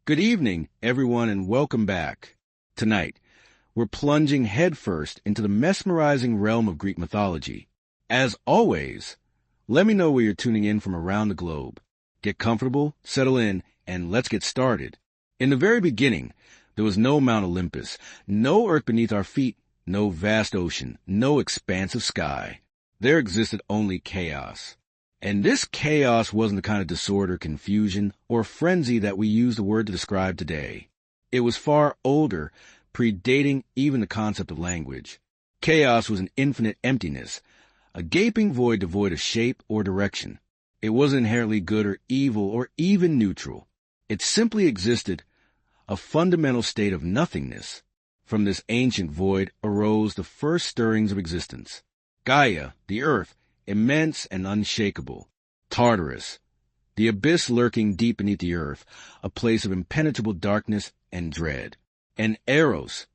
Good evening, everyone, and welcome back. Tonight, we're plunging headfirst into the mesmerizing realm of Greek mythology. As always, let me know where you're tuning in from around the globe. Get comfortable, settle in, and let's get started. In the very beginning, there was no Mount Olympus, no earth beneath our feet, no vast ocean, no expanse of sky. There existed only chaos. And this chaos wasn't the kind of disorder, confusion, or frenzy that we use the word to describe today. It was far older, predating even the concept of language. Chaos was an infinite emptiness, a gaping void devoid of shape or direction. It wasn't inherently good or evil or even neutral. It simply existed, a fundamental state of nothingness. From this ancient void arose the first stirrings of existence. Gaia, the earth, immense and unshakable. Tartarus, the abyss lurking deep beneath the earth, a place of impenetrable darkness and dread. And Eros,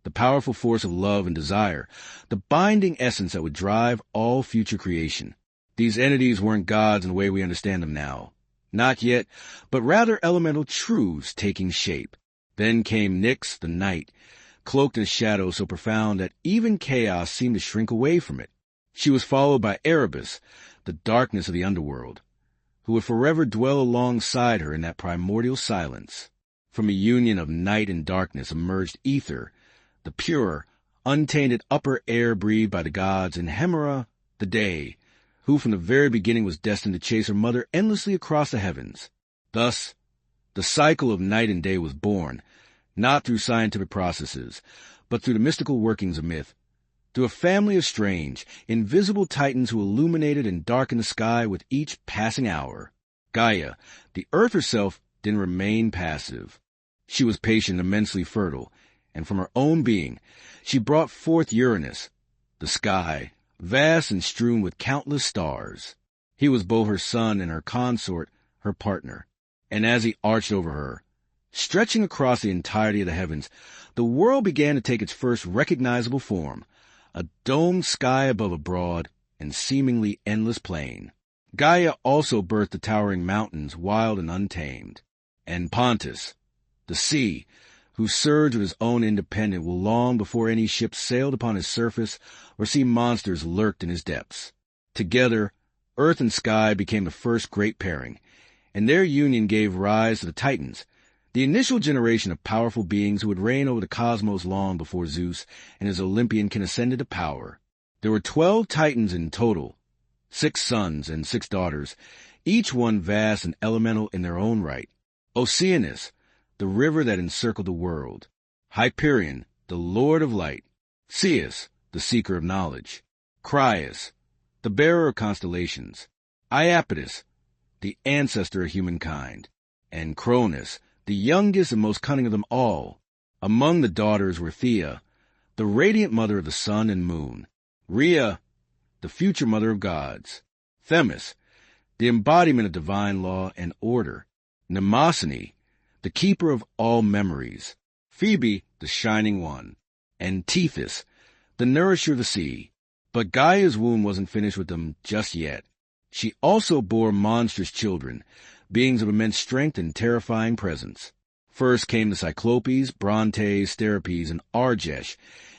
the powerful force of love and desire, the binding essence that would drive all future creation. These entities weren't gods in the way we understand them now. Not yet, but rather elemental truths taking shape. Then came Nyx, the night, cloaked in shadow so profound that even chaos seemed to shrink away from it. She was followed by Erebus, the darkness of the underworld, who would forever dwell alongside her in that primordial silence. From a union of night and darkness emerged Ether, the pure, untainted upper air breathed by the gods, and Hemera, the day, who from the very beginning was destined to chase her mother endlessly across the heavens. Thus, the cycle of night and day was born, not through scientific processes, but through the mystical workings of myth, through a family of strange, invisible titans who illuminated and darkened the sky with each passing hour. Gaia, the earth herself, didn't remain passive. She was patient and immensely fertile, and from her own being, she brought forth Uranus, the sky, vast and strewn with countless stars. He was both her son and her consort, her partner. And as he arched over her, stretching across the entirety of the heavens, the world began to take its first recognizable form, a domed sky above a broad and seemingly endless plain. Gaia also birthed the towering mountains, wild and untamed. And Pontus, the sea, who surged with his own independence will long before any ship sailed upon his surface or sea monsters lurked in his depths. Together, earth and sky became the first great pairing, and their union gave rise to the Titans, the initial generation of powerful beings who would reign over the cosmos long before Zeus and his Olympian kin ascended to power. There were 12 Titans in total, 6 sons and 6 daughters, each one vast and elemental in their own right. Oceanus, the river that encircled the world. Hyperion, the lord of light. Ceus, the seeker of knowledge. Crius, the bearer of constellations. Iapetus, the ancestor of humankind. And Cronus, the youngest and most cunning of them all. Among the daughters were Thea, the radiant mother of the sun and moon. Rhea, the future mother of gods. Themis, the embodiment of divine law and order. Mnemosyne, the keeper of all memories. Phoebe, the shining one. And Tethys, the nourisher of the sea. But Gaia's womb wasn't finished with them just yet. She also bore monstrous children, beings of immense strength and terrifying presence. First came the Cyclopes, Brontes, Steripes, and Argesh,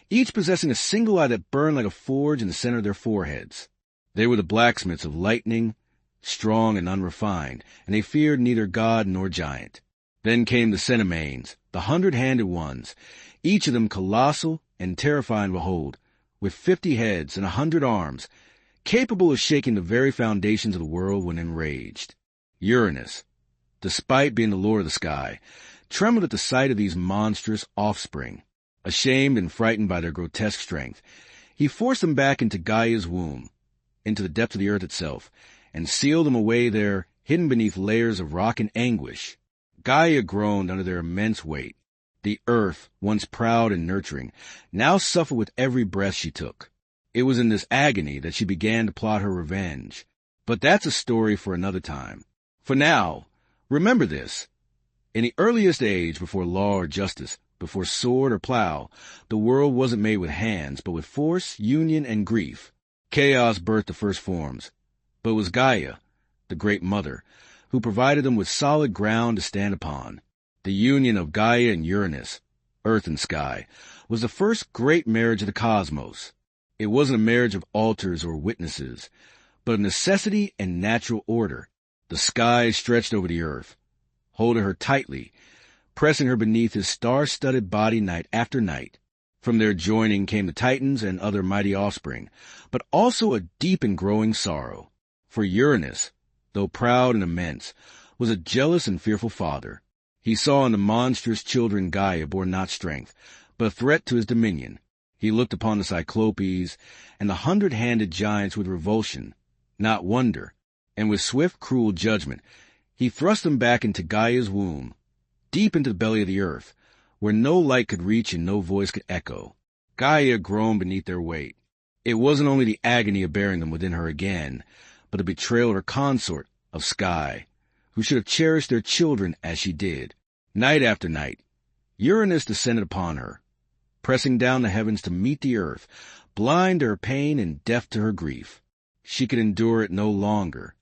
each possessing a single eye that burned like a forge in the center of their foreheads. They were the blacksmiths of lightning, strong and unrefined, and they feared neither god nor giant. Then came the Cenomanes, the 100-handed ones, each of them colossal and terrifying to behold, with 50 heads and 100 arms, capable of shaking the very foundations of the world when enraged. Uranus, despite being the lord of the sky, trembled at the sight of these monstrous offspring. Ashamed and frightened by their grotesque strength, he forced them back into Gaia's womb, into the depths of the earth itself, and sealed them away there, hidden beneath layers of rock and anguish. Gaia groaned under their immense weight. The earth, once proud and nurturing, now suffered with every breath she took. It was in this agony that she began to plot her revenge. But that's a story for another time. For now, remember this. In the earliest age, before law or justice, before sword or plow, the world wasn't made with hands, but with force, union, and grief. Chaos birthed the first forms. But it was Gaia, the great mother, who provided them with solid ground to stand upon. The union of Gaia and Uranus, earth and sky, was the first great marriage of the cosmos. It wasn't a marriage of altars or witnesses, but of necessity and natural order. The sky stretched over the earth, holding her tightly, pressing her beneath his star-studded body night after night. From their joining came the Titans and other mighty offspring, but also a deep and growing sorrow. For Uranus, though proud and immense, was a jealous and fearful father. He saw in the monstrous children Gaia bore not strength, but a threat to his dominion. He looked upon the Cyclopes and the 100-handed giants with revulsion, not wonder, and with swift, cruel judgment, he thrust them back into Gaia's womb, deep into the belly of the earth, where no light could reach and no voice could echo. Gaia groaned beneath their weight. It wasn't only the agony of bearing them within her again, but the betrayal of her consort, of Sky, who should have cherished their children as she did. Night after night, Uranus descended upon her, pressing down the heavens to meet the earth, blind to her pain and deaf to her grief. She could endure it no longer,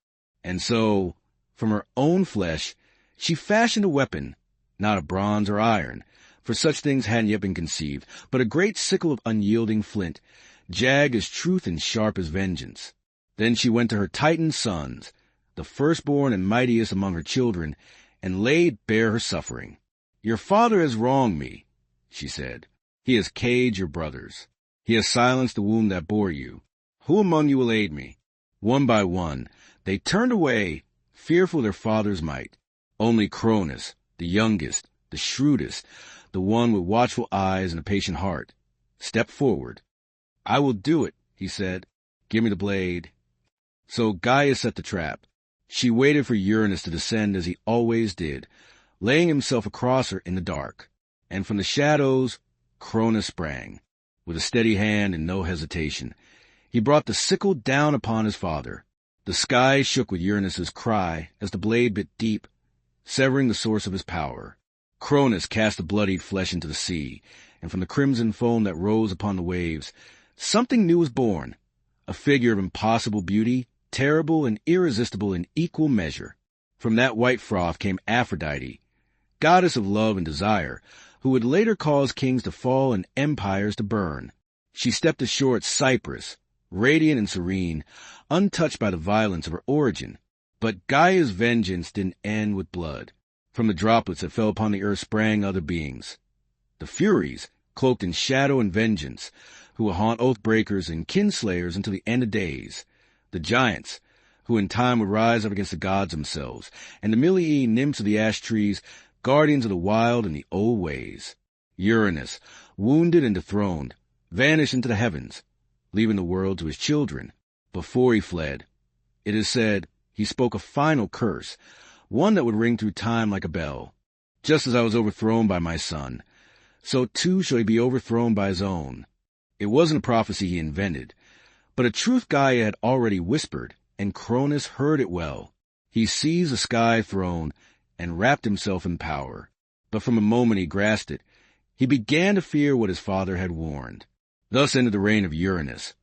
and so, from her own flesh, she fashioned a weapon, not of bronze or iron, for such things hadn't yet been conceived, but a great sickle of unyielding flint, jagged as truth and sharp as vengeance. Then she went to her Titan sons, the firstborn and mightiest among her children, and laid bare her suffering. "Your father has wronged me," she said. "He has caged your brothers. He has silenced the womb that bore you. Who among you will aid me?" One by one, they turned away, fearful of their father's might. Only Cronus, the youngest, the shrewdest, the one with watchful eyes and a patient heart, stepped forward. "I will do it," he said. "Give me the blade." So Gaia set the trap. She waited for Uranus to descend as he always did, laying himself across her in the dark. And from the shadows, Cronus sprang. With a steady hand and no hesitation, he brought the sickle down upon his father. The sky shook with Uranus's cry as the blade bit deep, severing the source of his power. Cronus cast the bloodied flesh into the sea, and from the crimson foam that rose upon the waves, something new was born, a figure of impossible beauty, terrible and irresistible in equal measure. From that white froth came Aphrodite, goddess of love and desire, who would later cause kings to fall and empires to burn. She stepped ashore at Cyprus, radiant and serene, untouched by the violence of her origin. But Gaia's vengeance didn't end with blood. From the droplets that fell upon the earth sprang other beings. The Furies, cloaked in shadow and vengeance, who will haunt oath-breakers and kinslayers until the end of days. The giants, who in time would rise up against the gods themselves, and the Milii nymphs of the ash trees, guardians of the wild and the old ways. Uranus, wounded and dethroned, vanished into the heavens, leaving the world to his children. Before he fled, it is said, he spoke a final curse, one that would ring through time like a bell. "Just as I was overthrown by my son, so too shall he be overthrown by his own." It wasn't a prophecy he invented, but a truth Gaia had already whispered, and Cronus heard it well. He seized the sky throne and wrapped himself in power. But from the moment he grasped it, he began to fear what his father had warned. Thus ended the reign of Uranus,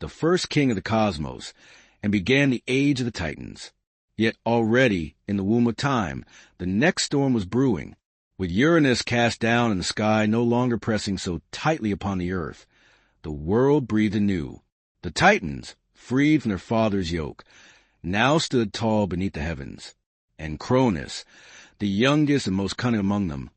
the first king of the cosmos, and began the age of the Titans. Yet already, in the womb of time, the next storm was brewing, with Uranus cast down and the sky no longer pressing so tightly upon the earth. The world breathed anew. The Titans, freed from their father's yoke, now stood tall beneath the heavens. And Cronus, the youngest and most cunning among them,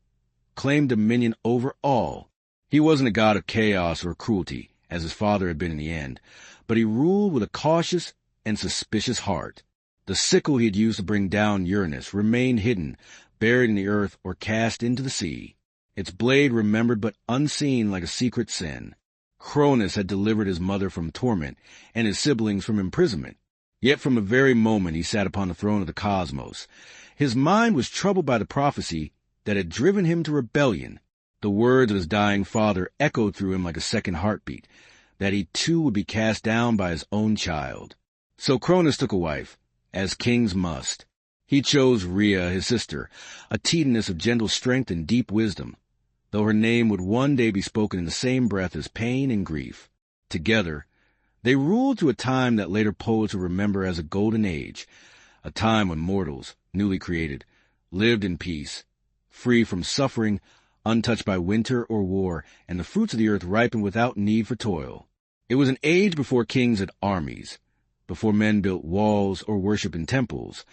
claimed dominion over all. He wasn't a god of chaos or cruelty, as his father had been in the end, but he ruled with a cautious and suspicious heart. The sickle he had used to bring down Uranus remained hidden, buried in the earth or cast into the sea, its blade remembered but unseen like a secret sin. Cronus had delivered his mother from torment and his siblings from imprisonment. Yet from the very moment he sat upon the throne of the cosmos, his mind was troubled by the prophecy that had driven him to rebellion. The words of his dying father echoed through him like a second heartbeat, that he too would be cast down by his own child. So Cronus took a wife, as kings must. He chose Rhea, his sister, a Titaness of gentle strength and deep wisdom, though her name would one day be spoken in the same breath as pain and grief. Together, they ruled to a time that later poets will remember as a golden age, a time when mortals, newly created, lived in peace, free from suffering, untouched by winter or war, and the fruits of the earth ripened without need for toil. It was an age before kings had armies, before men built walls or worshiped in temples,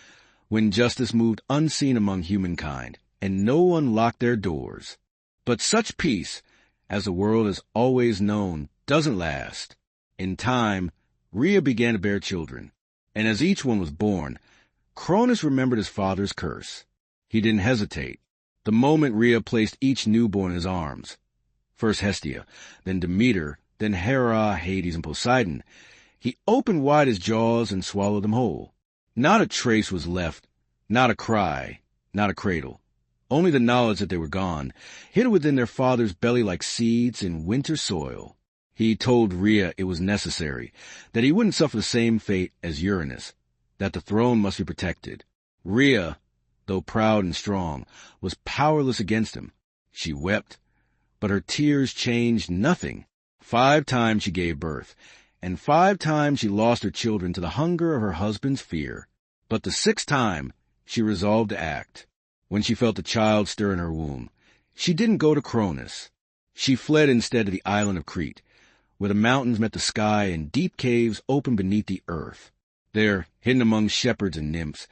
when justice moved unseen among humankind, and no one locked their doors. But such peace, as the world has always known, doesn't last. In time, Rhea began to bear children, and as each one was born, Cronus remembered his father's curse. He didn't hesitate. The moment Rhea placed each newborn in his arms, first Hestia, then Demeter, then Hera, Hades, and Poseidon, he opened wide his jaws and swallowed them whole. Not a trace was left, not a cry, not a cradle. Only the knowledge that they were gone, hid within their father's belly like seeds in winter soil. He told Rhea it was necessary, that he wouldn't suffer the same fate as Uranus, that the throne must be protected. Rhea, though proud and strong, was powerless against him. She wept, but her tears changed nothing. 5 times she gave birth, and 5 times she lost her children to the hunger of her husband's fear. But the 6th time she resolved to act. When she felt the child stir in her womb, she didn't go to Cronus. She fled instead to the island of Crete, where the mountains met the sky and deep caves opened beneath the earth. There, hidden among shepherds and nymphs,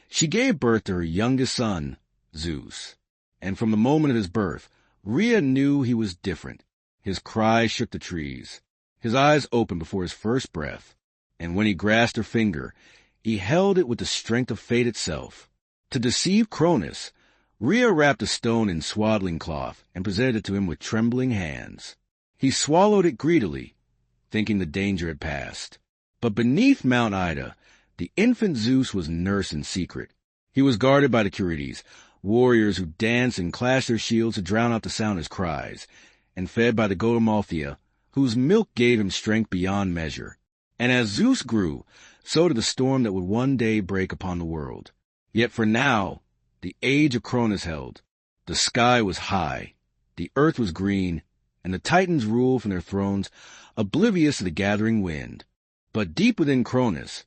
she gave birth to her youngest son, Zeus. And from the moment of his birth, Rhea knew he was different. His cry shook the trees. His eyes opened before his first breath. And when he grasped her finger, he held it with the strength of fate itself. To deceive Cronus, Rhea wrapped a stone in swaddling cloth and presented it to him with trembling hands. He swallowed it greedily, thinking the danger had passed. But beneath Mount Ida, the infant Zeus was nursed in secret. He was guarded by the Curetes, warriors who danced and clashed their shields to drown out the sound of his cries, and fed by the goat Amalthea, whose milk gave him strength beyond measure. And as Zeus grew, so did the storm that would one day break upon the world. Yet for now, the age of Cronus held. The sky was high, the earth was green, and the Titans ruled from their thrones, oblivious to the gathering wind. But deep within Cronus,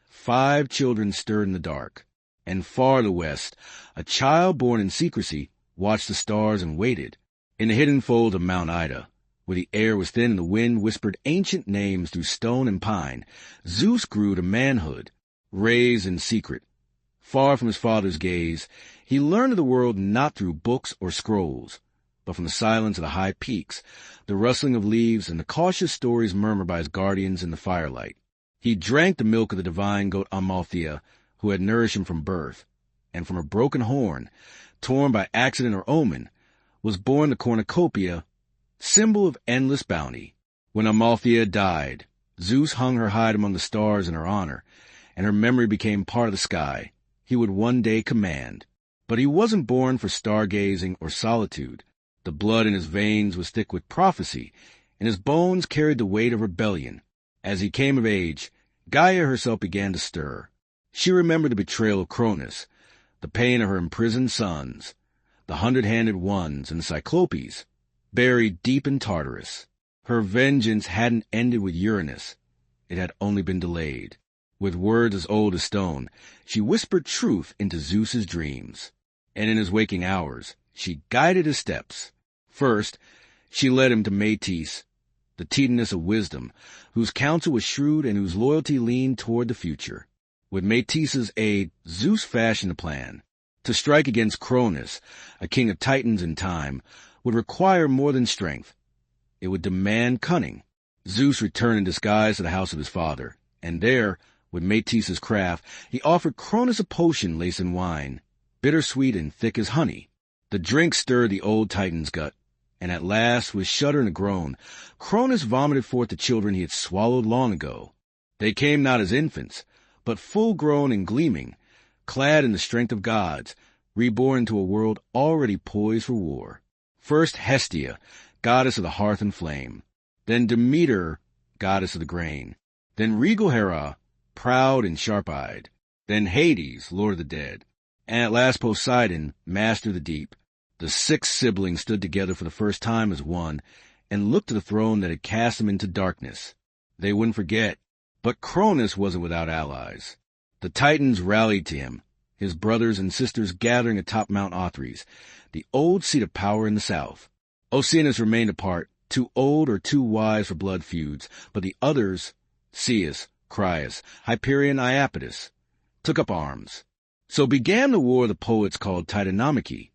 5 children stirred in the dark, and far to the west, a child born in secrecy watched the stars and waited. In the hidden fold of Mount Ida, where the air was thin and the wind whispered ancient names through stone and pine, Zeus grew to manhood, raised in secret. Far from his father's gaze, he learned of the world not through books or scrolls, but from the silence of the high peaks, the rustling of leaves, and the cautious stories murmured by his guardians in the firelight. He drank the milk of the divine goat Amalthea, who had nourished him from birth, and from her broken horn, torn by accident or omen, was born the cornucopia, symbol of endless bounty. When Amalthea died, Zeus hung her hide among the stars in her honor, and her memory became part of the sky he would one day command. But he wasn't born for stargazing or solitude. The blood in his veins was thick with prophecy, and his bones carried the weight of rebellion. As he came of age, Gaia herself began to stir. She remembered the betrayal of Cronus, the pain of her imprisoned sons, the 100-handed ones and the Cyclopes, buried deep in Tartarus. Her vengeance hadn't ended with Uranus. It had only been delayed. With words as old as stone, she whispered truth into Zeus's dreams. And in his waking hours, she guided his steps. First, she led him to Métis, the Titaness of wisdom, whose counsel was shrewd and whose loyalty leaned toward the future. With Métis's aid, Zeus fashioned a plan. To strike against Cronus, a king of Titans in time, would require more than strength. It would demand cunning. Zeus returned in disguise to the house of his father, and there, with Métis's craft, he offered Cronus a potion laced in wine, bittersweet and thick as honey. The drink stirred the old Titan's gut, and at last, with shudder and a groan, Cronus vomited forth the children he had swallowed long ago. They came not as infants, but full-grown and gleaming, clad in the strength of gods, reborn into a world already poised for war. First Hestia, goddess of the hearth and flame, then Demeter, goddess of the grain, then regal Hera, proud and sharp-eyed, then Hades, lord of the dead, and at last Poseidon, master of the deep. The 6 siblings stood together for the first time as one, and looked to the throne that had cast them into darkness. They wouldn't forget. But Cronus wasn't without allies. The Titans rallied to him, his brothers and sisters gathering atop Mount Othrys, the old seat of power in the south. Oceanus remained apart, too old or too wise for blood feuds, but the others, Ceus, Crius, Hyperion, Iapetus, took up arms. So began the war the poets called Titanomachy,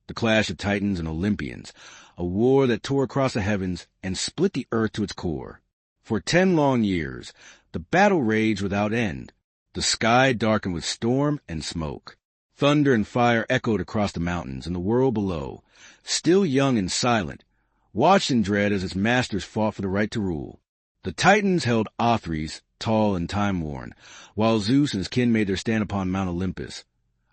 the clash of Titans and Olympians, a war that tore across the heavens and split the earth to its core. For 10 long years, the battle raged without end. The sky darkened with storm and smoke. Thunder and fire echoed across the mountains, and the world below, still young and silent, watched in dread as its masters fought for the right to rule. The Titans held Othrys, tall and time-worn, while Zeus and his kin made their stand upon Mount Olympus,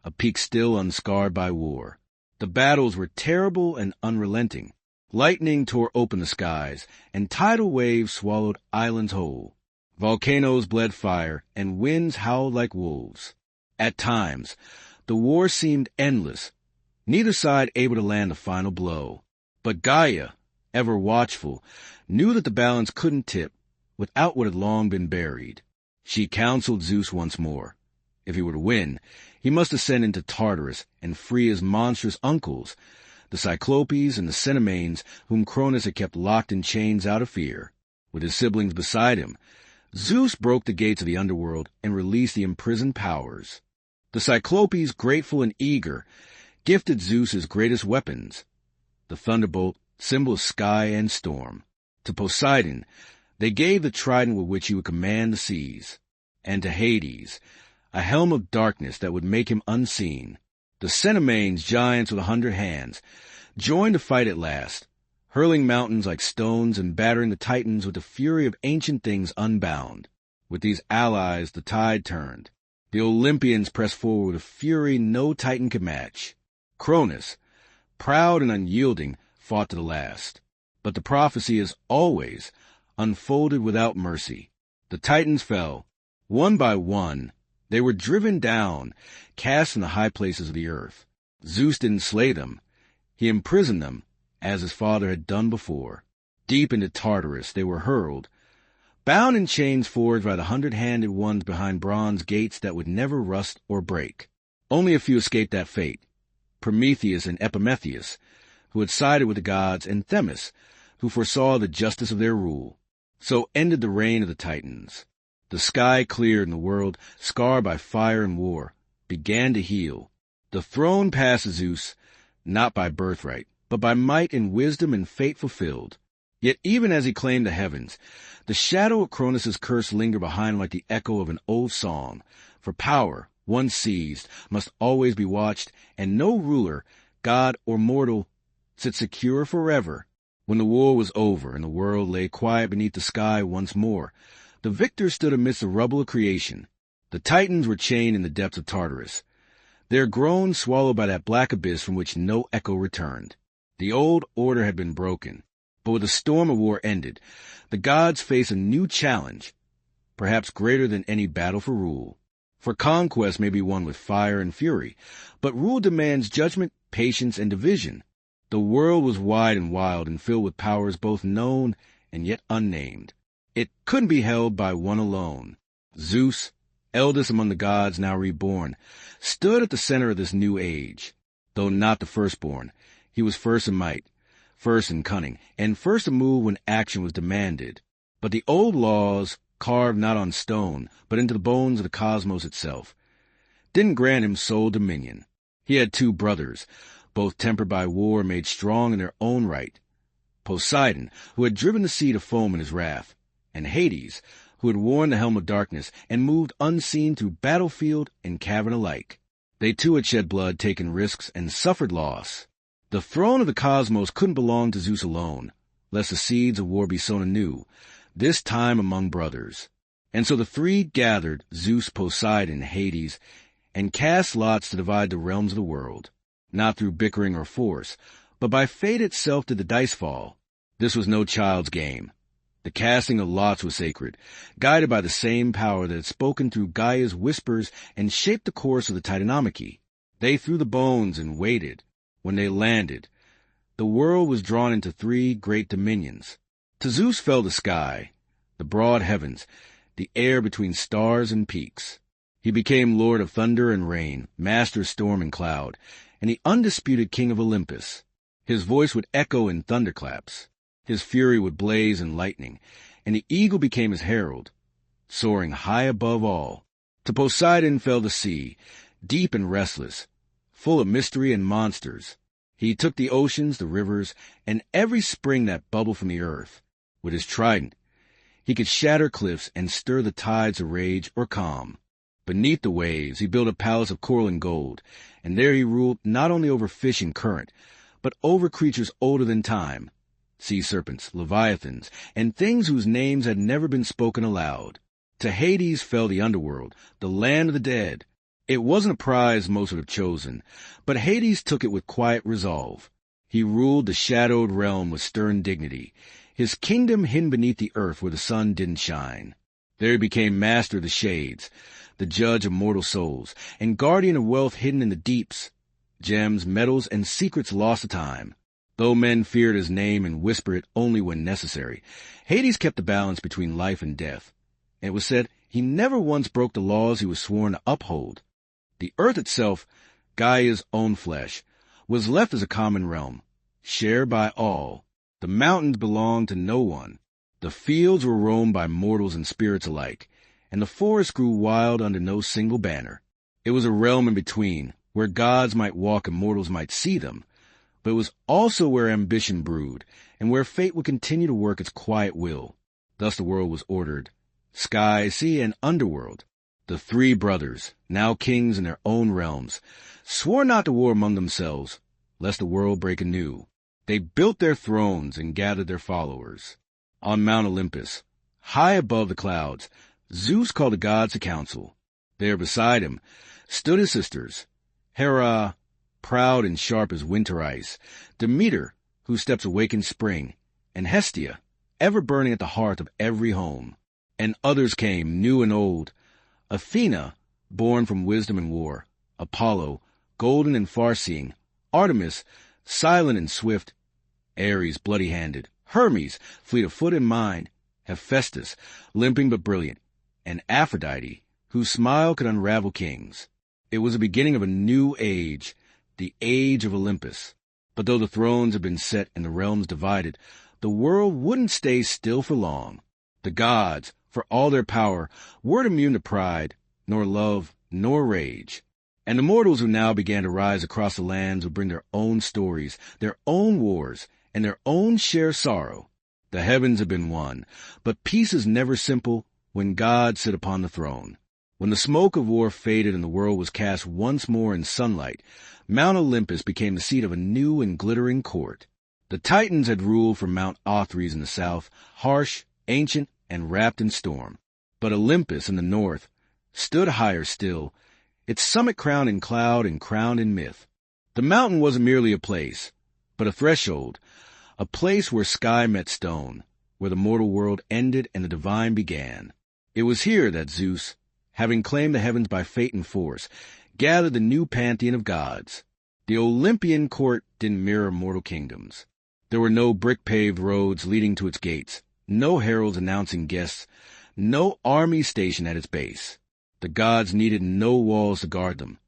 a peak still unscarred by war. The battles were terrible and unrelenting. Lightning tore open the skies, and tidal waves swallowed islands whole. Volcanoes bled fire, and winds howled like wolves. At times, the war seemed endless, neither side able to land the final blow. But Gaia, ever watchful, knew that the balance couldn't tip without what had long been buried. She counseled Zeus once more. If he were to win, he must ascend into Tartarus and free his monstrous uncles, the Cyclopes and the Cenomans, whom Cronus had kept locked in chains out of fear. With his siblings beside him, Zeus broke the gates of the underworld and released the imprisoned powers. The Cyclopes, grateful and eager, gifted Zeus his greatest weapons, the thunderbolt, symbol of sky and storm. To Poseidon, they gave the trident with which he would command the seas, and to Hades, a helm of darkness that would make him unseen. The Cenomans, giants with 100 hands, joined the fight at last, hurling mountains like stones and battering the Titans with the fury of ancient things unbound. With these allies, the tide turned. The Olympians pressed forward with a fury no Titan could match. Cronus, proud and unyielding, fought to the last. But the prophecy, as always, unfolded without mercy. The Titans fell. One by one, they were driven down, cast from the high places of the earth. Zeus didn't slay them. He imprisoned them, as his father had done before. Deep into Tartarus they were hurled, bound in chains forged by the 100-handed ones behind bronze gates that would never rust or break. Only a few escaped that fate. Prometheus and Epimetheus, who had sided with the gods, and Themis, who foresaw the justice of their rule. So ended the reign of the Titans. The sky cleared and the world, scarred by fire and war, began to heal. The throne passed to Zeus, not by birthright, but by might and wisdom and fate fulfilled. Yet even as he claimed the heavens, the shadow of Cronus's curse lingered behind him like the echo of an old song. For power, once seized, must always be watched, and no ruler, god or mortal, sit secure forever. When the war was over and the world lay quiet beneath the sky once more, the victors stood amidst the rubble of creation. The Titans were chained in the depths of Tartarus, their groans swallowed by that black abyss from which no echo returned. The old order had been broken, but with the storm of war ended, the gods faced a new challenge, perhaps greater than any battle for rule. For conquest may be won with fire and fury, but rule demands judgment, patience, and division. The world was wide and wild and filled with powers both known and yet unnamed. It couldn't be held by one alone. Zeus, eldest among the gods now reborn, stood at the center of this new age. Though not the firstborn, he was first in might, first in cunning, and first to move when action was demanded. But the old laws, carved not on stone, but into the bones of the cosmos itself, didn't grant him sole dominion. He had 2 brothers, both tempered by war, made strong in their own right. Poseidon, who had driven the sea to foam in his wrath, and Hades, who had worn the helm of darkness and moved unseen through battlefield and cavern alike. They too had shed blood, taken risks, and suffered loss. The throne of the cosmos couldn't belong to Zeus alone, lest the seeds of war be sown anew, this time among brothers. And so the 3 gathered, Zeus, Poseidon, and Hades, and cast lots to divide the realms of the world. Not through bickering or force, but by fate itself did the dice fall. This was no child's game. The casting of lots was sacred, guided by the same power that had spoken through Gaia's whispers and shaped the course of the Titanomachy. They threw the bones and waited. When they landed, the world was drawn into 3 great dominions. To Zeus fell the sky, the broad heavens, the air between stars and peaks. He became Lord of Thunder and Rain, Master of Storm and Cloud, and the undisputed King of Olympus. His voice would echo in thunderclaps. His fury would blaze in lightning, and the eagle became his herald, soaring high above all. To Poseidon fell the sea, deep and restless, full of mystery and monsters. He took the oceans, the rivers, and every spring that bubbled from the earth. With his trident, he could shatter cliffs and stir the tides of rage or calm. Beneath the waves, he built a palace of coral and gold, and there he ruled not only over fish and current, but over creatures older than time, sea serpents, leviathans, and things whose names had never been spoken aloud. To Hades fell the underworld, the land of the dead. It wasn't a prize most would have chosen, but Hades took it with quiet resolve. He ruled the shadowed realm with stern dignity, his kingdom hidden beneath the earth where the sun didn't shine. There he became master of the shades, the judge of mortal souls, and guardian of wealth hidden in the deeps, gems, metals, and secrets lost to time. Though men feared his name and whispered it only when necessary, Hades kept the balance between life and death. It was said he never once broke the laws he was sworn to uphold. The earth itself, Gaia's own flesh, was left as a common realm, shared by all. The mountains belonged to no one. The fields were roamed by mortals and spirits alike, and the forests grew wild under no single banner. It was a realm in between, where gods might walk and mortals might see them, but it was also where ambition brewed, and where fate would continue to work its quiet will. Thus the world was ordered. Sky, sea, and underworld. The three brothers, now kings in their own realms, swore not to war among themselves, lest the world break anew. They built their thrones and gathered their followers. On Mount Olympus, high above the clouds, Zeus called the gods to council. There beside him stood his sisters, Hera, proud and sharp as winter ice, Demeter, whose steps awakened spring, and Hestia, ever burning at the hearth of every home. And others came, new and old, Athena, born from wisdom and war, Apollo, golden and far-seeing, Artemis, silent and swift, Ares, bloody-handed, Hermes, fleet of foot and mind, Hephaestus, limping but brilliant, and Aphrodite, whose smile could unravel kings. It was the beginning of a new age, the age of Olympus. But though the thrones had been set and the realms divided, the world wouldn't stay still for long. The gods, for all their power, weren't immune to pride, nor love, nor rage. And the mortals who now began to rise across the lands would bring their own stories, their own wars, and their own share sorrow. The heavens had been won, but peace is never simple when God sit upon the throne. When the smoke of war faded and the world was cast once more in sunlight, Mount Olympus became the seat of a new and glittering court. The Titans had ruled from Mount Othrys in the south, harsh, ancient, and wrapped in storm. But Olympus in the north stood higher still, its summit crowned in cloud and crowned in myth. The mountain wasn't merely a place, but a threshold, a place where sky met stone, where the mortal world ended and the divine began. It was here that Zeus, having claimed the heavens by fate and force, gathered the new pantheon of gods. The Olympian court didn't mirror mortal kingdoms. There were no brick-paved roads leading to its gates, no heralds announcing guests, no army stationed at its base. The gods needed no walls to guard them.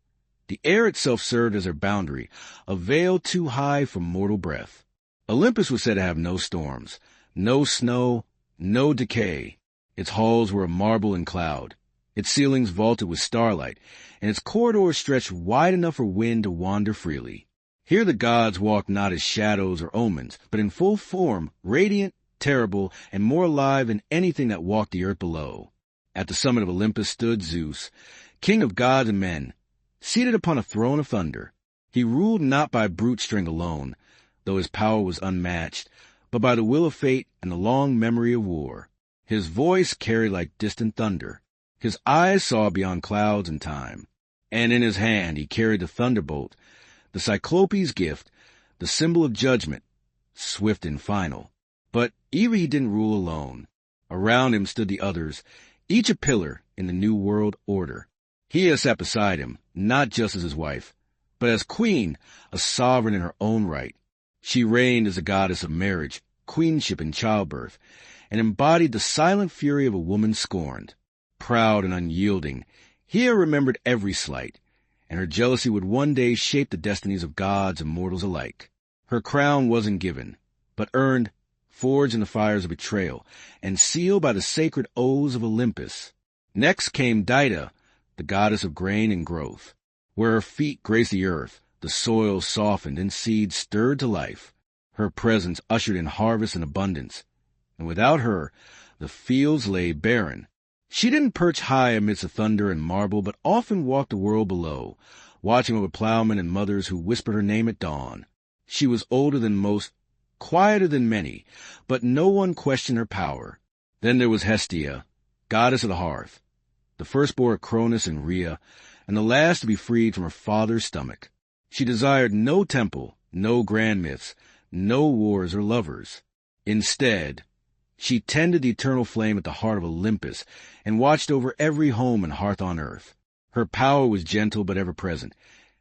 The air itself served as their boundary, a veil too high for mortal breath. Olympus was said to have no storms, no snow, no decay. Its halls were of marble and cloud, its ceilings vaulted with starlight, and its corridors stretched wide enough for wind to wander freely. Here the gods walked not as shadows or omens, but in full form, radiant, terrible, and more alive than anything that walked the earth below. At the summit of Olympus stood Zeus, king of gods and men, seated upon a throne of thunder. He ruled not by brute strength alone, though his power was unmatched, but by the will of fate and the long memory of war. His voice carried like distant thunder. His eyes saw beyond clouds and time. And in his hand he carried the thunderbolt, the Cyclope's gift, the symbol of judgment, swift and final. But even he didn't rule alone. Around him stood the others, each a pillar in the new world order. Hea sat beside him, not just as his wife, but as queen, a sovereign in her own right. She reigned as a goddess of marriage, queenship, and childbirth, and embodied the silent fury of a woman scorned. Proud and unyielding, Hea remembered every slight, and her jealousy would one day shape the destinies of gods and mortals alike. Her crown wasn't given, but earned, forged in the fires of betrayal, and sealed by the sacred oaths of Olympus. Next came Dido, the goddess of grain and growth. Where her feet graced the earth, the soil softened and seeds stirred to life. Her presence ushered in harvest and abundance, and without her, the fields lay barren. She didn't perch high amidst the thunder and marble, but often walked the world below, watching over plowmen and mothers who whispered her name at dawn. She was older than most, quieter than many, but no one questioned her power. Then there was Hestia, goddess of the hearth, the firstborn of Cronus and Rhea, and the last to be freed from her father's stomach. She desired no temple, no grand myths, no wars or lovers. Instead, she tended the eternal flame at the heart of Olympus and watched over every home and hearth on earth. Her power was gentle but ever-present.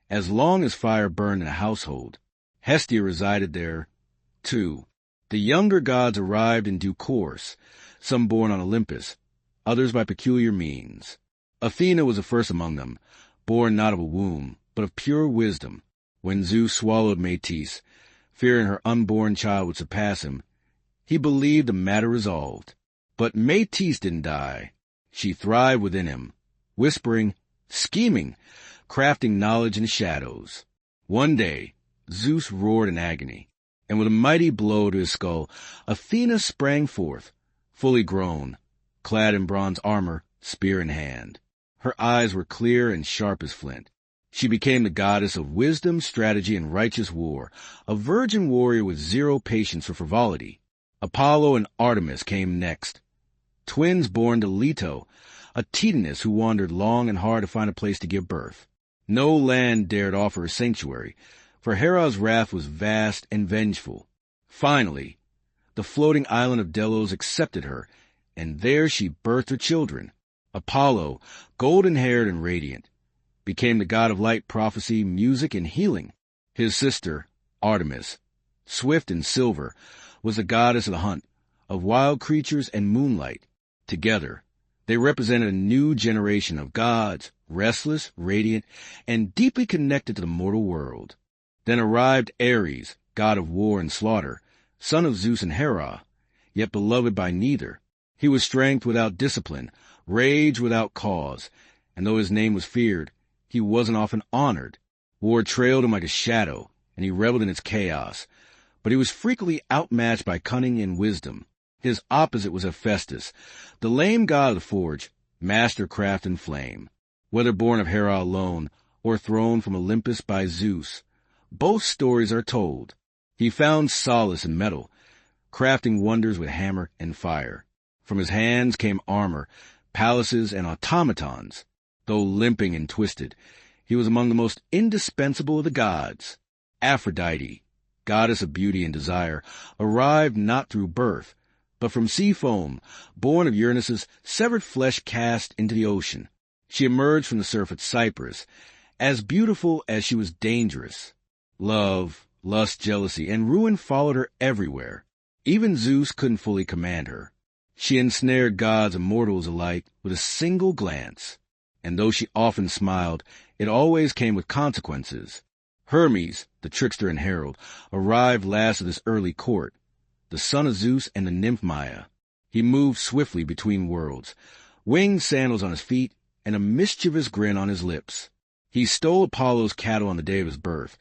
As long as fire burned in a household, Hestia resided there, too. The younger gods arrived in due course, some born on Olympus, others by peculiar means. Athena was the first among them, born not of a womb, but of pure wisdom. When Zeus swallowed Metis, fearing her unborn child would surpass him, he believed the matter resolved. But Metis didn't die. She thrived within him, whispering, scheming, crafting knowledge in the shadows. One day, Zeus roared in agony, and with a mighty blow to his skull, Athena sprang forth, fully grown, clad in bronze armor, spear in hand. Her eyes were clear and sharp as flint. She became the goddess of wisdom, strategy, and righteous war, a virgin warrior with zero patience for frivolity. Apollo and Artemis came next, twins born to Leto, a Titaness who wandered long and hard to find a place to give birth. No land dared offer her sanctuary, for Hera's wrath was vast and vengeful. Finally, the floating island of Delos accepted her, and there she birthed her children. Apollo, golden-haired and radiant, became the god of light, prophecy, music, and healing. His sister, Artemis, swift and silver, was the goddess of the hunt, of wild creatures and moonlight. Together, they represented a new generation of gods, restless, radiant, and deeply connected to the mortal world. Then arrived Ares, god of war and slaughter, son of Zeus and Hera, yet beloved by neither. He was strength without discipline, rage without cause, and though his name was feared, he wasn't often honored. War trailed him like a shadow, and he reveled in its chaos. But he was frequently outmatched by cunning and wisdom. His opposite was Hephaestus, the lame god of the forge, master craft and flame. Whether born of Hera alone, or thrown from Olympus by Zeus, both stories are told. He found solace in metal, crafting wonders with hammer and fire. From his hands came armor, palaces, and automatons. Though limping and twisted, he was among the most indispensable of the gods. Aphrodite, goddess of beauty and desire, arrived not through birth, but from sea foam, born of Uranus's severed flesh cast into the ocean. She emerged from the surf at Cyprus, as beautiful as she was dangerous. Love, lust, jealousy, and ruin followed her everywhere. Even Zeus couldn't fully command her. She ensnared gods and mortals alike with a single glance. And though she often smiled, it always came with consequences. Hermes, the trickster and herald, arrived last of this early court, the son of Zeus and the nymph Maia. He moved swiftly between worlds, winged sandals on his feet and a mischievous grin on his lips. He stole Apollo's cattle on the day of his birth,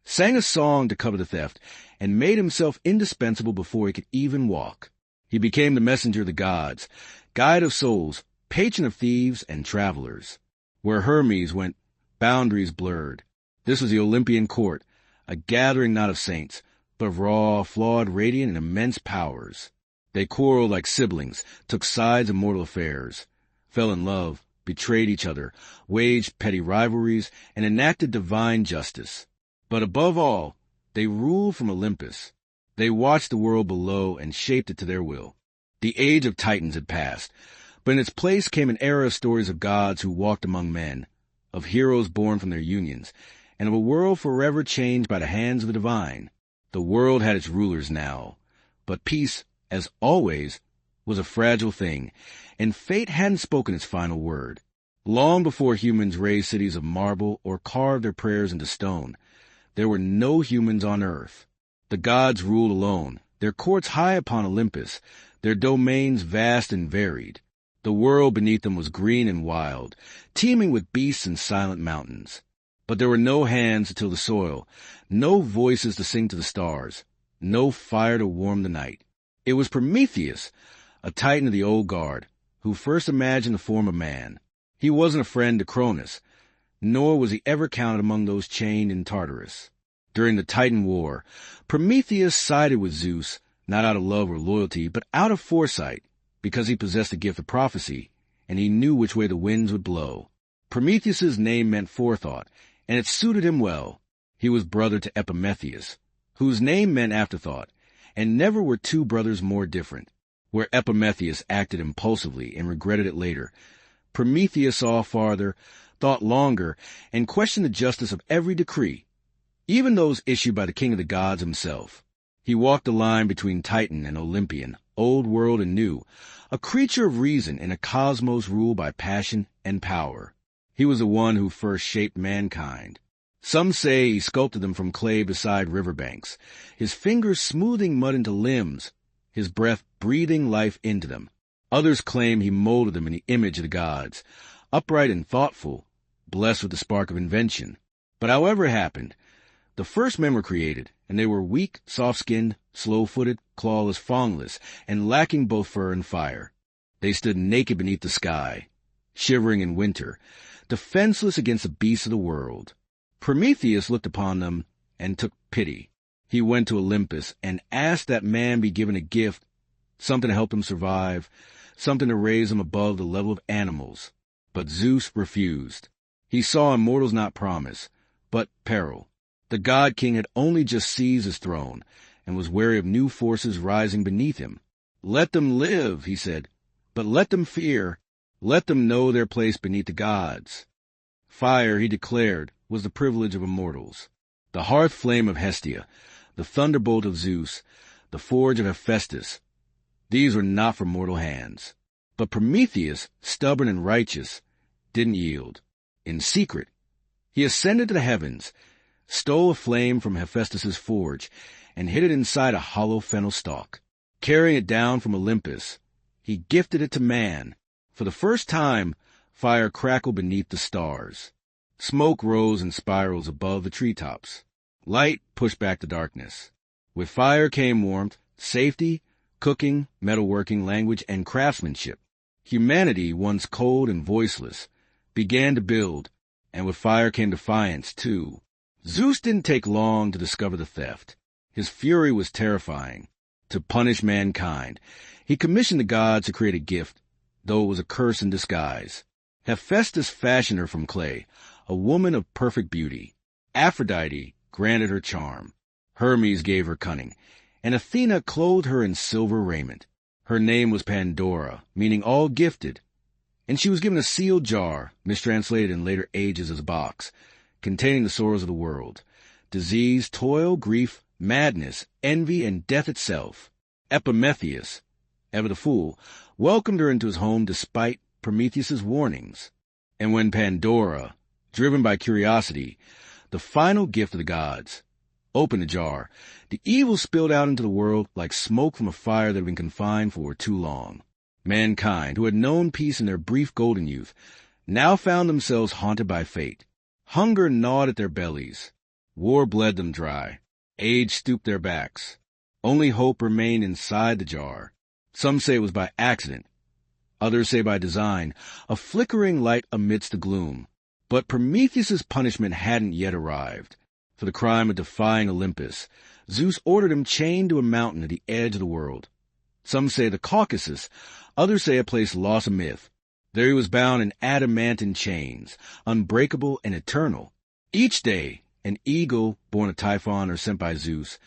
sang a song to cover the theft, and made himself indispensable before he could even walk. He became the messenger of the gods, guide of souls, patron of thieves and travelers. Where Hermes went, boundaries blurred. This was the Olympian court, a gathering not of saints, but of raw, flawed, radiant, and immense powers. They quarreled like siblings, took sides in mortal affairs, fell in love, betrayed each other, waged petty rivalries, and enacted divine justice. But above all, they ruled from Olympus. They watched the world below and shaped it to their will. The age of Titans had passed, but in its place came an era of stories of gods who walked among men, of heroes born from their unions, and of a world forever changed by the hands of the divine. The world had its rulers now, but peace, as always, was a fragile thing, and fate hadn't spoken its final word. Long before humans raised cities of marble or carved their prayers into stone, there were no humans on earth. The gods ruled alone, their courts high upon Olympus, their domains vast and varied. The world beneath them was green and wild, teeming with beasts and silent mountains. But there were no hands to till the soil, no voices to sing to the stars, no fire to warm the night. It was Prometheus, a titan of the old guard, who first imagined the form of man. He wasn't a friend to Cronus, nor was he ever counted among those chained in Tartarus. During the Titan War, Prometheus sided with Zeus, not out of love or loyalty, but out of foresight, because he possessed the gift of prophecy, and he knew which way the winds would blow. Prometheus's name meant forethought, and it suited him well. He was brother to Epimetheus, whose name meant afterthought, and never were two brothers more different. Where Epimetheus acted impulsively and regretted it later, Prometheus saw farther, thought longer, and questioned the justice of every decree, even those issued by the king of the gods himself. He walked the line between Titan and Olympian, old world and new, a creature of reason in a cosmos ruled by passion and power. He was the one who first shaped mankind. Some say he sculpted them from clay beside riverbanks, his fingers smoothing mud into limbs, his breath breathing life into them. Others claim he molded them in the image of the gods, upright and thoughtful, blessed with the spark of invention. But however it happened, the first men were created, and they were weak, soft-skinned, slow-footed, clawless, fawnless, and lacking both fur and fire. They stood naked beneath the sky, shivering in winter, defenseless against the beasts of the world. Prometheus looked upon them and took pity. He went to Olympus and asked that man be given a gift, something to help him survive, something to raise him above the level of animals. But Zeus refused. He saw in mortals not promise, but peril. The god king had only just seized his throne and was wary of new forces rising beneath him. Let them live, he said, but let them fear. Let them know their place beneath the gods. Fire, he declared, was the privilege of immortals. The hearth flame of Hestia, the thunderbolt of Zeus, the forge of Hephaestus, these were not for mortal hands. But Prometheus, stubborn and righteous, didn't yield. In secret, he ascended to the heavens, stole a flame from Hephaestus's forge, and hid it inside a hollow fennel stalk. Carrying it down from Olympus, he gifted it to man. For the first time, fire crackled beneath the stars. Smoke rose in spirals above the treetops. Light pushed back the darkness. With fire came warmth, safety, cooking, metalworking, language, and craftsmanship. Humanity, once cold and voiceless, began to build, and with fire came defiance, too. Zeus didn't take long to discover the theft. His fury was terrifying. To punish mankind, he commissioned the gods to create a gift, though it was a curse in disguise. Hephaestus fashioned her from clay, a woman of perfect beauty. Aphrodite granted her charm. Hermes gave her cunning, and Athena clothed her in silver raiment. Her name was Pandora, meaning all gifted, and she was given a sealed jar, mistranslated in later ages as a box, containing the sorrows of the world, disease, toil, grief, madness, envy, and death itself. Epimetheus, ever the fool, welcomed her into his home despite Prometheus's warnings. And when Pandora, driven by curiosity, the final gift of the gods, opened the jar, the evil spilled out into the world like smoke from a fire that had been confined for too long. Mankind, who had known peace in their brief golden youth, now found themselves haunted by fate. Hunger gnawed at their bellies. War bled them dry. Age stooped their backs. Only hope remained inside the jar. Some say it was by accident. Others say by design, a flickering light amidst the gloom. But Prometheus's punishment hadn't yet arrived. For the crime of defying Olympus, Zeus ordered him chained to a mountain at the edge of the world. Some say the Caucasus, others say a place lost in myth. There he was bound in adamantine chains, unbreakable and eternal. Each day, an eagle, born of Typhon or sent by Zeus,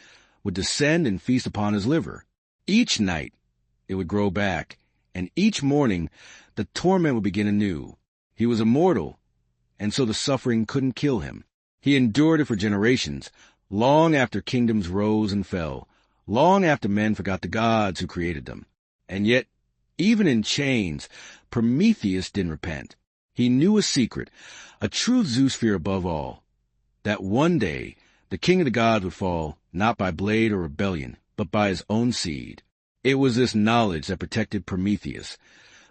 would descend and feast upon his liver. Each night, it would grow back, and each morning, the torment would begin anew. He was immortal, and so the suffering couldn't kill him. He endured it for generations, long after kingdoms rose and fell, long after men forgot the gods who created them. And yet, even in chains, Prometheus didn't repent. He knew a secret, a true Zeus fear above all, that one day the king of the gods would fall not by blade or rebellion, but by his own seed. It was this knowledge that protected Prometheus,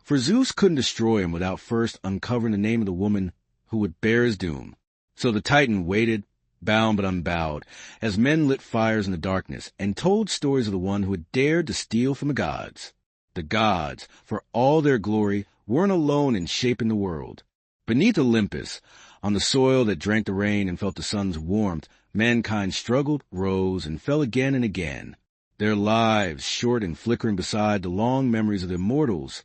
for Zeus couldn't destroy him without first uncovering the name of the woman who would bear his doom. So the Titan waited, bound but unbowed, as men lit fires in the darkness and told stories of the one who had dared to steal from the gods. The gods, for all their glory, weren't alone in shaping the world. Beneath Olympus, on the soil that drank the rain and felt the sun's warmth, mankind struggled, rose, and fell again and again. Their lives, short and flickering beside the long memories of the immortals,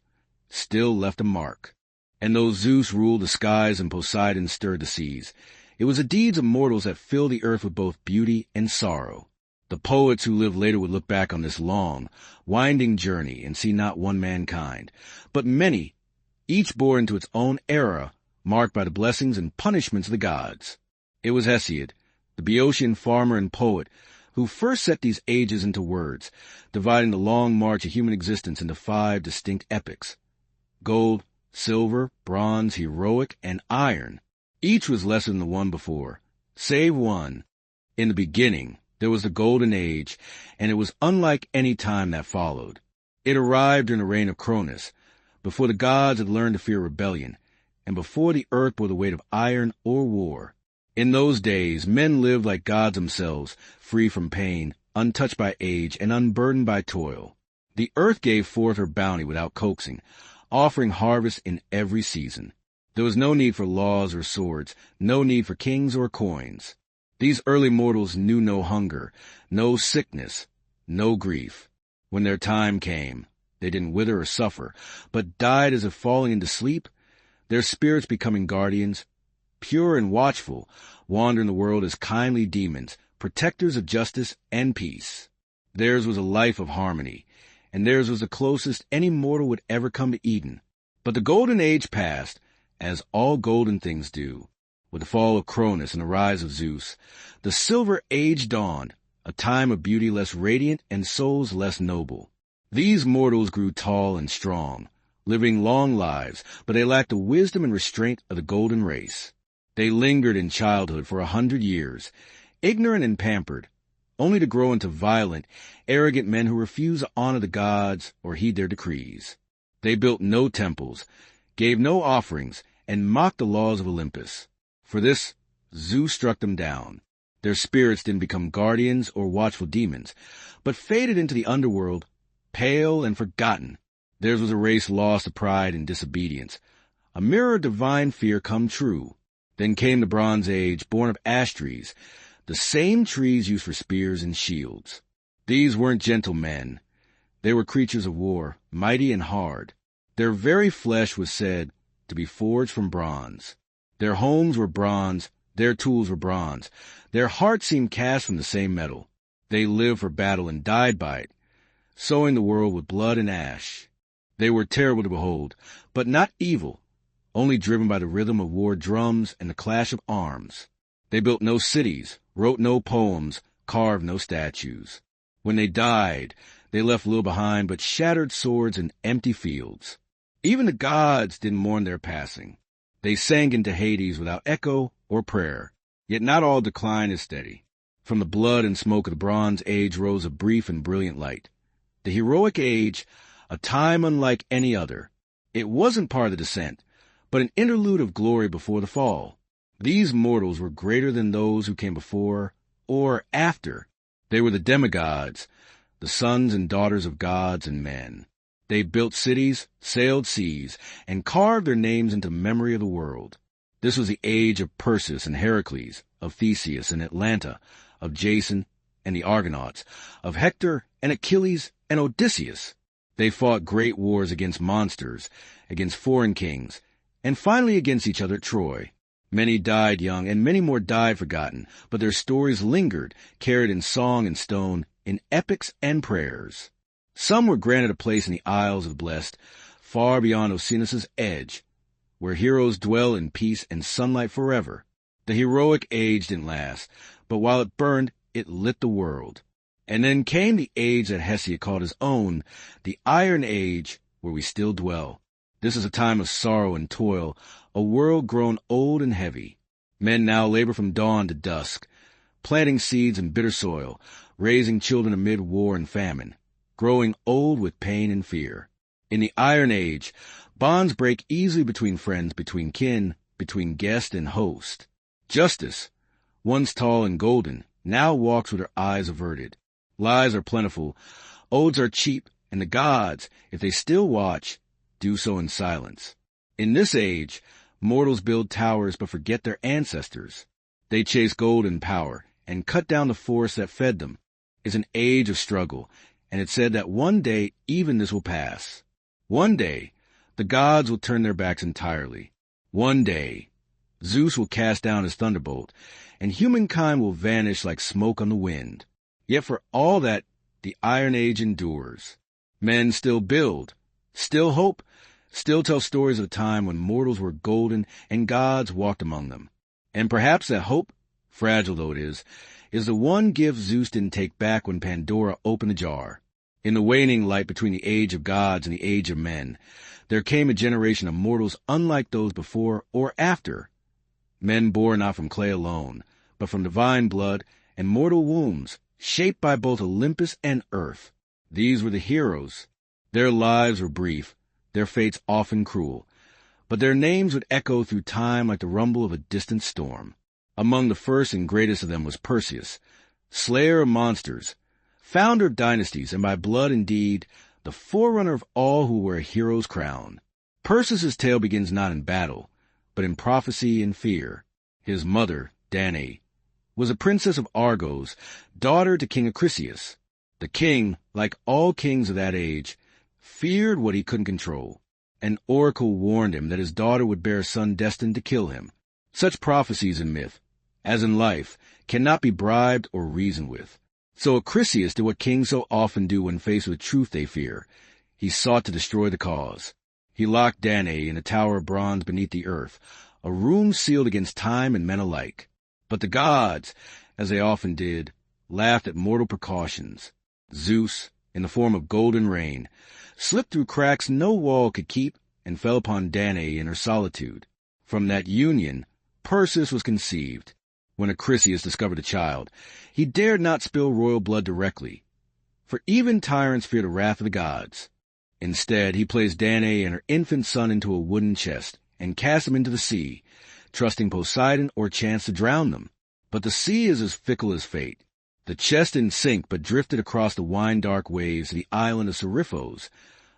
still left a mark. And though Zeus ruled the skies and Poseidon stirred the seas, it was the deeds of mortals that filled the earth with both beauty and sorrow. The poets who lived later would look back on this long, winding journey and see not one mankind, but many, each born into its own era, marked by the blessings and punishments of the gods. It was Hesiod, the Boeotian farmer and poet, who first set these ages into words, dividing the long march of human existence into 5 distinct epochs: gold, silver, bronze, heroic, and iron. Each was lesser than the one before, save one. In the beginning, there was the Golden Age, and it was unlike any time that followed. It arrived during the reign of Cronus, before the gods had learned to fear rebellion, and before the earth bore the weight of iron or war. In those days, men lived like gods themselves, free from pain, untouched by age, and unburdened by toil. The earth gave forth her bounty without coaxing, offering harvest in every season. There was no need for laws or swords, no need for kings or coins. These early mortals knew no hunger, no sickness, no grief. When their time came, they didn't wither or suffer, but died as if falling into sleep, their spirits becoming guardians, pure and watchful, wandering the world as kindly demons, protectors of justice and peace. Theirs was a life of harmony, and theirs was the closest any mortal would ever come to Eden. But the Golden Age passed, as all golden things do. With the fall of Cronus and the rise of Zeus, the Silver Age dawned, a time of beauty less radiant and souls less noble. These mortals grew tall and strong, living long lives, but they lacked the wisdom and restraint of the golden race. They lingered in childhood for 100 years, ignorant and pampered, only to grow into violent, arrogant men who refused to honor the gods or heed their decrees. They built no temples, gave no offerings, and mocked the laws of Olympus. For this, Zeus struck them down. Their spirits didn't become guardians or watchful demons, but faded into the underworld, pale and forgotten. Theirs was a race lost to pride and disobedience, a mirror of divine fear come true. Then came the Bronze Age, born of ash trees, the same trees used for spears and shields. These weren't gentle men. They were creatures of war, mighty and hard. Their very flesh was said to be forged from bronze. Their homes were bronze, their tools were bronze. Their hearts seemed cast from the same metal. They lived for battle and died by it, sowing the world with blood and ash. They were terrible to behold, but not evil, only driven by the rhythm of war drums and the clash of arms. They built no cities, wrote no poems, carved no statues. When they died, they left little behind but shattered swords and empty fields. Even the gods didn't mourn their passing. They sank into Hades without echo or prayer. Yet not all decline is steady. From the blood and smoke of the Bronze Age rose a brief and brilliant light. The heroic age, a time unlike any other. It wasn't part of the descent, but an interlude of glory before the fall. These mortals were greater than those who came before or after. They were the demigods, the sons and daughters of gods and men. They built cities, sailed seas, and carved their names into the memory of the world. This was the age of Perseus and Heracles, of Theseus and Atalanta, of Jason and the Argonauts, of Hector and Achilles and Odysseus. They fought great wars against monsters, against foreign kings, and finally against each other at Troy. Many died young, and many more died forgotten, but their stories lingered, carried in song and stone, in epics and prayers. Some were granted a place in the Isles of the Blessed, far beyond Oceanus' edge, where heroes dwell in peace and sunlight forever. The heroic age didn't last, but while it burned, it lit the world. And then came the age that Hesiod called his own, the Iron Age, where we still dwell. This is a time of sorrow and toil, a world grown old and heavy. Men now labor from dawn to dusk, planting seeds in bitter soil, raising children amid war and famine, growing old with pain and fear. In the Iron Age, bonds break easily between friends, between kin, between guest and host. Justice, once tall and golden, now walks with her eyes averted. Lies are plentiful, oaths are cheap, and the gods, if they still watch, do so in silence. In this age, mortals build towers but forget their ancestors. They chase gold and power, and cut down the forests that fed them. It's an age of struggle, and it's said that one day even this will pass. One day, the gods will turn their backs entirely. One day, Zeus will cast down his thunderbolt, and humankind will vanish like smoke on the wind. Yet for all that, the Iron Age endures. Men still build, still hope, still tell stories of a time when mortals were golden and gods walked among them. And perhaps that hope, fragile though it is the one gift Zeus didn't take back when Pandora opened the jar. In the waning light between the age of gods and the age of men, there came a generation of mortals unlike those before or after. Men born not from clay alone, but from divine blood and mortal wombs, shaped by both Olympus and earth. These were the heroes. Their lives were brief, their fates often cruel, but their names would echo through time like the rumble of a distant storm. Among the first and greatest of them was Perseus, slayer of monsters, founder of dynasties, and by blood and deed, the forerunner of all who wear a hero's crown. Perseus' tale begins not in battle, but in prophecy and fear. His mother, Danae, was a princess of Argos, daughter to King Acrisius. The king, like all kings of that age, feared what he couldn't control. An oracle warned him that his daughter would bear a son destined to kill him. Such prophecies in myth, as in life, cannot be bribed or reasoned with. So Acrisius did what kings so often do when faced with truth they fear. He sought to destroy the cause. He locked Danae in a tower of bronze beneath the earth, a room sealed against time and men alike. But the gods, as they often did, laughed at mortal precautions. Zeus, in the form of golden rain, slipped through cracks no wall could keep and fell upon Danae in her solitude. From that union, Perseus was conceived. When Acrisius discovered the child, he dared not spill royal blood directly, for even tyrants fear the wrath of the gods. Instead, he placed Danae and her infant son into a wooden chest and cast them into the sea, trusting Poseidon or chance to drown them. But the sea is as fickle as fate. The chest didn't sink, but drifted across the wine-dark waves to the island of Seriphos,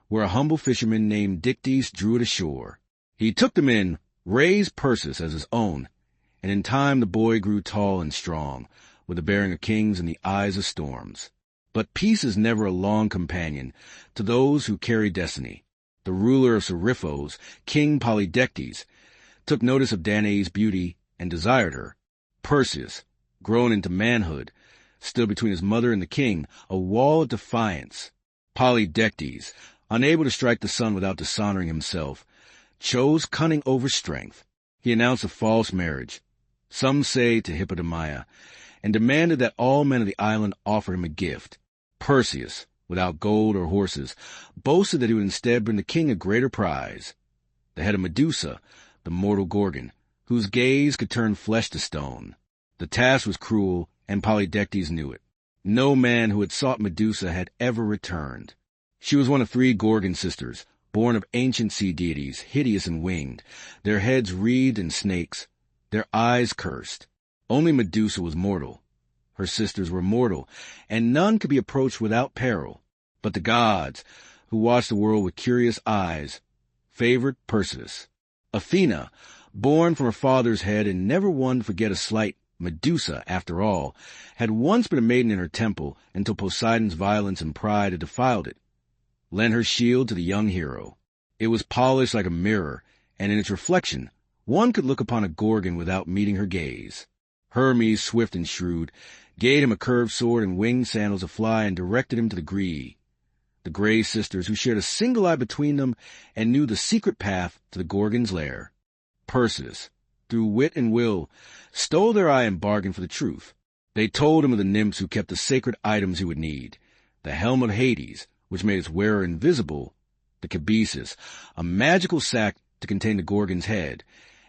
where a humble fisherman named Dictys drew it ashore. He took them in, raised Perseus as his own, and in time the boy grew tall and strong, with the bearing of kings and the eyes of storms. But peace is never a long companion to those who carry destiny. The ruler of Seriphos, King Polydectes, took notice of Danae's beauty and desired her. Perseus, grown into manhood, stood between his mother and the king, a wall of defiance. Polydectes, unable to strike the sun without dishonoring himself, chose cunning over strength. He announced a false marriage, some say to Hippodamia, and demanded that all men of the island offer him a gift. Perseus, without gold or horses, boasted that he would instead bring the king a greater prize, the head of Medusa, the mortal Gorgon, whose gaze could turn flesh to stone. The task was cruel, and Polydectes knew it. No man who had sought Medusa had ever returned. She was one of 3 Gorgon sisters, born of ancient sea deities, hideous and winged, their heads wreathed in snakes, their eyes cursed. Only Medusa was mortal. Her sisters were mortal, and none could be approached without peril. But the gods, who watched the world with curious eyes, favored Perseus. Athena, born from her father's head and never one to forget a slight, Medusa, after all, had once been a maiden in her temple until Poseidon's violence and pride had defiled it, lent her shield to the young hero. It was polished like a mirror, and in its reflection, one could look upon a Gorgon without meeting her gaze. Hermes, swift and shrewd, gave him a curved sword and winged sandals to fly and directed him to the Grey sisters, who shared a single eye between them and knew the secret path to the Gorgon's lair. Perseus, through wit and will, stole their eye and bargained for the truth. They told him of the nymphs who kept the sacred items he would need, the helm of Hades, which made its wearer invisible, the cabeces, a magical sack to contain the Gorgon's head,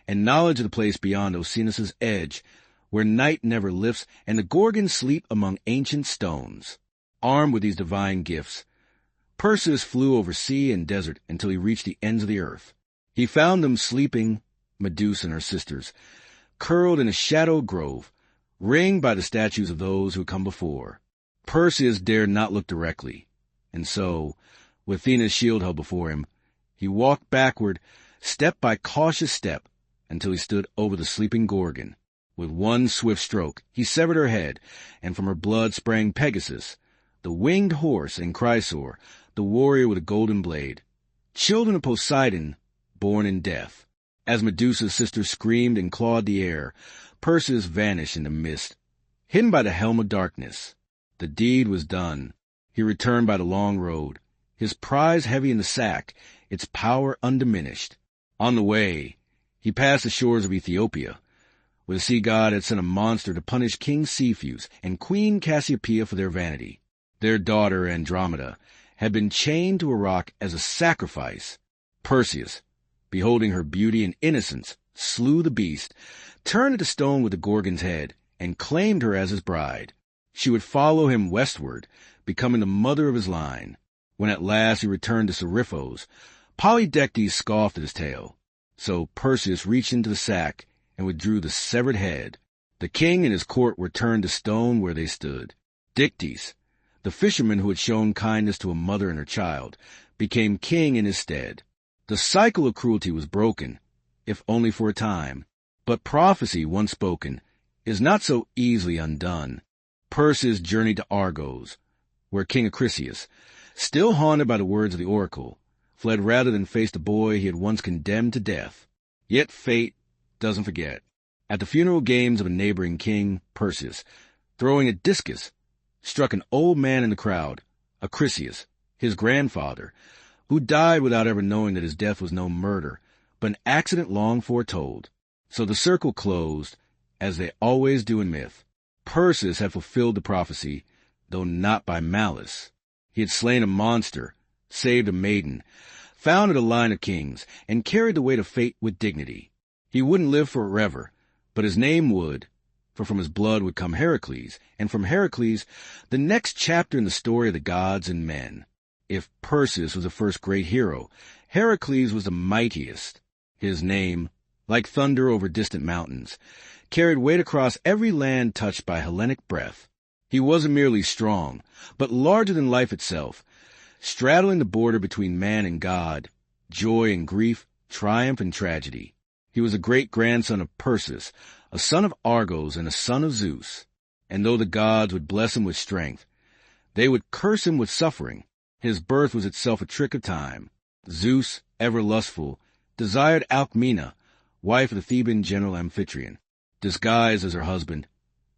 and knowledge of the place beyond Oceanus' edge, where night never lifts and the Gorgons sleep among ancient stones. Armed with these divine gifts, Perseus flew over sea and desert until he reached the ends of the earth. He found them sleeping, Medusa and her sisters, curled in a shadowed grove, ringed by the statues of those who had come before. Perseus dared not look directly, and so, with Athena's shield held before him, he walked backward, step by cautious step, until he stood over the sleeping Gorgon. With one swift stroke, he severed her head, and from her blood sprang Pegasus, the winged horse, and Chrysaor, the warrior with a golden blade, children of Poseidon, born in death. As Medusa's sister screamed and clawed the air, Perseus vanished in the mist, hidden by the helm of darkness. The deed was done. He returned by the long road, his prize heavy in the sack, its power undiminished. On the way, he passed the shores of Ethiopia, where the sea god had sent a monster to punish King Cepheus and Queen Cassiopeia for their vanity. Their daughter, Andromeda, had been chained to a rock as a sacrifice. Perseus, beholding her beauty and innocence, slew the beast, turned into stone with the Gorgon's head, and claimed her as his bride. She would follow him westward, becoming the mother of his line. When at last he returned to Seriphos, Polydectes scoffed at his tale. So Perseus reached into the sack and withdrew the severed head. The king and his court were turned to stone where they stood. Dictys, the fisherman who had shown kindness to a mother and her child, became king in his stead. The cycle of cruelty was broken, if only for a time. But prophecy, once spoken, is not so easily undone. Perseus journeyed to Argos, where King Acrisius, still haunted by the words of the oracle, fled rather than face the boy he had once condemned to death. Yet fate doesn't forget. At the funeral games of a neighboring king, Perseus, throwing a discus, struck an old man in the crowd, Acrisius, his grandfather, who died without ever knowing that his death was no murder, but an accident long foretold. So the circle closed, as they always do in myth. Perseus had fulfilled the prophecy, though not by malice. He had slain a monster, saved a maiden, founded a line of kings, and carried the weight of fate with dignity. He wouldn't live forever, but his name would, for from his blood would come Heracles, and from Heracles, the next chapter in the story of the gods and men. If Perseus was the first great hero, Heracles was the mightiest. His name, like thunder over distant mountains, carried weight across every land touched by Hellenic breath. He wasn't merely strong, but larger than life itself, straddling the border between man and god, joy and grief, triumph and tragedy. He was a great-grandson of Perseus, a son of Argos and a son of Zeus. And though the gods would bless him with strength, they would curse him with suffering. His birth was itself a trick of time. Zeus, ever lustful, desired Alcmena, wife of the Theban general Amphitryon. Disguised as her husband,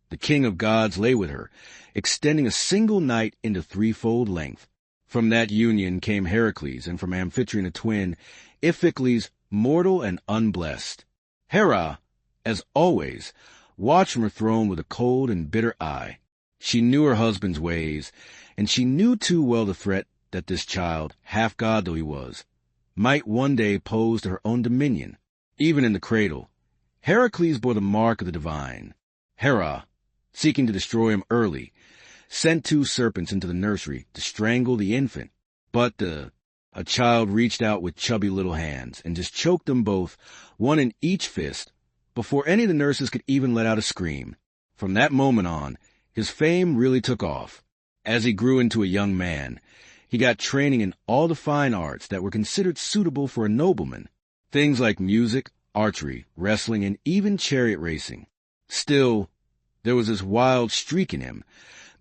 the king of gods lay with her, extending a single night into threefold length. From that union came Heracles, and from Amphitryon a twin, Iphicles, mortal and unblessed. Hera, as always, watched from her throne with a cold and bitter eye. She knew her husband's ways, and she knew too well the threat that this child, half god though he was, might one day pose to her own dominion. Even in the cradle, Heracles bore the mark of the divine. Hera, seeking to destroy him early, sent 2 serpents into the nursery to strangle the infant. But a child reached out with chubby little hands and just choked them both, one in each fist, before any of the nurses could even let out a scream. From that moment on, his fame really took off. As he grew into a young man, he got training in all the fine arts that were considered suitable for a nobleman. Things like music, archery, wrestling, and even chariot racing. Still, there was this wild streak in him,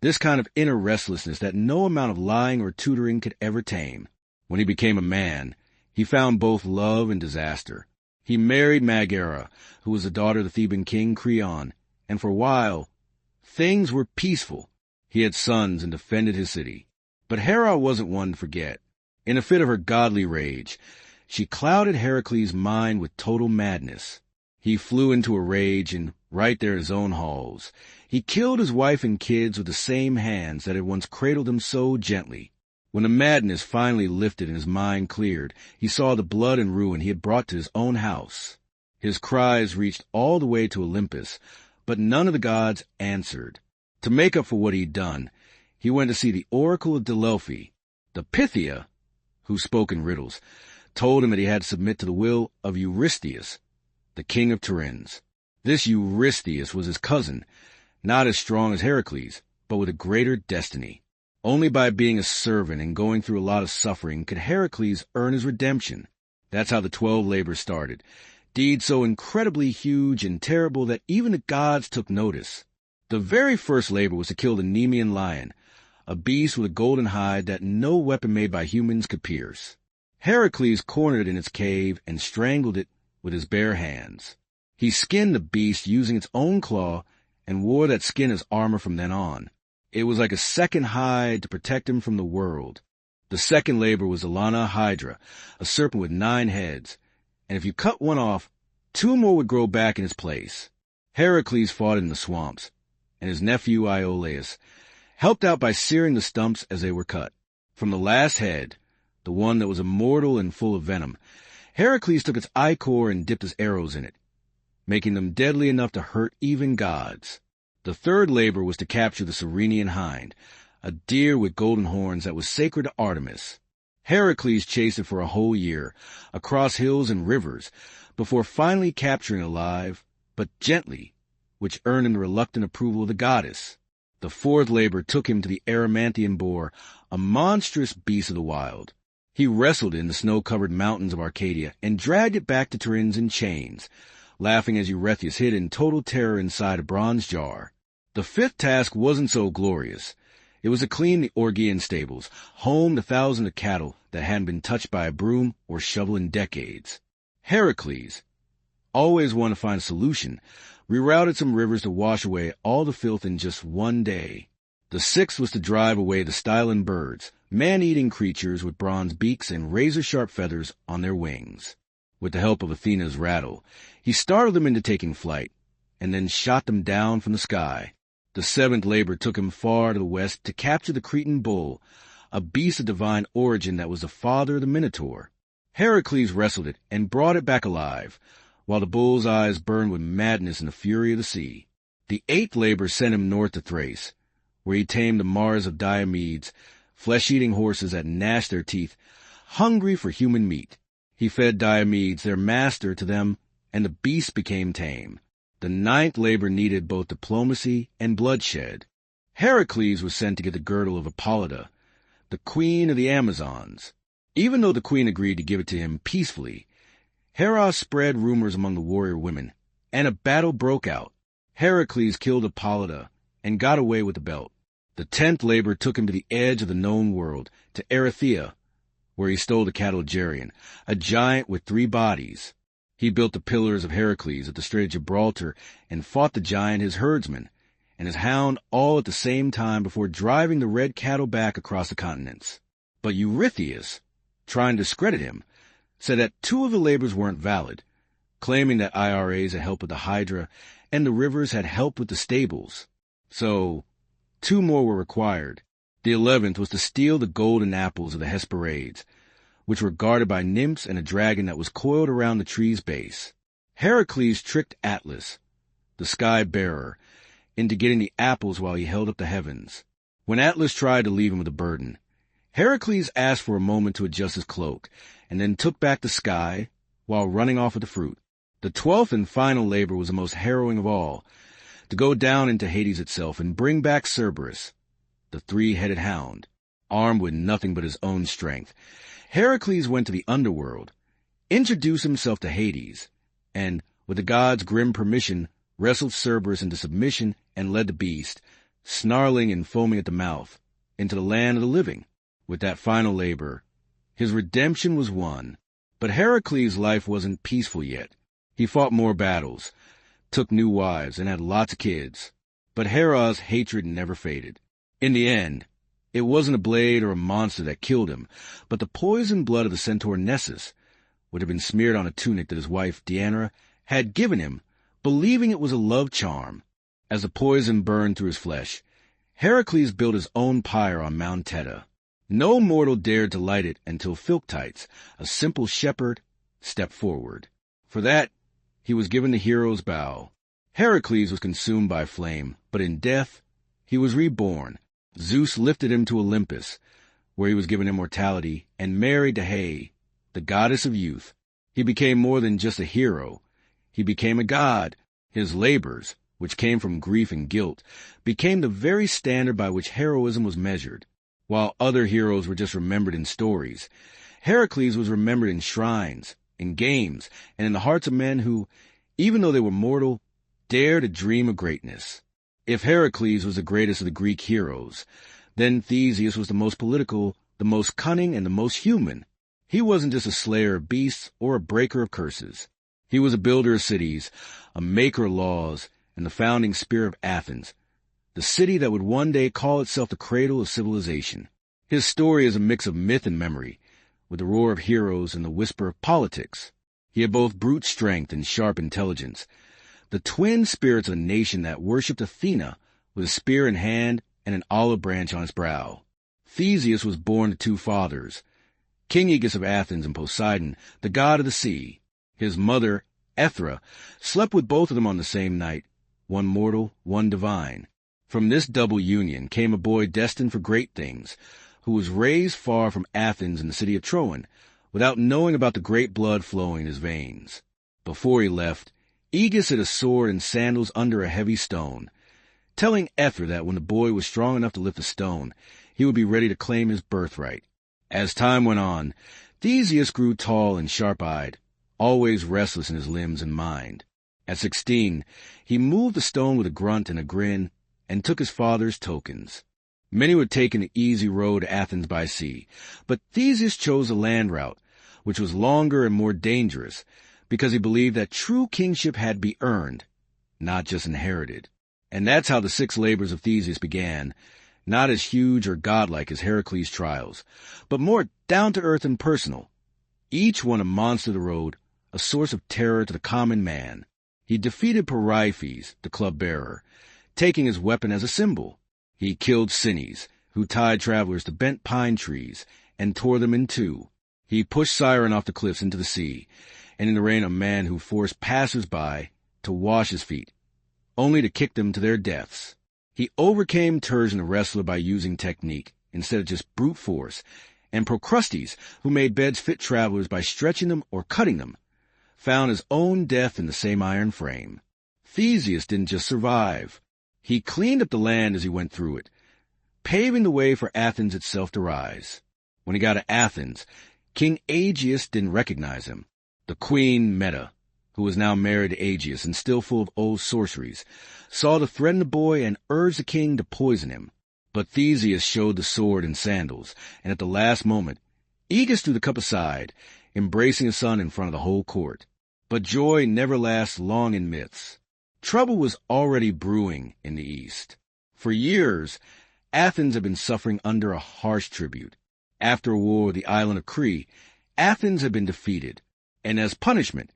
this kind of inner restlessness that no amount of lying or tutoring could ever tame. When he became a man, he found both love and disaster. He married Megara, who was the daughter of the Theban king Creon, and for a while, things were peaceful. He had sons and defended his city. But Hera wasn't one to forget. In a fit of her godly rage, she clouded Heracles' mind with total madness. He flew into a rage, and right there in his own halls, he killed his wife and kids with the same hands that had once cradled him so gently. When the madness finally lifted and his mind cleared, he saw the blood and ruin he had brought to his own house. His cries reached all the way to Olympus, but none of the gods answered. To make up for what he'd done, he went to see the oracle of Delphi. The Pythia, who spoke in riddles, told him that he had to submit to the will of Eurystheus, the king of Tiryns. This Eurystheus was his cousin, not as strong as Heracles, but with a greater destiny. Only by being a servant and going through a lot of suffering could Heracles earn his redemption. That's how the 12 labors started, deeds so incredibly huge and terrible that even the gods took notice. The very first labor was to kill the Nemean lion, a beast with a golden hide that no weapon made by humans could pierce. Heracles cornered it in its cave and strangled it with his bare hands. He skinned the beast using its own claw and wore that skin as armor from then on. It was like a second hide to protect him from the world. The second labor was the Lana Hydra, a serpent with 9 heads, and if you cut one off, 2 more would grow back in its place. Heracles fought in the swamps, and his nephew Iolaus helped out by searing the stumps as they were cut. From the last head, the one that was immortal and full of venom, Heracles took its ichor and dipped his arrows in it, making them deadly enough to hurt even gods. The third labor was to capture the Cyrenian hind, a deer with golden horns that was sacred to Artemis. Heracles chased it for a whole year, across hills and rivers, before finally capturing it alive, but gently, which earned him the reluctant approval of the goddess. The fourth labor took him to the Erymanthian boar, a monstrous beast of the wild. He wrestled it in the snow-covered mountains of Arcadia and dragged it back to Tiryns in chains, laughing as Eurystheus hid in total terror inside a bronze jar. The fifth task wasn't so glorious. It was to clean the Orgean stables, home to thousands of cattle that hadn't been touched by a broom or shovel in decades. Heracles, always wanting to find a solution, rerouted some rivers to wash away all the filth in just one day. The sixth was to drive away the stylen birds, man-eating creatures with bronze beaks and razor-sharp feathers on their wings. With the help of Athena's rattle, he startled them into taking flight, and then shot them down from the sky. The seventh labor took him far to the west to capture the Cretan bull, a beast of divine origin that was the father of the Minotaur. Heracles wrestled it and brought it back alive, while the bull's eyes burned with madness in the fury of the sea. The eighth labor sent him north to Thrace, where he tamed the Mars of Diomedes, flesh-eating horses that gnashed their teeth, hungry for human meat. He fed Diomedes, their master, to them, and the beast became tame. The ninth labor needed both diplomacy and bloodshed. Heracles was sent to get the girdle of Hippolyta, the queen of the Amazons. Even though the queen agreed to give it to him peacefully, Hera spread rumors among the warrior women, and a battle broke out. Heracles killed Hippolyta and got away with the belt. The 10th labor took him to the edge of the known world, to Erythea, where he stole the cattle of Geryon, a giant with 3 bodies. He built the pillars of Heracles at the Strait of Gibraltar and fought the giant, his herdsman, and his hound all at the same time before driving the red cattle back across the continents. But Eurystheus, trying to discredit him, said that 2 of the labors weren't valid, claiming that IRAs had helped with the Hydra and the rivers had helped with the stables. So 2 more were required. The 11th was to steal the golden apples of the Hesperides, which were guarded by nymphs and a dragon that was coiled around the tree's base. Heracles tricked Atlas, the sky-bearer, into getting the apples while he held up the heavens. When Atlas tried to leave him with a burden, Heracles asked for a moment to adjust his cloak, and then took back the sky while running off with the fruit. The 12th and final labor was the most harrowing of all, to go down into Hades itself and bring back Cerberus, the 3-headed hound. Armed with nothing but his own strength, Heracles went to the underworld, introduced himself to Hades, and, with the gods' grim permission, wrestled Cerberus into submission and led the beast, snarling and foaming at the mouth, into the land of the living. With that final labor, his redemption was won. But Heracles' life wasn't peaceful yet. He fought more battles, took new wives, and had lots of kids. But Hera's hatred never faded. In the end, it wasn't a blade or a monster that killed him, but the poisoned blood of the centaur Nessus, which had been smeared on a tunic that his wife, Deianira, had given him, believing it was a love charm. As the poison burned through his flesh, Heracles built his own pyre on Mount Teta. No mortal dared to light it until Philoctetes, a simple shepherd, stepped forward. For that, he was given the hero's bow. Heracles was consumed by flame, but in death, he was reborn. Zeus lifted him to Olympus, where he was given immortality, and married to Hea, the goddess of youth. He became more than just a hero. He became a god. His labors, which came from grief and guilt, became the very standard by which heroism was measured. While other heroes were just remembered in stories, Heracles was remembered in shrines, in games, and in the hearts of men who, even though they were mortal, dared to dream of greatness. If Heracles was the greatest of the Greek heroes, then Theseus was the most political, the most cunning, and the most human. He wasn't just a slayer of beasts or a breaker of curses. He was a builder of cities, a maker of laws, and the founding spirit of Athens, the city that would one day call itself the cradle of civilization. His story is a mix of myth and memory, with the roar of heroes and the whisper of politics. He had both brute strength and sharp intelligence, the twin spirits of a nation that worshipped Athena with a spear in hand and an olive branch on his brow. Theseus was born to two fathers, King Aegeus of Athens and Poseidon, the god of the sea. His mother, Ethra, slept with both of them on the same night, one mortal, one divine. From this double union came a boy destined for great things, who was raised far from Athens in the city of Troan, without knowing about the great blood flowing in his veins. Before he left, Aegeus hid a sword and sandals under a heavy stone, telling Ethra that when the boy was strong enough to lift the stone, he would be ready to claim his birthright. As time went on, Theseus grew tall and sharp-eyed, always restless in his limbs and mind. At 16, he moved the stone with a grunt and a grin, and took his father's tokens. Many would take an easy road to Athens by sea, but Theseus chose a land route, which was longer and more dangerous, because he believed that true kingship had to be earned, not just inherited. And that's how the 6 labors of Theseus began, not as huge or godlike as Heracles' trials, but more down-to-earth and personal. Each one a monster of the road, a source of terror to the common man. He defeated Peiriphes, the club-bearer, taking his weapon as a symbol. He killed Cinnes, who tied travelers to bent pine trees and tore them in two. He pushed Siren off the cliffs into the sea, and in the rain a man who forced passers-by to wash his feet, only to kick them to their deaths. He overcame Turgeon the wrestler by using technique, instead of just brute force, and Procrustes, who made beds fit travelers by stretching them or cutting them, found his own death in the same iron frame. Theseus didn't just survive. He cleaned up the land as he went through it, paving the way for Athens itself to rise. When he got to Athens, King Aegeus didn't recognize him. The queen Meta, who was now married to Aegeus and still full of old sorceries, saw to threaten the boy and urged the king to poison him. But Theseus showed the sword and sandals, and at the last moment, Aegeus threw the cup aside, embracing his son in front of the whole court. But joy never lasts long in myths. Trouble was already brewing in the east. For years, Athens had been suffering under a harsh tribute. After a war with the island of Crete, Athens had been defeated, and as punishment,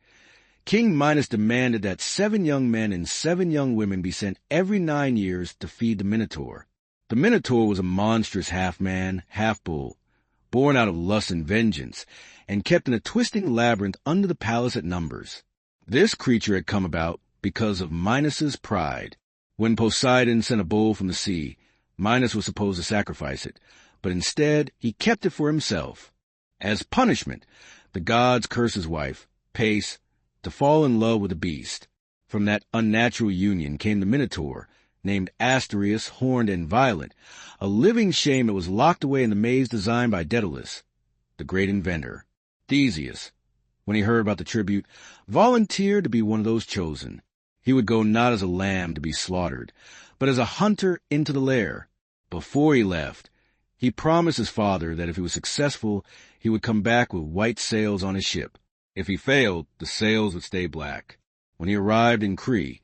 King Minos demanded that 7 young men and 7 young women be sent every 9 years to feed the Minotaur. The Minotaur was a monstrous half-man, half-bull, born out of lust and vengeance, and kept in a twisting labyrinth under the palace at Numbers. This creature had come about because of Minos's pride. When Poseidon sent a bull from the sea, Minos was supposed to sacrifice it, but instead he kept it for himself. As punishment, the gods cursed his wife, Pace, to fall in love with the beast. From that unnatural union came the Minotaur, named Asterius, horned and violent, a living shame that was locked away in the maze designed by Daedalus, the great inventor. Theseus, when he heard about the tribute, volunteered to be one of those chosen. He would go not as a lamb to be slaughtered, but as a hunter into the lair. Before he left, he promised his father that if he was successful, he would come back with white sails on his ship. If he failed, the sails would stay black. When he arrived in Crete,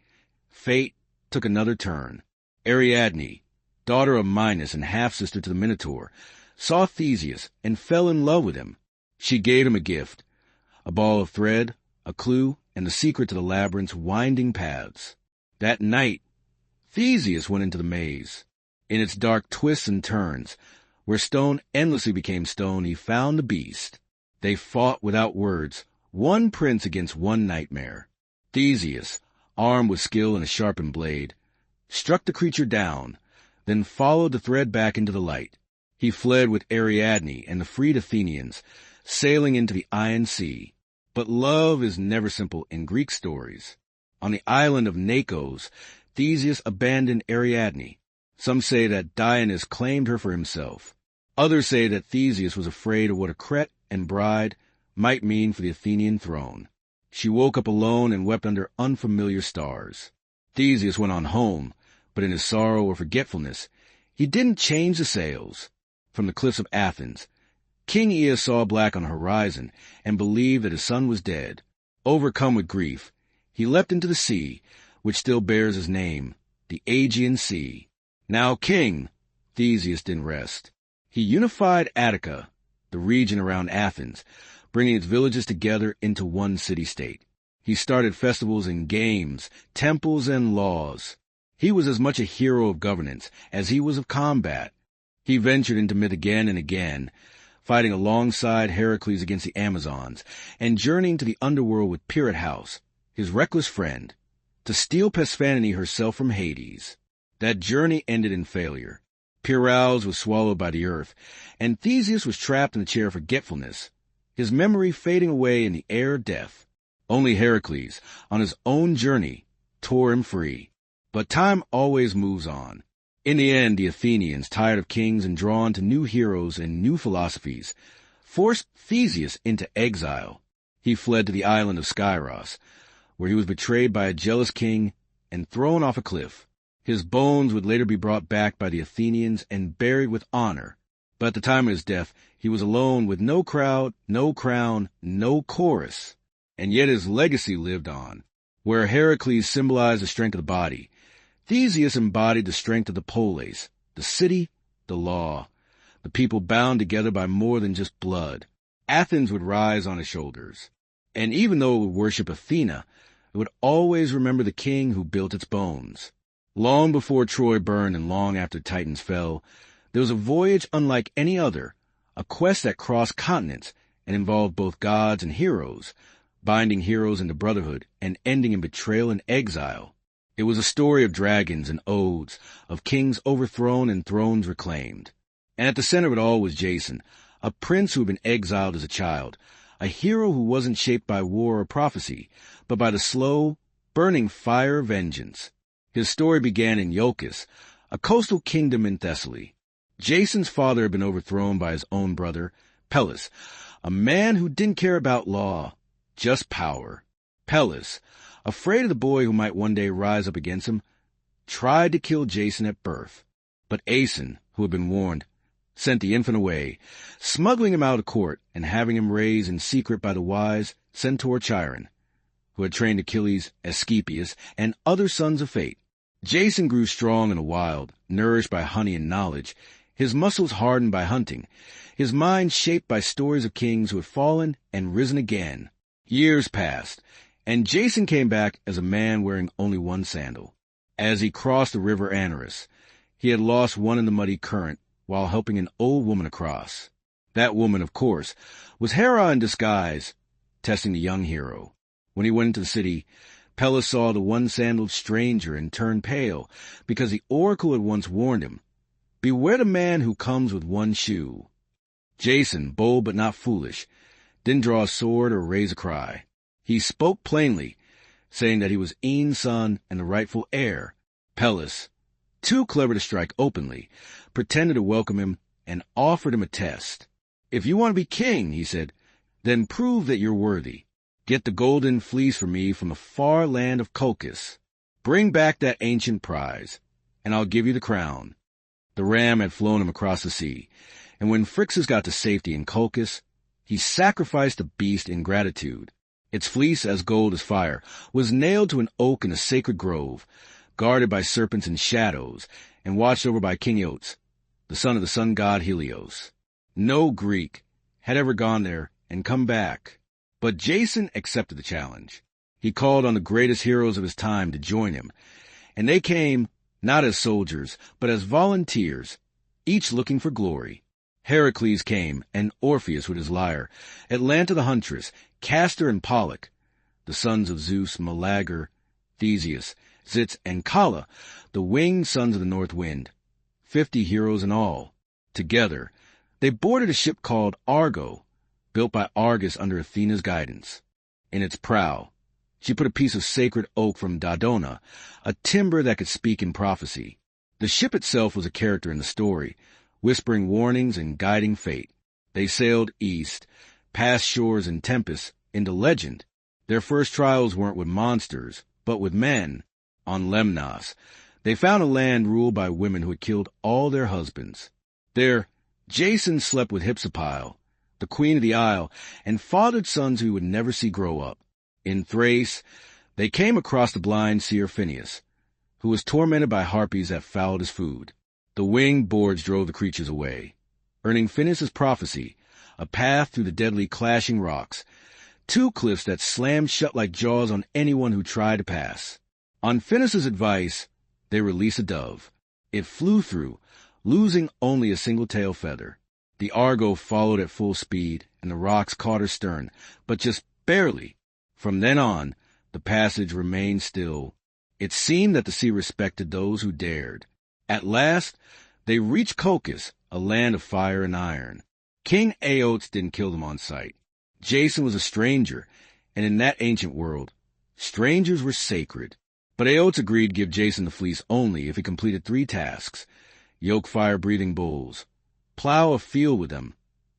fate took another turn. Ariadne, daughter of Minos and half-sister to the Minotaur, saw Theseus and fell in love with him. She gave him a gift, a ball of thread, a clue, and the secret to the labyrinth's winding paths. That night, Theseus went into the maze. In its dark twists and turns, Where stone endlessly became stone, he found the beast. They fought without words, one prince against one nightmare. Theseus, armed with skill and a sharpened blade, struck the creature down, then followed the thread back into the light. He fled with Ariadne and the freed Athenians, sailing into the Iron Sea. But love is never simple in Greek stories. On the island of Naxos, Theseus abandoned Ariadne. Some say that Dionys claimed her for himself. Others say that Theseus was afraid of what a Crete and bride might mean for the Athenian throne. She woke up alone and wept under unfamiliar stars. Theseus went on home, but in his sorrow or forgetfulness, he didn't change the sails. From the cliffs of Athens, King Aeneas saw black on the horizon and believed that his son was dead. Overcome with grief, he leapt into the sea, which still bears his name, the Aegean Sea. Now king, Theseus didn't rest. He unified Attica, the region around Athens, bringing its villages together into one city-state. He started festivals and games, temples and laws. He was as much a hero of governance as he was of combat. He ventured into myth again and again, fighting alongside Heracles against the Amazons, and journeying to the underworld with Pirate House, his reckless friend, to steal Pasphanione herself from Hades. That journey ended in failure. Pyrrhus was swallowed by the earth, and Theseus was trapped in the chair of forgetfulness, his memory fading away in the air of death. Only Heracles, on his own journey, tore him free. But time always moves on. In the end, the Athenians, tired of kings and drawn to new heroes and new philosophies, forced Theseus into exile. He fled to the island of Skyros, where he was betrayed by a jealous king and thrown off a cliff. His bones would later be brought back by the Athenians and buried with honor. But at the time of his death, he was alone with no crowd, no crown, no chorus. And yet his legacy lived on. Where Heracles symbolized the strength of the body, Theseus embodied the strength of the polis, the city, the law, the people bound together by more than just blood. Athens would rise on his shoulders. And even though it would worship Athena, it would always remember the king who built its bones. Long before Troy burned and long after Titans fell, there was a voyage unlike any other, a quest that crossed continents and involved both gods and heroes, binding heroes into brotherhood and ending in betrayal and exile. It was a story of dragons and odes, of kings overthrown and thrones reclaimed. And at the center of it all was Jason, a prince who had been exiled as a child, a hero who wasn't shaped by war or prophecy, but by the slow, burning fire of vengeance. His story began in Iolcus, a coastal kingdom in Thessaly. Jason's father had been overthrown by his own brother, Peleus, a man who didn't care about law, just power. Peleus, afraid of the boy who might one day rise up against him, tried to kill Jason at birth. But Aeson, who had been warned, sent the infant away, smuggling him out of court and having him raised in secret by the wise centaur Chiron, who had trained Achilles, Asclepius, and other sons of fate. Jason grew strong in the wild, nourished by honey and knowledge, his muscles hardened by hunting, his mind shaped by stories of kings who had fallen and risen again. Years passed, and Jason came back as a man wearing only one sandal. As he crossed the river Anarus, he had lost one in the muddy current while helping an old woman across. That woman, of course, was Hera in disguise, testing the young hero. When he went into the city, Peleus saw the one-sandaled stranger and turned pale, because the oracle had once warned him, "Beware the man who comes with one shoe." Jason, bold but not foolish, didn't draw a sword or raise a cry. He spoke plainly, saying that he was Aene's son and the rightful heir. Peleus, too clever to strike openly, pretended to welcome him and offered him a test. "If you want to be king," he said, "then prove that you're worthy. Get the golden fleece for me from the far land of Colchis. Bring back that ancient prize, and I'll give you the crown." The ram had flown him across the sea, and when Phrixus got to safety in Colchis, he sacrificed the beast in gratitude. Its fleece, as gold as fire, was nailed to an oak in a sacred grove, guarded by serpents and shadows, and watched over by King Eots, the son of the sun god Helios. No Greek had ever gone there and come back. But Jason accepted the challenge. He called on the greatest heroes of his time to join him, and they came not as soldiers, but as volunteers, each looking for glory. Heracles came, and Orpheus with his lyre, Atalanta the huntress, Castor and Pollux, the sons of Zeus, Meleager, Theseus, Zitz, and Kala, the winged sons of the north wind. 50 heroes in all. Together, they boarded a ship called Argo, built by Argus under Athena's guidance. In its prow, she put a piece of sacred oak from Dodona, a timber that could speak in prophecy. The ship itself was a character in the story, whispering warnings and guiding fate. They sailed east, past shores and tempests, into legend. Their first trials weren't with monsters, but with men. On Lemnos, they found a land ruled by women who had killed all their husbands. There, Jason slept with Hypsipyle, the queen of the isle, and fathered sons who he would never see grow up. In Thrace, they came across the blind seer Phineus, who was tormented by harpies that fouled his food. The winged boards drove the creatures away, earning Phineus's prophecy, a path through the deadly clashing rocks, 2 cliffs that slammed shut like jaws on anyone who tried to pass. On Phineus's advice, they released a dove. It flew through, losing only a single tail feather. The Argo followed at full speed, and the rocks caught her stern, but just barely. From then on, the passage remained still. It seemed that the sea respected those who dared. At last, they reached Colchis, a land of fire and iron. King Aotes didn't kill them on sight. Jason was a stranger, and in that ancient world, strangers were sacred. But Aotes agreed to give Jason the fleece only if he completed 3 tasks: yoke fire-breathing bulls, plow a field with them,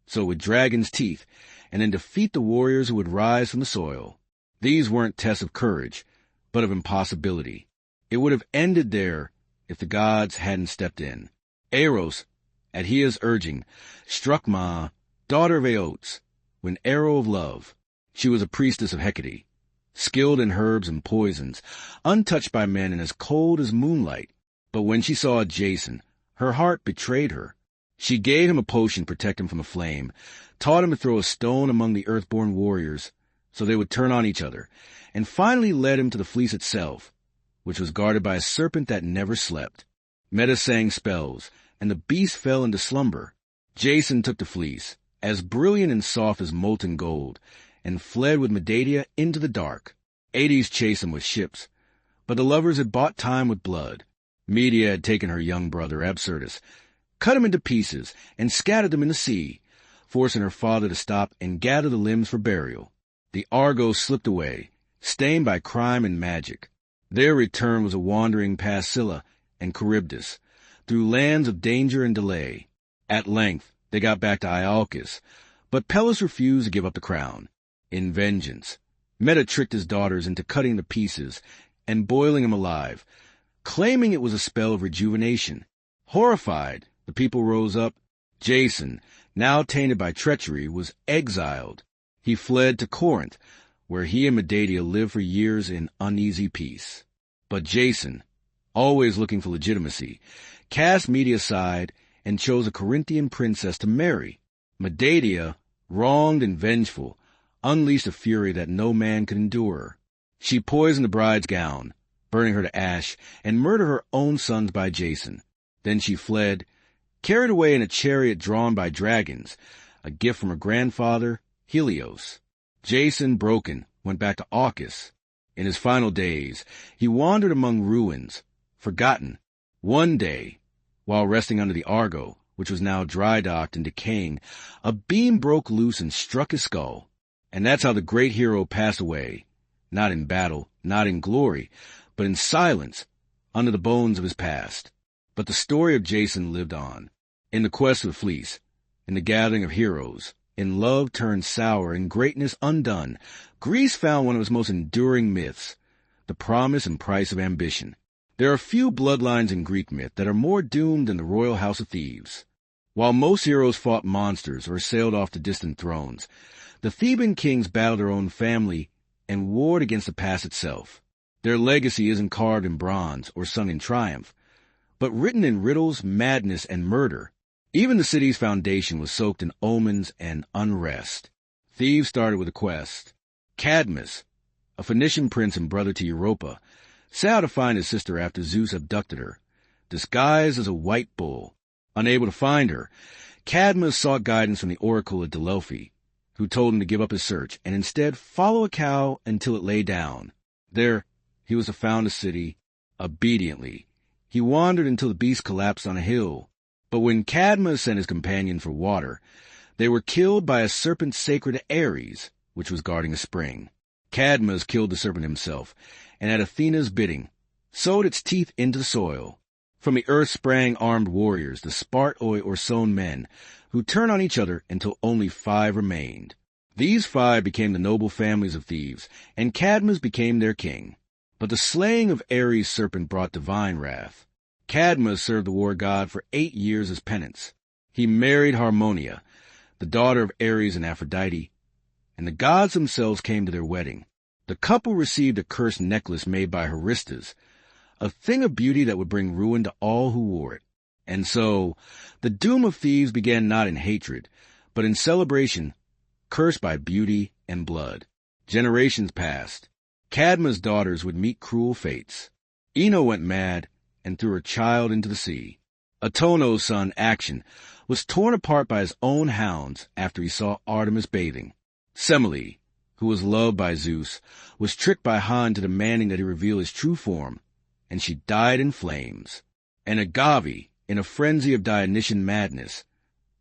so with dragon's teeth, and then defeat the warriors who would rise from the soil. These weren't tests of courage, but of impossibility. It would have ended there if the gods hadn't stepped in. Eros, at Hia's urging, struck Ma, daughter of Aotes, with an arrow of love. She was a priestess of Hecate, skilled in herbs and poisons, untouched by men and as cold as moonlight. But when she saw Jason, her heart betrayed her. She gave him a potion to protect him from the flame, taught him to throw a stone among the earthborn warriors so they would turn on each other, and finally led him to the fleece itself, which was guarded by a serpent that never slept. Meta sang spells, and the beast fell into slumber. Jason took the fleece, as brilliant and soft as molten gold, and fled with Medea into the dark. Hades chased him with ships, but the lovers had bought time with blood. Medea had taken her young brother Absyrtus, cut him into pieces, and scattered them in the sea, forcing her father to stop and gather the limbs for burial. The Argo slipped away, stained by crime and magic. Their return was a wandering past Scylla and Charybdis, through lands of danger and delay. At length, they got back to Iolcus, but Peleus refused to give up the crown. In vengeance, Meta tricked his daughters into cutting the pieces and boiling him alive, claiming it was a spell of rejuvenation. Horrified, the people rose up. Jason, now tainted by treachery, was exiled. He fled to Corinth, where he and Medea lived for years in uneasy peace. But Jason, always looking for legitimacy, cast Medea aside and chose a Corinthian princess to marry. Medea, wronged and vengeful, unleashed a fury that no man could endure. She poisoned the bride's gown, burning her to ash, and murdered her own sons by Jason. Then she fled, carried away in a chariot drawn by dragons, a gift from her grandfather, Helios. Jason, broken, went back to Arcus. In his final days, he wandered among ruins, forgotten. One day, while resting under the Argo, which was now dry-docked and decaying, a beam broke loose and struck his skull. And that's how the great hero passed away, not in battle, not in glory, but in silence, under the bones of his past. But the story of Jason lived on, in the quest for the fleece, in the gathering of heroes, in love turned sour and greatness undone. Greece found one of its most enduring myths, the promise and price of ambition. There are few bloodlines in Greek myth that are more doomed than the royal house of Thebes. While most heroes fought monsters or sailed off to distant thrones, the Theban kings battled their own family and warred against the past itself. Their legacy isn't carved in bronze or sung in triumph, but written in riddles, madness, and murder. Even the city's foundation was soaked in omens and unrest. Thebes started with a quest. Cadmus, a Phoenician prince and brother to Europa, set out to find his sister after Zeus abducted her, disguised as a white bull. Unable to find her, Cadmus sought guidance from the oracle at Delphi, who told him to give up his search and instead follow a cow until it lay down. There, he was to found a city. Obediently, he wandered until the beast collapsed on a hill. But when Cadmus sent his companion for water, they were killed by a serpent sacred to Ares, which was guarding a spring. Cadmus killed the serpent himself, and at Athena's bidding, sowed its teeth into the soil. From the earth sprang armed warriors, the Spartoi or sown men, who turned on each other until only 5 remained. These 5 became the noble families of Thebes, and Cadmus became their king. But the slaying of Ares' serpent brought divine wrath. Cadmus served the war god for 8 years as penance. He married Harmonia, the daughter of Ares and Aphrodite, and the gods themselves came to their wedding. The couple received a cursed necklace made by Haristas, a thing of beauty that would bring ruin to all who wore it. And so, the doom of Thebes began not in hatred, but in celebration, cursed by beauty and blood. Generations passed. Cadmus' daughters would meet cruel fates. Ino went mad and threw her child into the sea. Atono's son, Action, was torn apart by his own hounds after he saw Artemis bathing. Semele, who was loved by Zeus, was tricked by Han into demanding that he reveal his true form, and she died in flames. And Agave, in a frenzy of Dionysian madness,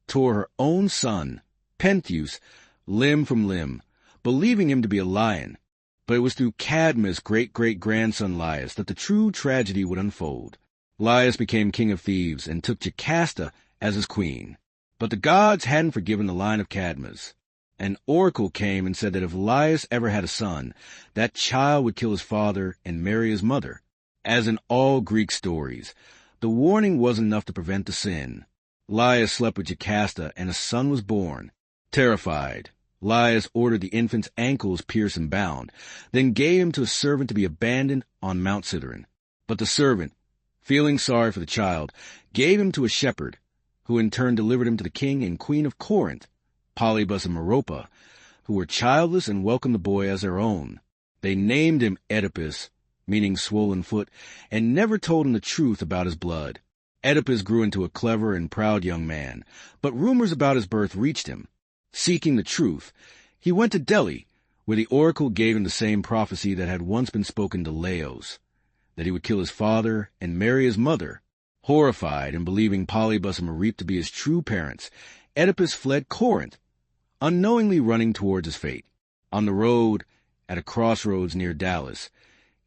tore her own son, Pentheus, limb from limb, believing him to be a lion. But it was through Cadmus' great-great-grandson Laius that the true tragedy would unfold. Laius became king of Thebes and took Jocasta as his queen. But the gods hadn't forgiven the line of Cadmus. An oracle came and said that if Laius ever had a son, that child would kill his father and marry his mother. As in all Greek stories, the warning wasn't enough to prevent the sin. Laius slept with Jocasta and a son was born. Terrified, Laius ordered the infant's ankles pierced and bound, then gave him to a servant to be abandoned on Mount Cithaeron. But the servant, feeling sorry for the child, gave him to a shepherd, who in turn delivered him to the king and queen of Corinth, Polybus and Merope, who were childless and welcomed the boy as their own. They named him Oedipus, meaning swollen foot, and never told him the truth about his blood. Oedipus grew into a clever and proud young man, but rumors about his birth reached him. Seeking the truth, he went to Delhi, where the oracle gave him the same prophecy that had once been spoken to Laos, that he would kill his father and marry his mother. Horrified and believing Polybus and Merope to be his true parents, Oedipus fled Corinth, unknowingly running towards his fate. On the road, at a crossroads near Dallas,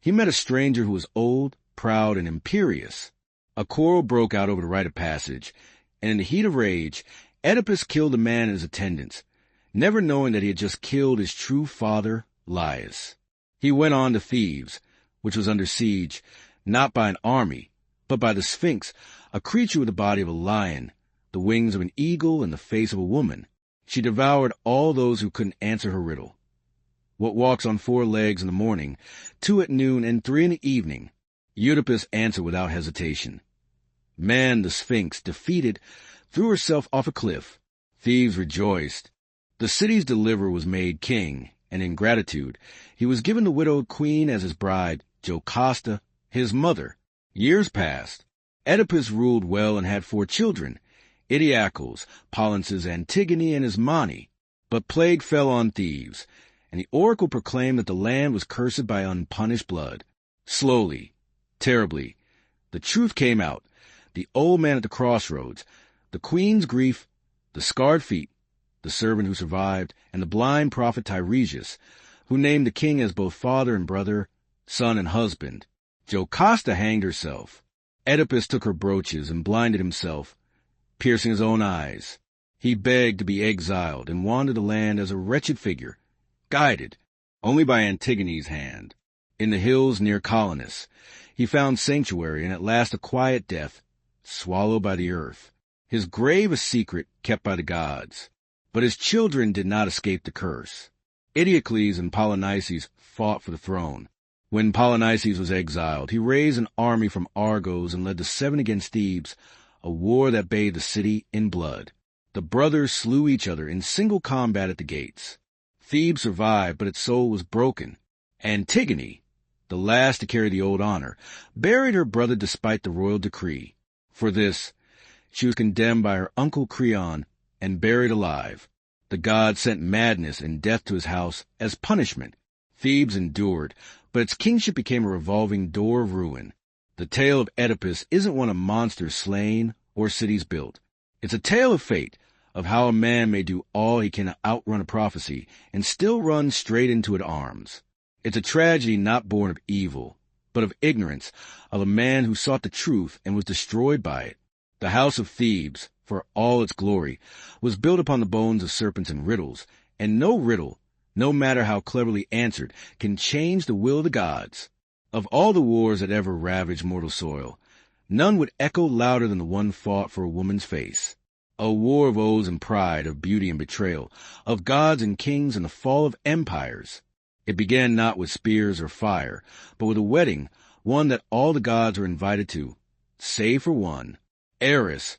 he met a stranger who was old, proud, and imperious. A quarrel broke out over the right of passage, and in the heat of rage, Oedipus killed a man and his attendants, never knowing that he had just killed his true father, Laius. He went on to Thebes, which was under siege, not by an army, but by the Sphinx, a creature with the body of a lion, the wings of an eagle, and the face of a woman. She devoured all those who couldn't answer her riddle. What walks on 4 legs in the morning, 2 at noon, and 3 in the evening? Oedipus answered without hesitation. Man, the Sphinx, defeated, threw herself off a cliff. Thebes rejoiced. The city's deliverer was made king, and in gratitude, he was given the widowed queen as his bride, Jocasta, his mother. Years passed. Oedipus ruled well and had 4 children, Idiacles, Polynices, Antigone, and Ismene. But plague fell on Thebes, and the oracle proclaimed that the land was cursed by unpunished blood. Slowly, terribly, the truth came out. The old man at the crossroads, the queen's grief, the scarred feet, the servant who survived, and the blind prophet Tiresias, who named the king as both father and brother, son and husband. Jocasta hanged herself. Oedipus took her brooches and blinded himself, piercing his own eyes. He begged to be exiled and wandered the land as a wretched figure, guided only by Antigone's hand. In the hills near Colonus, he found sanctuary and at last a quiet death, swallowed by the earth. His grave a secret kept by the gods. But his children did not escape the curse. Idiocles and Polynices fought for the throne. When Polynices was exiled, he raised an army from Argos and led the 7 against Thebes, a war that bathed the city in blood. The brothers slew each other in single combat at the gates. Thebes survived, but its soul was broken. Antigone, the last to carry the old honor, buried her brother despite the royal decree. For this, she was condemned by her uncle Creon and buried alive. The gods sent madness and death to his house as punishment. Thebes endured, but its kingship became a revolving door of ruin. The tale of Oedipus isn't one of monsters slain or cities built. It's a tale of fate, of how a man may do all he can to outrun a prophecy and still run straight into its arms. It's a tragedy not born of evil, but of ignorance, of a man who sought the truth and was destroyed by it. The house of Thebes, for all its glory, was built upon the bones of serpents and riddles, and no riddle, no matter how cleverly answered, can change the will of the gods. Of all the wars that ever ravaged mortal soil, none would echo louder than the one fought for a woman's face. A war of oaths and pride, of beauty and betrayal, of gods and kings and the fall of empires. It began not with spears or fire, but with a wedding, one that all the gods were invited to, save for one. Eris,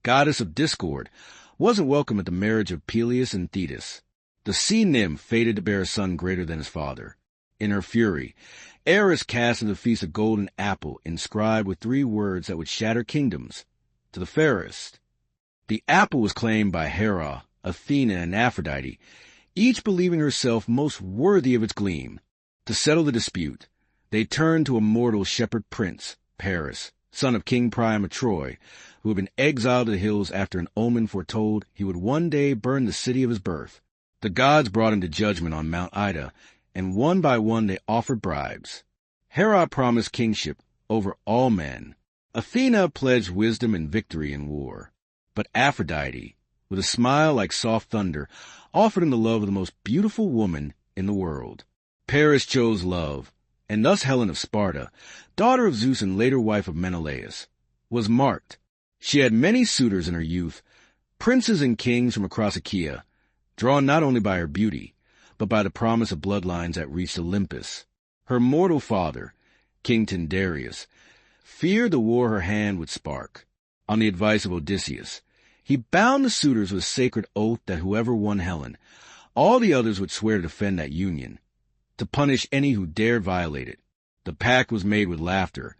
goddess of discord, wasn't welcome at the marriage of Peleus and Thetis. The sea nymph fated to bear a son greater than his father. In her fury, Eris cast into the feast a golden apple inscribed with 3 words that would shatter kingdoms. To the fairest. The apple was claimed by Hera, Athena, and Aphrodite, each believing herself most worthy of its gleam. To settle the dispute, they turned to a mortal shepherd prince, Paris, son of King Priam of Troy, who had been exiled to the hills after an omen foretold he would one day burn the city of his birth. The gods brought him to judgment on Mount Ida, and one by one they offered bribes. Hera promised kingship over all men. Athena pledged wisdom and victory in war. But Aphrodite, with a smile like soft thunder, offered him the love of the most beautiful woman in the world. Paris chose love, and thus Helen of Sparta, daughter of Zeus and later wife of Menelaus, was marked. She had many suitors in her youth, princes and kings from across Achaea, drawn not only by her beauty, but by the promise of bloodlines that reached Olympus. Her mortal father, King Tyndareus, feared the war her hand would spark. On the advice of Odysseus, he bound the suitors with a sacred oath that whoever won Helen, all the others would swear to defend that union, to punish any who dared violate it. The pact was made with laughter,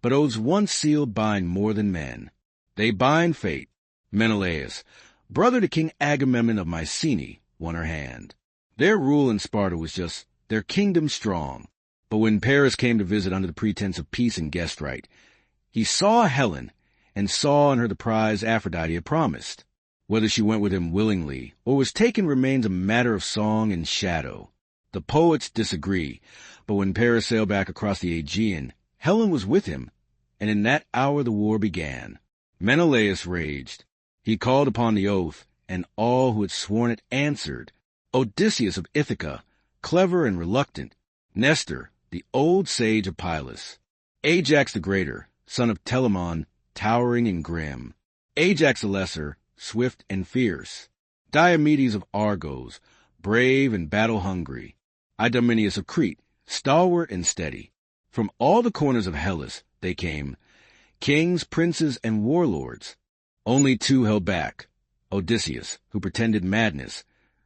but oaths once sealed bind more than men. They bind fate. Menelaus, brother to King Agamemnon of Mycenae, won her hand. Their rule in Sparta was just their kingdom strong. But when Paris came to visit under the pretense of peace and guest right, he saw Helen, and saw in her the prize Aphrodite had promised. Whether she went with him willingly or was taken remains a matter of song and shadow. The poets disagree, but when Paris sailed back across the Aegean, Helen was with him, and in that hour the war began. Menelaus raged. He called upon the oath, and all who had sworn it answered. Odysseus of Ithaca, clever and reluctant. Nestor, the old sage of Pylos. Ajax the Greater, son of Telamon, towering and grim. Ajax the Lesser, swift and fierce. Diomedes of Argos, brave and battle-hungry. Idomeneus of Crete, stalwart and steady. From all the corners of Hellas they came, kings, princes, and warlords. Only 2 held back. Odysseus, who pretended madness,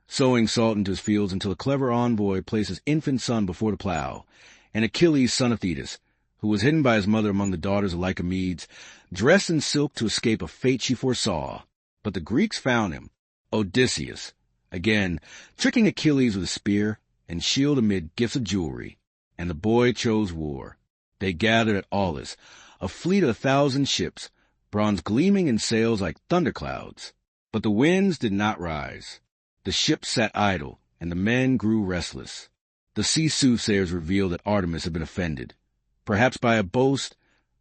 sowing salt into his fields until a clever envoy placed his infant son before the plow, and Achilles, son of Thetis, who was hidden by his mother among the daughters of Lycomedes, dressed in silk to escape a fate she foresaw. But the Greeks found him, Odysseus, again, tricking Achilles with a spear and shield amid gifts of jewelry. And the boy chose war. They gathered at Aulis, a fleet of 1,000 ships, bronze gleaming in sails like thunderclouds. But the winds did not rise. The ships sat idle, and the men grew restless. The sea soothsayers revealed that Artemis had been offended, perhaps by a boast,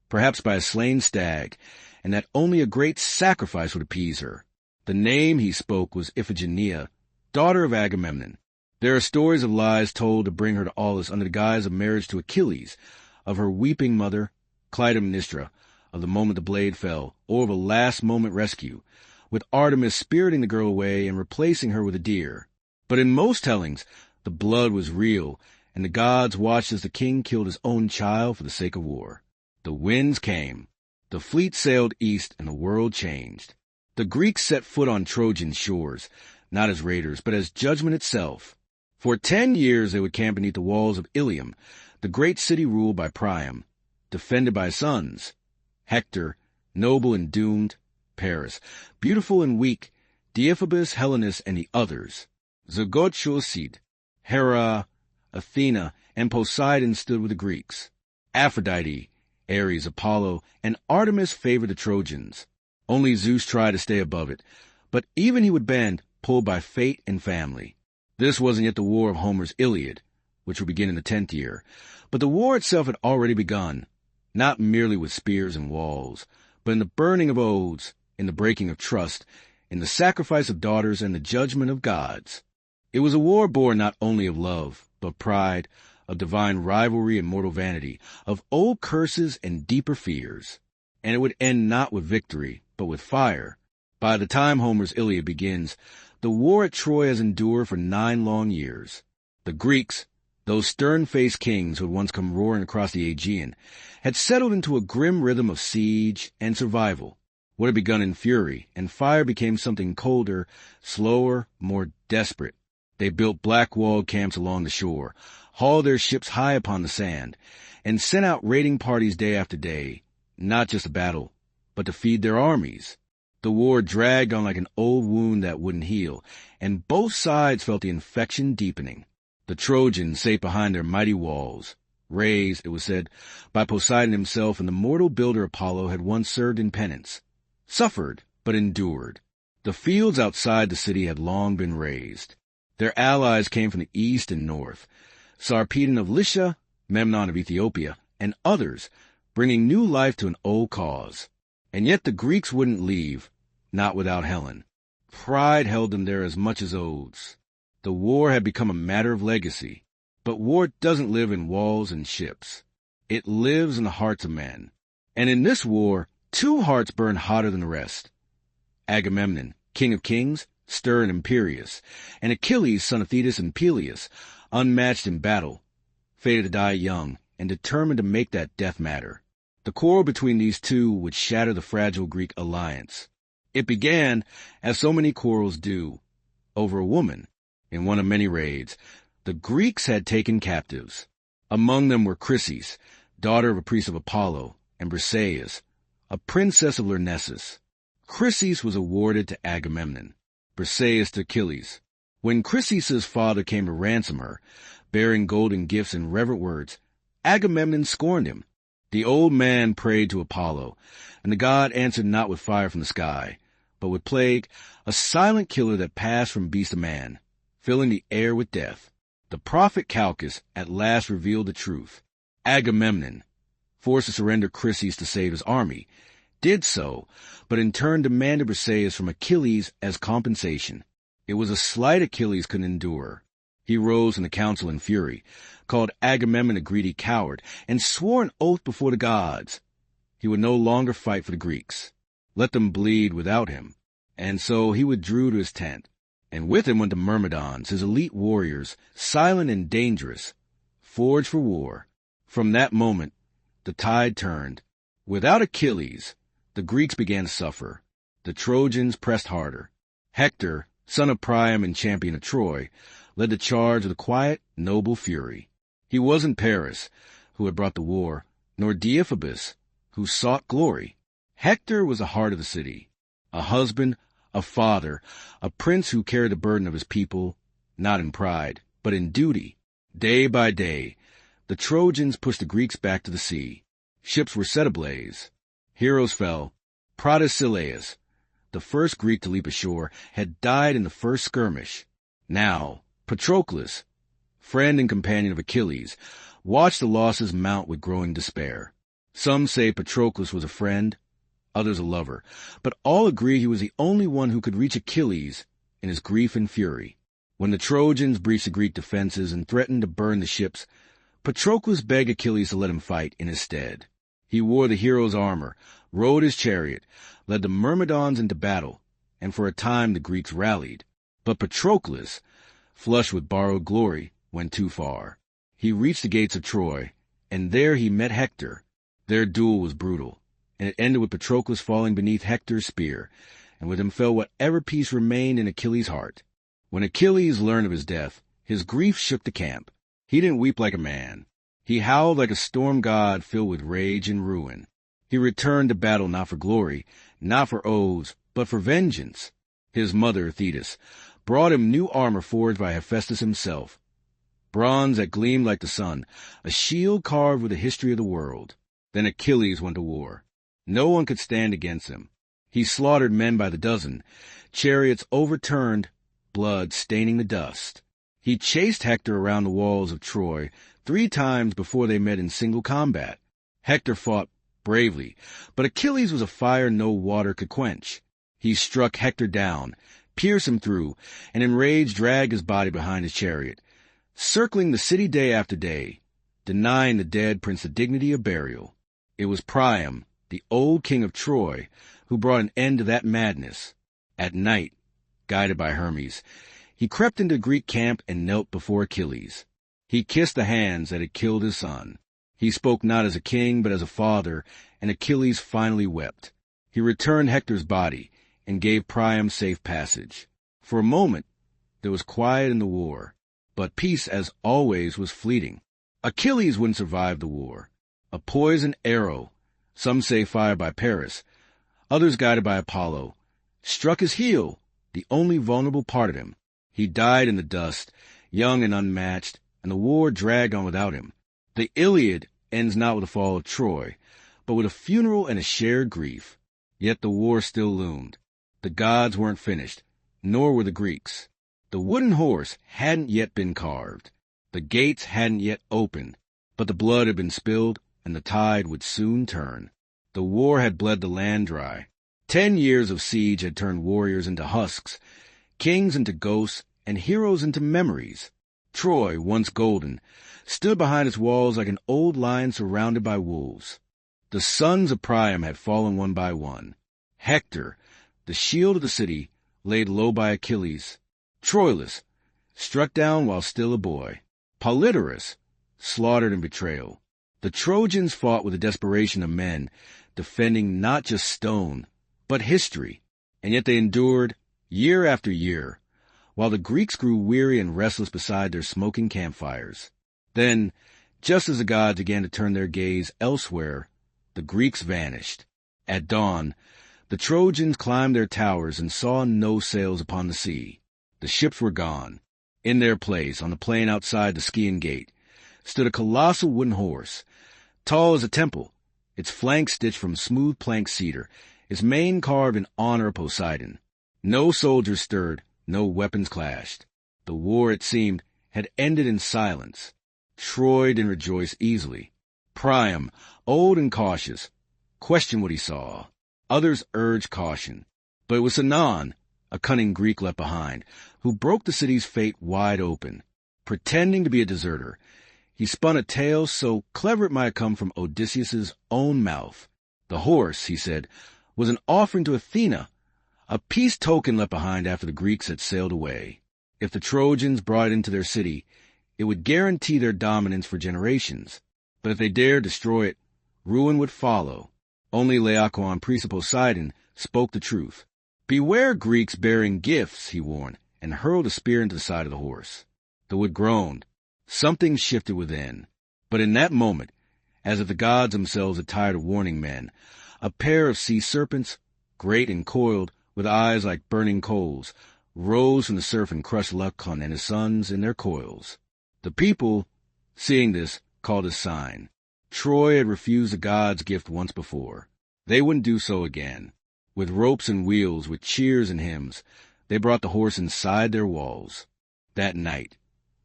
perhaps by a slain stag, and that only a great sacrifice would appease her. The name he spoke was Iphigenia, daughter of Agamemnon. There are stories of lies told to bring her to Aulis under the guise of marriage to Achilles, of her weeping mother, Clytemnestra, of the moment the blade fell, or of a last-moment rescue, with Artemis spiriting the girl away and replacing her with a deer. But in most tellings, the blood was real, and the gods watched as the king killed his own child for the sake of war. The winds came. The fleet sailed east, and the world changed. The Greeks set foot on Trojan shores, not as raiders, but as judgment itself. For 10 years they would camp beneath the walls of Ilium, the great city ruled by Priam, defended by sons. Hector, noble and doomed. Paris, beautiful and weak, Deiphobus, Helenus, and the others. Zergochocid, Hera, Athena, and Poseidon stood with the Greeks. Aphrodite, Ares, Apollo, and Artemis favored the Trojans. Only Zeus tried to stay above it, but even he would bend, pulled by fate and family. This wasn't yet the war of Homer's Iliad, which would begin in the 10th year, but the war itself had already begun, not merely with spears and walls, but in the burning of oaths, in the breaking of trust, in the sacrifice of daughters and the judgment of gods. It was a war born not only of love, but pride, of divine rivalry and mortal vanity, of old curses and deeper fears. And it would end not with victory, but with fire. By the time Homer's Iliad begins, the war at Troy has endured for 9 long years. The Greeks, those stern-faced kings who had once come roaring across the Aegean, had settled into a grim rhythm of siege and survival. What had begun in fury and fire became something colder, slower, more desperate. They built black-walled camps along the shore, hauled their ships high upon the sand, and sent out raiding parties day after day, not just to battle, but to feed their armies. The war dragged on like an old wound that wouldn't heal, and both sides felt the infection deepening. The Trojans sate behind their mighty walls, raised, it was said, by Poseidon himself, and the mortal builder Apollo had once served in penance, suffered, but endured. The fields outside the city had long been razed. Their allies came from the east and north, Sarpedon of Lycia, Memnon of Ethiopia, and others, bringing new life to an old cause. And yet the Greeks wouldn't leave, not without Helen. Pride held them there as much as oaths. The war had become a matter of legacy. But war doesn't live in walls and ships. It lives in the hearts of men. And in this war, 2 hearts burned hotter than the rest. Agamemnon, king of kings, stern and imperious, and Achilles, son of Thetis and Peleus, unmatched in battle, fated to die young, and determined to make that death matter. The quarrel between these two would shatter the fragile Greek alliance. It began, as so many quarrels do, over a woman. In one of many raids, the Greeks had taken captives. Among them were Chryseis, daughter of a priest of Apollo, and Briseis, a princess of Lyrnessus. Chryseis was awarded to Agamemnon, Briseis to Achilles. When Chryseis' father came to ransom her, bearing golden gifts and reverent words, Agamemnon scorned him. The old man prayed to Apollo, and the god answered not with fire from the sky, but with plague, a silent killer that passed from beast to man, filling the air with death. The prophet Calchas at last revealed the truth. Agamemnon, forced to surrender Chryseis to save his army, did so, but in turn demanded Briseis from Achilles as compensation. It was a slight Achilles couldn't endure. He rose in the council in fury, called Agamemnon a greedy coward, and swore an oath before the gods. He would no longer fight for the Greeks. Let them bleed without him. And so he withdrew to his tent. And with him went the Myrmidons, his elite warriors, silent and dangerous, forged for war. From that moment, the tide turned. Without Achilles, the Greeks began to suffer. The Trojans pressed harder. Hector, son of Priam and champion of Troy, led the charge with a quiet, noble fury. He wasn't Paris, who had brought the war, nor Deiphobus, who sought glory. Hector was the heart of the city, a husband, a father, a prince who carried the burden of his people, not in pride, but in duty. Day by day, the Trojans pushed the Greeks back to the sea. Ships were set ablaze. Heroes fell. Protesilaus, the first Greek to leap ashore, had died in the first skirmish. Now, Patroclus, friend and companion of Achilles, watched the losses mount with growing despair. Some say Patroclus was a friend, others a lover, but all agree he was the only one who could reach Achilles in his grief and fury. When the Trojans breached the Greek defenses and threatened to burn the ships, Patroclus begged Achilles to let him fight in his stead. He wore the hero's armor, rode his chariot, led the Myrmidons into battle, and for a time the Greeks rallied. But Patroclus, flushed with borrowed glory, went too far. He reached the gates of Troy, and there he met Hector. Their duel was brutal, and it ended with Patroclus falling beneath Hector's spear, and with him fell whatever peace remained in Achilles' heart. When Achilles learned of his death, his grief shook the camp. He didn't weep like a man. He howled like a storm god filled with rage and ruin. He returned to battle not for glory, not for oaths, but for vengeance. His mother, Thetis, brought him new armor forged by Hephaestus himself, bronze that gleamed like the sun, a shield carved with the history of the world. Then Achilles went to war. No one could stand against him. He slaughtered men by the dozen, chariots overturned, blood staining the dust. He chased Hector around the walls of Troy 3 times before they met in single combat. Hector fought bravely, but Achilles was a fire no water could quench. He struck Hector down, pierced him through, and enraged dragged his body behind his chariot, circling the city day after day, denying the dead prince the dignity of burial. It was Priam, the old king of Troy, who brought an end to that madness. At night, guided by Hermes, he crept into the Greek camp and knelt before Achilles. He kissed the hands that had killed his son. He spoke not as a king, but as a father, and Achilles finally wept. He returned Hector's body and gave Priam safe passage. For a moment, there was quiet in the war, but peace, as always, was fleeting. Achilles wouldn't survive the war. A poisoned arrow, some say fired by Paris, others guided by Apollo, struck his heel, the only vulnerable part of him. He died in the dust, young and unmatched, and the war dragged on without him. The Iliad ends not with the fall of Troy, but with a funeral and a shared grief. Yet the war still loomed. The gods weren't finished, nor were the Greeks. The wooden horse hadn't yet been carved. The gates hadn't yet opened, but the blood had been spilled, and the tide would soon turn. The war had bled the land dry. 10 years of siege had turned warriors into husks, kings into ghosts, and heroes into memories. Troy, once golden, stood behind its walls like an old lion surrounded by wolves. The sons of Priam had fallen one by one. Hector, the shield of the city, laid low by Achilles. Troilus, struck down while still a boy. Polydamas, slaughtered in betrayal. The Trojans fought with the desperation of men, defending not just stone, but history. And yet they endured, year after year, while the Greeks grew weary and restless beside their smoking campfires. Then, just as the gods began to turn their gaze elsewhere, the Greeks vanished. At dawn, the Trojans climbed their towers and saw no sails upon the sea. The ships were gone. In their place, on the plain outside the Scaean gate, stood a colossal wooden horse, tall as a temple, its flanks stitched from smooth plank cedar, its mane carved in honor of Poseidon. No soldiers stirred, no weapons clashed. The war, it seemed, had ended in silence. Troy didn't rejoice easily. Priam, old and cautious, questioned what he saw. Others urged caution. But it was Sinon, a cunning Greek left behind, who broke the city's fate wide open. Pretending to be a deserter, he spun a tale so clever it might have come from Odysseus's own mouth. The horse, he said, was an offering to Athena, a peace token left behind after the Greeks had sailed away. If the Trojans brought it into their city, it would guarantee their dominance for generations. But if they dared destroy it, ruin would follow. Only Laocoon, priest of Poseidon, spoke the truth. "Beware Greeks bearing gifts," he warned, and hurled a spear into the side of the horse. The wood groaned. Something shifted within. But in that moment, as if the gods themselves had tired of warning men, a pair of sea serpents, great and coiled, with eyes like burning coals, rose from the surf and crushed Laocoon and his sons in their coils. The people, seeing this, called a sign. Troy had refused the gods' gift once before. They wouldn't do so again. With ropes and wheels, with cheers and hymns, they brought the horse inside their walls. That night,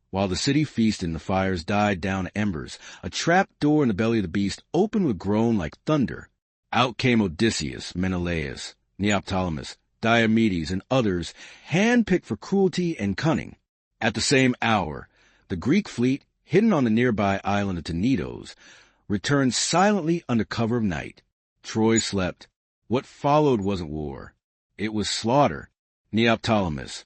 while the city feasted and the fires died down to embers, a trap door in the belly of the beast opened with a groan like thunder. Out came Odysseus, Menelaus, Neoptolemus, Diomedes, and others, hand-picked for cruelty and cunning. At the same hour, the Greek fleet, hidden on the nearby island of Tenedos, returned silently under cover of night. Troy slept. What followed wasn't war. It was slaughter. Neoptolemus,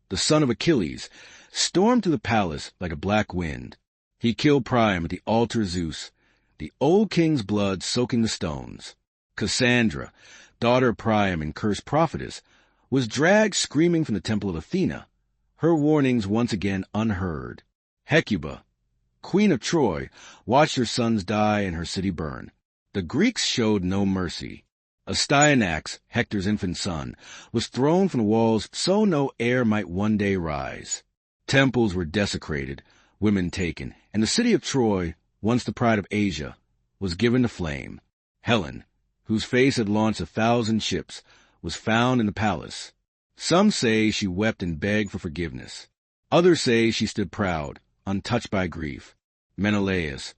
the son of Achilles, stormed through the palace like a black wind. He killed Priam at the altar of Zeus, the old king's blood soaking the stones. Cassandra, daughter of Priam and cursed prophetess, was dragged screaming from the temple of Athena, her warnings once again unheard. Hecuba, queen of Troy, watched her sons die and her city burn. The Greeks showed no mercy. Astyanax, Hector's infant son, was thrown from the walls so no heir might one day rise. Temples were desecrated, women taken, and the city of Troy, once the pride of Asia, was given to flame. Helen, whose face had launched 1,000 ships, was found in the palace. Some say she wept and begged for forgiveness. Others say she stood proud, untouched by grief. Menelaus,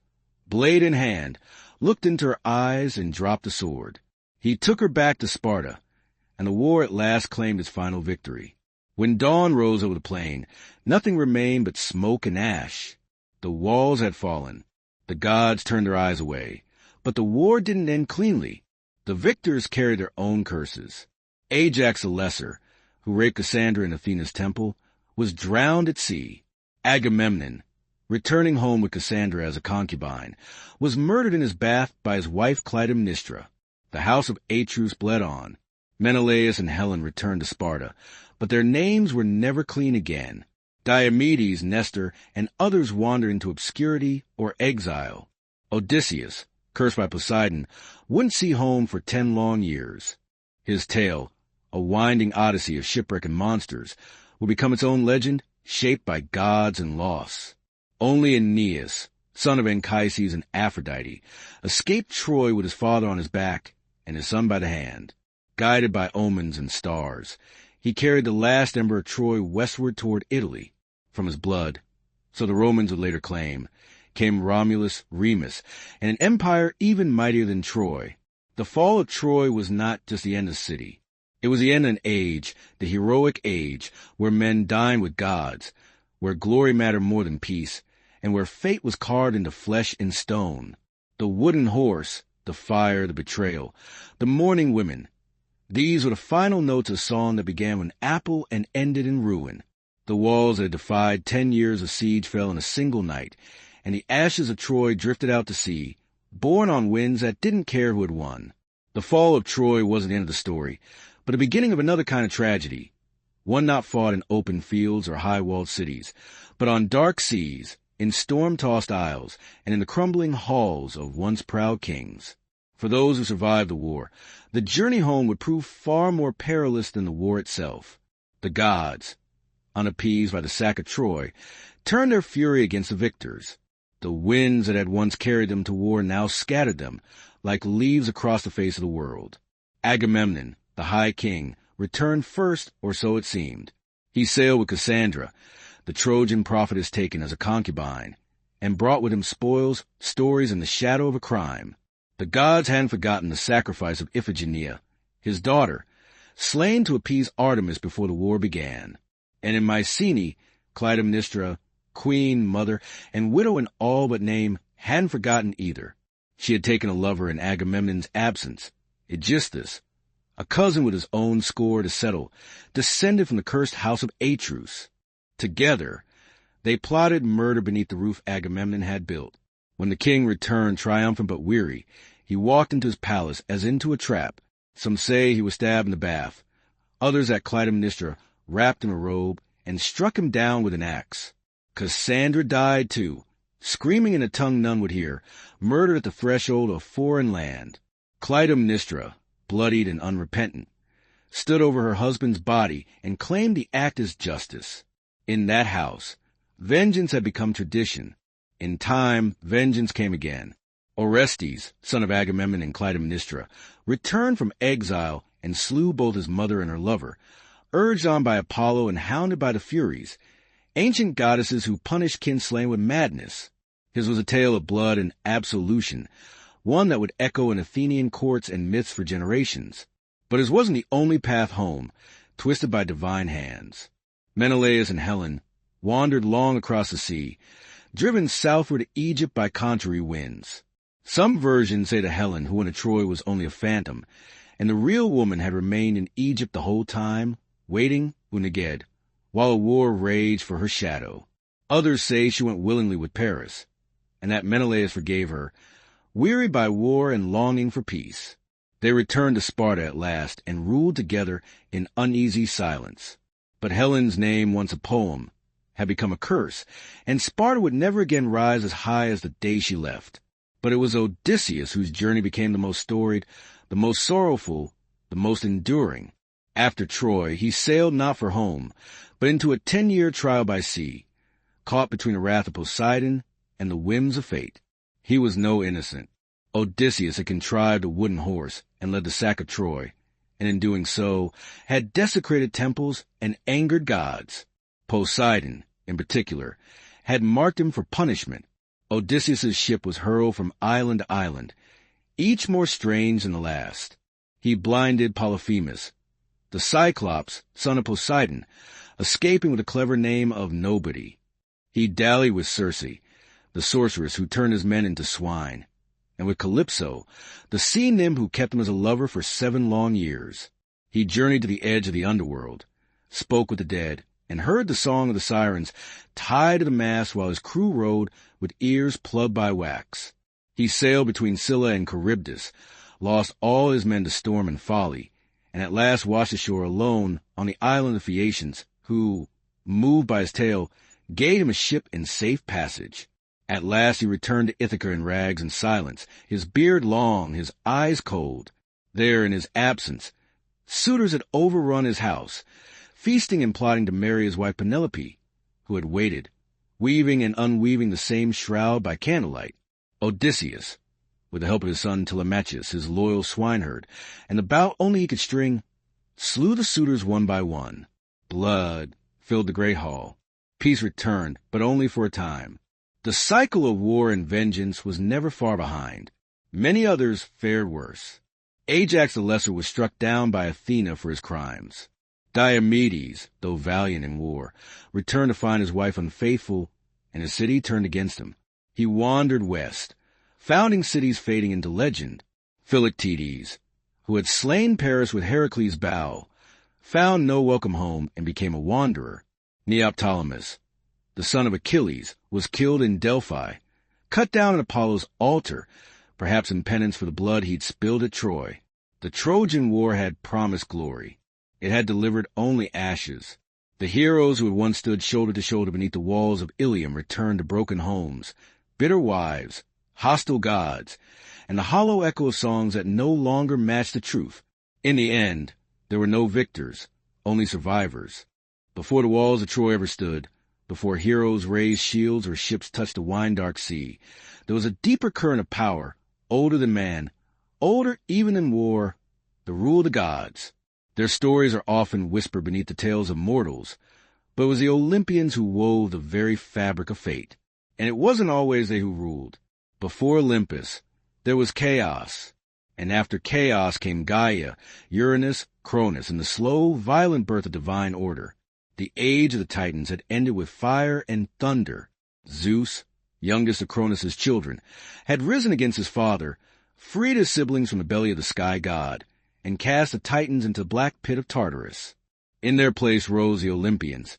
blade in hand, looked into her eyes and dropped the sword. He took her back to Sparta, and the war at last claimed its final victory. When dawn rose over the plain, nothing remained but smoke and ash. The walls had fallen. The gods turned their eyes away. But the war didn't end cleanly. The victors carried their own curses. Ajax the Lesser, who raped Cassandra in Athena's temple, was drowned at sea. Agamemnon, returning home with Cassandra as a concubine, was murdered in his bath by his wife Clytemnestra. The house of Atreus bled on. Menelaus and Helen returned to Sparta, but their names were never clean again. Diomedes, Nestor, and others wandered into obscurity or exile. Odysseus, cursed by Poseidon, wouldn't see home for 10 long years. His tale, a winding odyssey of shipwreck and monsters, would become its own legend, shaped by gods and loss. Only Aeneas, son of Anchises and Aphrodite, escaped Troy with his father on his back and his son by the hand. Guided by omens and stars, he carried the last ember of Troy westward toward Italy. From his blood, so the Romans would later claim, came Romulus, Remus, and an empire even mightier than Troy. The fall of Troy was not just the end of the city. It was the end of an age, the heroic age, where men dined with gods, where glory mattered more than peace, and where fate was carved into flesh and stone. The wooden horse, the fire, the betrayal, the mourning women. These were the final notes of a song that began with an apple and ended in ruin. The walls that had defied 10 years of siege fell in a single night, and the ashes of Troy drifted out to sea, borne on winds that didn't care who had won. The fall of Troy wasn't the end of the story, but the beginning of another kind of tragedy, one not fought in open fields or high-walled cities, but on dark seas, in storm-tossed isles, and in the crumbling halls of once proud kings. For those who survived the war, the journey home would prove far more perilous than the war itself. The gods, unappeased by the sack of Troy, turned their fury against the victors. The winds that had once carried them to war now scattered them, like leaves across the face of the world. Agamemnon, the High King, returned first, or so it seemed. He sailed with Cassandra, the Trojan prophetess taken as a concubine, and brought with him spoils, stories, and the shadow of a crime. The gods hadn't forgotten the sacrifice of Iphigenia, his daughter, slain to appease Artemis before the war began. And in Mycenae, Clytemnestra, queen, mother, and widow in all but name, hadn't forgotten either. She had taken a lover in Agamemnon's absence, Aegisthus, a cousin with his own score to settle, descended from the cursed house of Atreus. Together, they plotted murder beneath the roof Agamemnon had built. When the king returned triumphant but weary, he walked into his palace as into a trap. Some say he was stabbed in the bath. Others that Clytemnestra wrapped in a robe and struck him down with an axe. Cassandra died too, screaming in a tongue none would hear, murdered at the threshold of a foreign land. Clytemnestra, bloodied and unrepentant, stood over her husband's body and claimed the act as justice. In that house, vengeance had become tradition. In time, vengeance came again. Orestes, son of Agamemnon and Clytemnestra, returned from exile and slew both his mother and her lover, urged on by Apollo and hounded by the Furies, ancient goddesses who punished kinslain with madness. His was a tale of blood and absolution, one that would echo in Athenian courts and myths for generations. But his wasn't the only path home, twisted by divine hands. Menelaus and Helen wandered long across the sea, driven southward to Egypt by contrary winds. Some versions say that Helen, who went to Troy, was only a phantom, and the real woman had remained in Egypt the whole time, waiting, uneged, while a war raged for her shadow. Others say she went willingly with Paris, and that Menelaus forgave her, wearied by war and longing for peace. They returned to Sparta at last and ruled together in uneasy silence. But Helen's name, once a poem, had become a curse, and Sparta would never again rise as high as the day she left. But it was Odysseus whose journey became the most storied, the the most sorrowful, the most enduring. After Troy, he sailed not for home, but into a 10-year trial by sea, caught between the wrath of Poseidon and the whims of fate. He was no innocent. Odysseus had contrived a wooden horse and led the sack of Troy, and in doing so, had desecrated temples and angered gods. Poseidon, in particular, had marked him for punishment. Odysseus's ship was hurled from island to island, each more strange than the last. He blinded Polyphemus, the Cyclops, son of Poseidon, escaping with the clever name of Nobody. He dallied with Circe, the sorceress who turned his men into swine, and with Calypso, the sea nymph who kept him as a lover for 7 long years. He journeyed to the edge of the underworld, spoke with the dead, and heard the song of the sirens tied to the mast while his crew rowed with ears plugged by wax. He sailed between Scylla and Charybdis, lost all his men to storm and folly, and at last washed ashore alone on the island of Phaeacians, who, moved by his tale, gave him a ship and safe passage. At last he returned to Ithaca in rags and silence, his beard long, his eyes cold. There, in his absence, suitors had overrun his house, feasting and plotting to marry his wife Penelope, who had waited, weaving and unweaving the same shroud by candlelight. Odysseus, with the help of his son Telemachus, his loyal swineherd, and the bout only he could string, slew the suitors one by one. Blood filled the great hall. Peace returned, but only for a time. The cycle of war and vengeance was never far behind. Many others fared worse. Ajax the Lesser was struck down by Athena for his crimes. Diomedes, though valiant in war, returned to find his wife unfaithful, and his city turned against him. He wandered west, founding cities fading into legend. Philoctetes, who had slain Paris with Heracles' bow, found no welcome home and became a wanderer. Neoptolemus, the son of Achilles, was killed in Delphi, cut down at Apollo's altar, perhaps in penance for the blood he'd spilled at Troy. The Trojan War had promised glory. It had delivered only ashes. The heroes who had once stood shoulder to shoulder beneath the walls of Ilium returned to broken homes, bitter wives, hostile gods, and the hollow echo of songs that no longer matched the truth. In the end, there were no victors, only survivors. Before the walls of Troy ever stood, before heroes raised shields or ships touched the wine-dark sea, there was a deeper current of power, older than man, older even than war, the rule of the gods. Their stories are often whispered beneath the tales of mortals, but it was the Olympians who wove the very fabric of fate. And it wasn't always they who ruled. Before Olympus, there was chaos, and after chaos came Gaia, Uranus, Cronus, and the slow, violent birth of divine order. The age of the Titans had ended with fire and thunder. Zeus, youngest of Cronus's children, had risen against his father, freed his siblings from the belly of the sky god, and cast the Titans into the black pit of Tartarus. In their place rose the Olympians,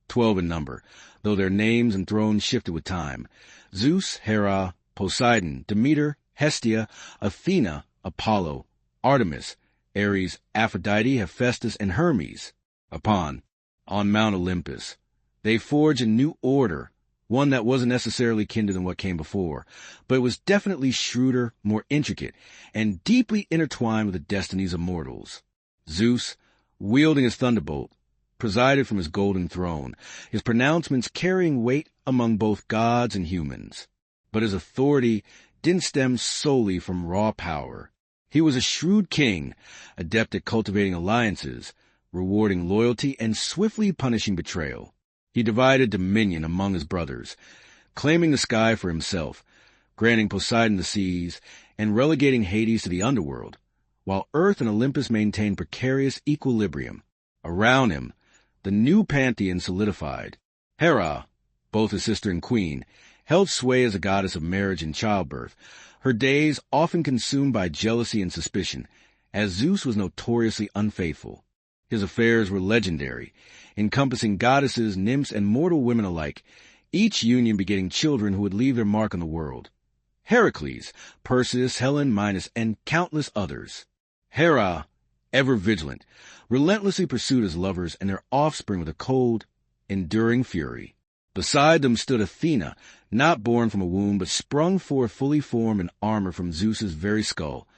12 in number, though their names and thrones shifted with time. Zeus, Hera, Poseidon, Demeter, Hestia, Athena, Apollo, Artemis, Ares, Aphrodite, Hephaestus, and Hermes. On Mount Olympus, they forged a new order, one that wasn't necessarily kinder than what came before, but it was definitely shrewder, more intricate, and deeply intertwined with the destinies of mortals. Zeus, wielding his thunderbolt, presided from his golden throne, his pronouncements carrying weight among both gods and humans. But his authority didn't stem solely from raw power. He was a shrewd king, adept at cultivating alliances, rewarding loyalty and swiftly punishing betrayal. He divided dominion among his brothers, claiming the sky for himself, granting Poseidon the seas, and relegating Hades to the underworld, while Earth and Olympus maintained precarious equilibrium. Around him, the new pantheon solidified. Hera, both his sister and queen, held sway as a goddess of marriage and childbirth, her days often consumed by jealousy and suspicion, as Zeus was notoriously unfaithful. His affairs were legendary, encompassing goddesses, nymphs, and mortal women alike, each union begetting children who would leave their mark on the world. Heracles, Perseus, Helen, Minos, and countless others. Hera, ever vigilant, relentlessly pursued his lovers and their offspring with a cold, enduring fury. Beside them stood Athena, not born from a womb, but sprung forth fully formed in armor from Zeus's very skull,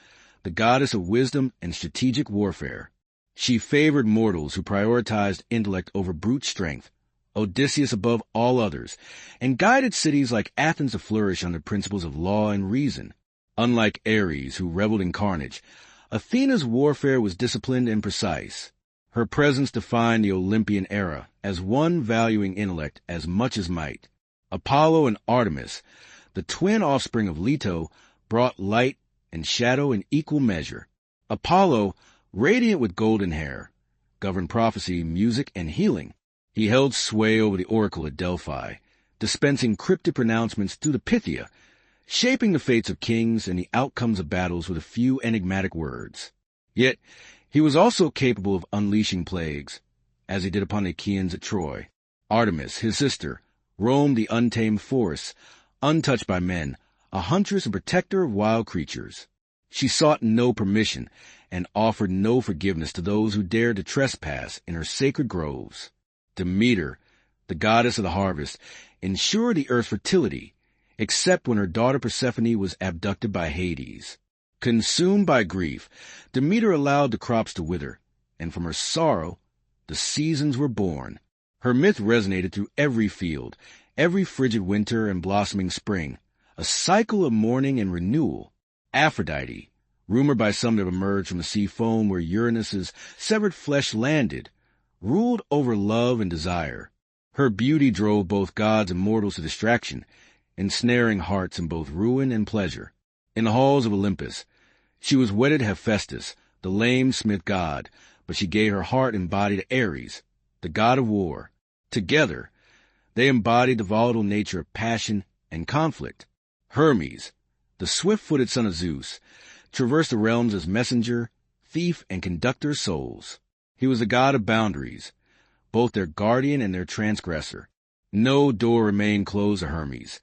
the goddess of wisdom and strategic warfare. She favored mortals who prioritized intellect over brute strength, Odysseus above all others, and guided cities like Athens to flourish under principles of law and reason. Unlike Ares, who reveled in carnage, Athena's warfare was disciplined and precise. Her presence defined the Olympian era as one valuing intellect as much as might. Apollo and Artemis, the twin offspring of Leto, brought light and shadow in equal measure. Apollo, radiant with golden hair, governed prophecy, music, and healing. He held sway over the oracle at Delphi, dispensing cryptic pronouncements through the Pythia, shaping the fates of kings and the outcomes of battles with a few enigmatic words. Yet, he was also capable of unleashing plagues, as he did upon the Achaeans at Troy. Artemis, his sister, roamed the untamed forests, untouched by men, a huntress and protector of wild creatures. She sought no permission and offered no forgiveness to those who dared to trespass in her sacred groves. Demeter, the goddess of the harvest, ensured the earth's fertility, except when her daughter Persephone was abducted by Hades. Consumed by grief, Demeter allowed the crops to wither, and from her sorrow, the seasons were born. Her myth resonated through every field, every frigid winter and blossoming spring, a cycle of mourning and renewal. Aphrodite, rumored by some to have emerged from the sea foam where Uranus's severed flesh landed, ruled over love and desire. Her beauty drove both gods and mortals to distraction, ensnaring hearts in both ruin and pleasure. In the halls of Olympus, she was wedded to Hephaestus, the lame smith god, but she gave her heart and body to Ares, the god of war. Together, they embodied the volatile nature of passion and conflict. Hermes, the swift-footed son of Zeus, traversed the realms as messenger, thief, and conductor of souls. He was the god of boundaries, both their guardian and their transgressor. No door remained closed to Hermes.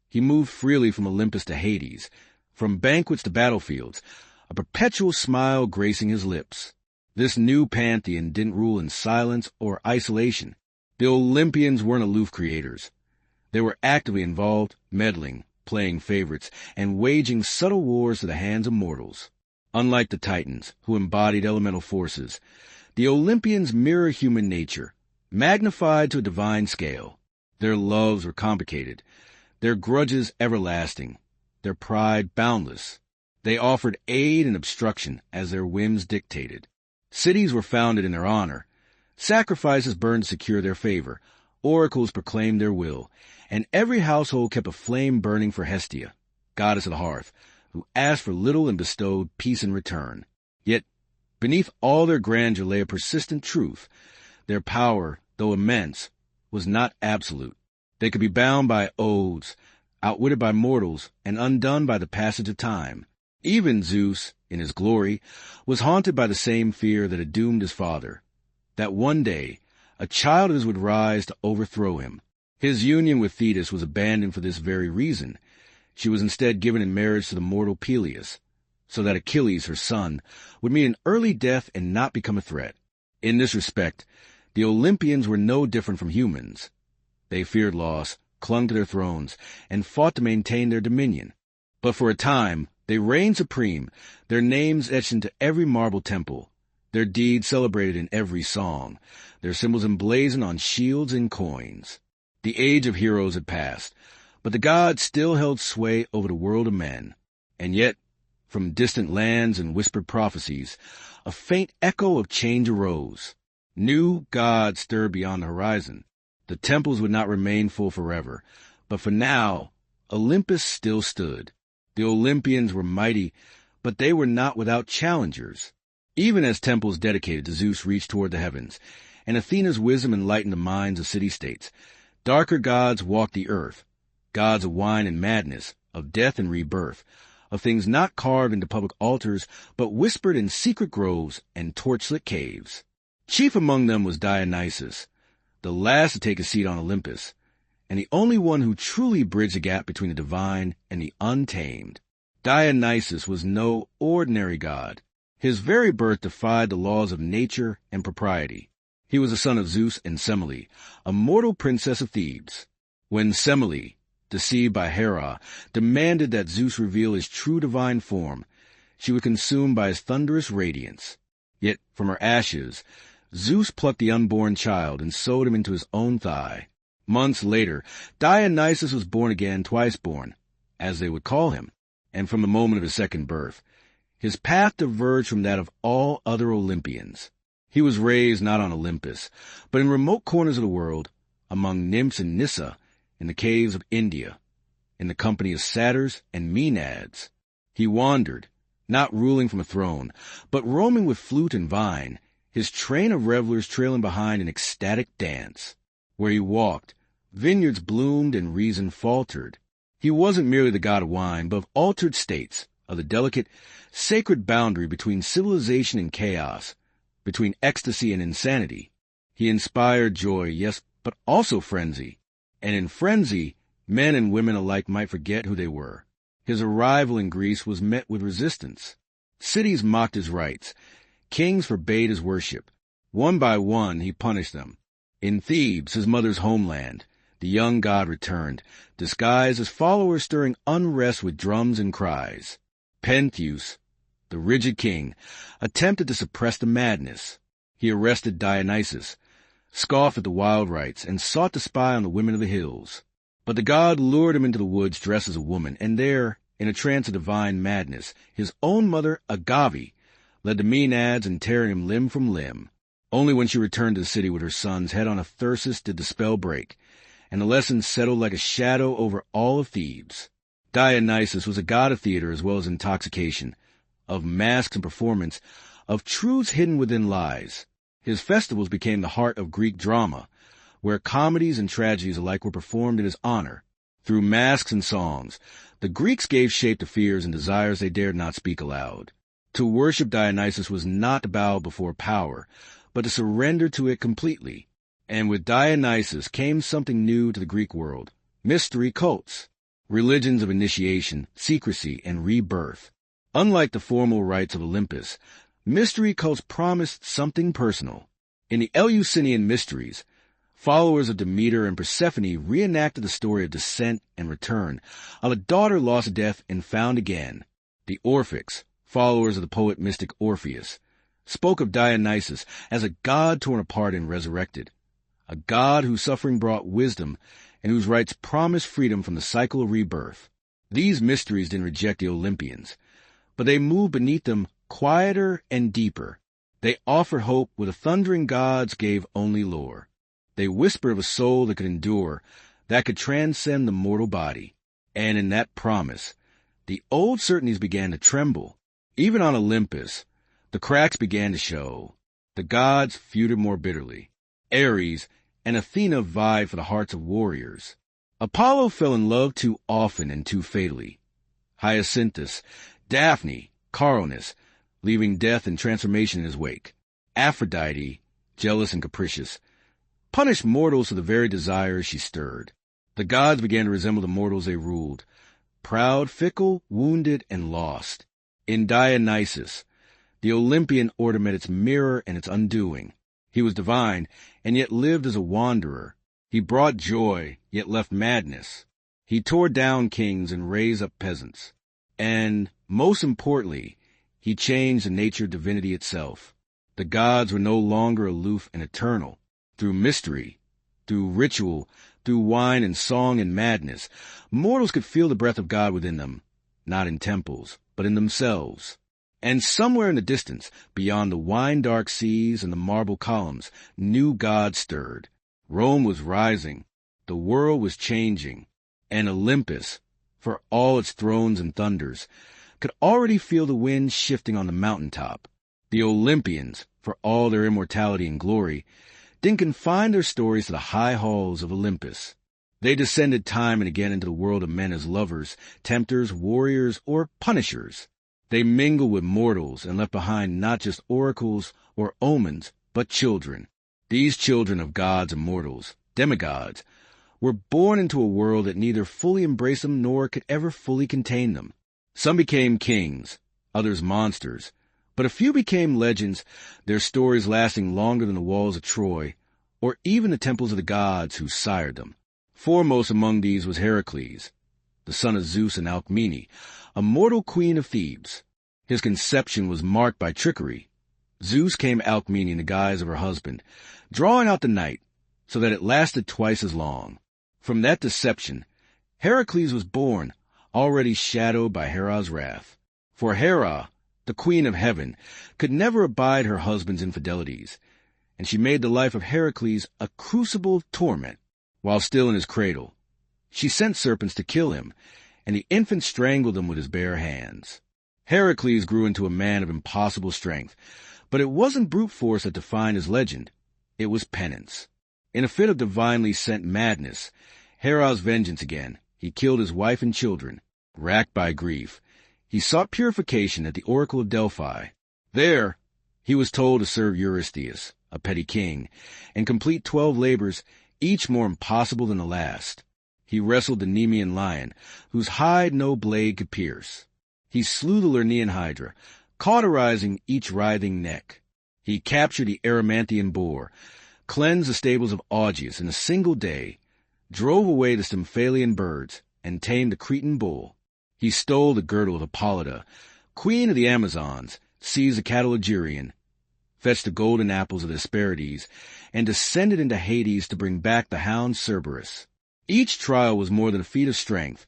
He moved freely from Olympus to Hades, from banquets to battlefields, a perpetual smile gracing his lips. This new pantheon didn't rule in silence or isolation. The Olympians weren't aloof creators. They were actively involved, meddling, playing favorites, and waging subtle wars to the hands of mortals. Unlike the Titans, who embodied elemental forces, the Olympians mirror human nature, magnified to a divine scale. Their loves were complicated, their grudges everlasting, their pride boundless. They offered aid and obstruction as their whims dictated. Cities were founded in their honor, sacrifices burned to secure their favor, oracles proclaimed their will, and every household kept a flame burning for Hestia, goddess of the hearth, who asked for little and bestowed peace in return. Yet, beneath all their grandeur lay a persistent truth. Their power, though immense, was not absolute. They could be bound by oaths, outwitted by mortals, and undone by the passage of time. Even Zeus, in his glory, was haunted by the same fear that had doomed his father, that one day a child of his would rise to overthrow him. His union with Thetis was abandoned for this very reason. She was instead given in marriage to the mortal Peleus, so that Achilles, her son, would meet an early death and not become a threat. In this respect, the Olympians were no different from humans. They feared loss, clung to their thrones, and fought to maintain their dominion. But for a time, they reigned supreme, their names etched into every marble temple, their deeds celebrated in every song, their symbols emblazoned on shields and coins. The age of heroes had passed, but the gods still held sway over the world of men. And yet, from distant lands and whispered prophecies, a faint echo of change arose. New gods stirred beyond the horizon. The temples would not remain full forever, but for now, Olympus still stood. The Olympians were mighty, but they were not without challengers. Even as temples dedicated to Zeus reached toward the heavens, and Athena's wisdom enlightened the minds of city-states, darker gods walked the earth, gods of wine and madness, of death and rebirth, of things not carved into public altars, but whispered in secret groves and torchlit caves. Chief among them was Dionysus, the last to take a seat on Olympus, and the only one who truly bridged the gap between the divine and the untamed. Dionysus was no ordinary god. His very birth defied the laws of nature and propriety. He was the son of Zeus and Semele, a mortal princess of Thebes. When Semele, deceived by Hera, demanded that Zeus reveal his true divine form, she was consumed by his thunderous radiance. Yet from her ashes, Zeus plucked the unborn child and sewed him into his own thigh. Months later, Dionysus was born again, twice born, as they would call him, and from the moment of his second birth, his path diverged from that of all other Olympians. He was raised not on Olympus, but in remote corners of the world, among nymphs and Nyssa, in the caves of India, in the company of satyrs and maenads. He wandered, not ruling from a throne, but roaming with flute and vine, his train of revelers trailing behind in ecstatic dance. Where he walked, vineyards bloomed and reason faltered. He wasn't merely the god of wine, but of altered states, of the delicate, sacred boundary between civilization and chaos, between ecstasy and insanity. He inspired joy, yes, but also frenzy. And in frenzy, men and women alike might forget who they were. His arrival in Greece was met with resistance. Cities mocked his rites. Kings forbade his worship. One by one, he punished them. In Thebes, his mother's homeland, the young god returned, disguised as followers stirring unrest with drums and cries. Pentheus, the rigid king, attempted to suppress the madness. He arrested Dionysus, scoffed at the wild rites, and sought to spy on the women of the hills. But the god lured him into the woods dressed as a woman, and there, in a trance of divine madness, his own mother, Agave, led the maenads and tearing him limb from limb. Only when she returned to the city with her sons head on a thyrsus did the spell break, and the lesson settled like a shadow over all of Thebes. Dionysus was a god of theater as well as intoxication, of masks and performance, of truths hidden within lies. His festivals became the heart of Greek drama, where comedies and tragedies alike were performed in his honor. Through masks and songs, the Greeks gave shape to fears and desires they dared not speak aloud. To worship Dionysus was not to bow before power, but to surrender to it completely. And with Dionysus came something new to the Greek world, mystery cults, religions of initiation, secrecy, and rebirth. Unlike the formal rites of Olympus, mystery cults promised something personal. In the Eleusinian mysteries, followers of Demeter and Persephone reenacted the story of descent and return of a daughter lost to death and found again. The Orphics, followers of the poet-mystic Orpheus, spoke of Dionysus as a god torn apart and resurrected, a god whose suffering brought wisdom and whose rites promised freedom from the cycle of rebirth. These mysteries didn't reject the Olympians, but they moved beneath them quieter and deeper. They offered hope where the thundering gods gave only lore. They whispered of a soul that could endure, that could transcend the mortal body. And in that promise, the old certainties began to tremble. Even on Olympus, the cracks began to show. The gods feuded more bitterly. Ares and Athena vied for the hearts of warriors. Apollo fell in love too often and too fatally. Hyacinthus, Daphne, Caronis, leaving death and transformation in his wake. Aphrodite, jealous and capricious, punished mortals for the very desires she stirred. The gods began to resemble the mortals they ruled, proud, fickle, wounded, and lost. In Dionysus, the Olympian order met its mirror and its undoing. He was divine, and yet lived as a wanderer. He brought joy, yet left madness. He tore down kings and raised up peasants. And, most importantly, he changed the nature of divinity itself. The gods were no longer aloof and eternal. Through mystery, through ritual, through wine and song and madness, mortals could feel the breath of God within them, not in temples, but in themselves. And somewhere in the distance, beyond the wine-dark seas and the marble columns, new gods stirred. Rome was rising, the world was changing, and Olympus, for all its thrones and thunders, could already feel the wind shifting on the mountaintop. The Olympians, for all their immortality and glory, didn't confine their stories to the high halls of Olympus. They descended time and again into the world of men as lovers, tempters, warriors, or punishers. They mingled with mortals and left behind not just oracles or omens, but children. These children of gods and mortals, demigods, were born into a world that neither fully embraced them nor could ever fully contain them. Some became kings, others monsters, but a few became legends, their stories lasting longer than the walls of Troy, or even the temples of the gods who sired them. Foremost among these was Heracles, the son of Zeus and Alcmene, a mortal queen of Thebes. His conception was marked by trickery. Zeus came Alcmene in the guise of her husband, drawing out the night so that it lasted twice as long. From that deception, Heracles was born, already shadowed by Hera's wrath. For Hera, the queen of heaven, could never abide her husband's infidelities, and she made the life of Heracles a crucible of torment. While still in his cradle, she sent serpents to kill him, and the infant strangled him with his bare hands. Heracles grew into a man of impossible strength, but it wasn't brute force that defined his legend. It was penance. In a fit of divinely sent madness, Hera's vengeance again, he killed his wife and children. Racked by grief, he sought purification at the Oracle of Delphi. There, he was told to serve Eurystheus, a petty king, and complete 12 labors, each more impossible than the last. He wrestled the Nemean lion, whose hide no blade could pierce. He slew the Lernaean hydra, cauterizing each writhing neck. He captured the Erymanthian boar, cleansed the stables of Augeas in a single day, drove away the Stymphalian birds, and tamed the Cretan bull. He stole the girdle of Hippolyta, queen of the Amazons, seized the cattle of Geryon, fetched the golden apples of the Hesperides, and descended into Hades to bring back the hound Cerberus. Each trial was more than a feat of strength.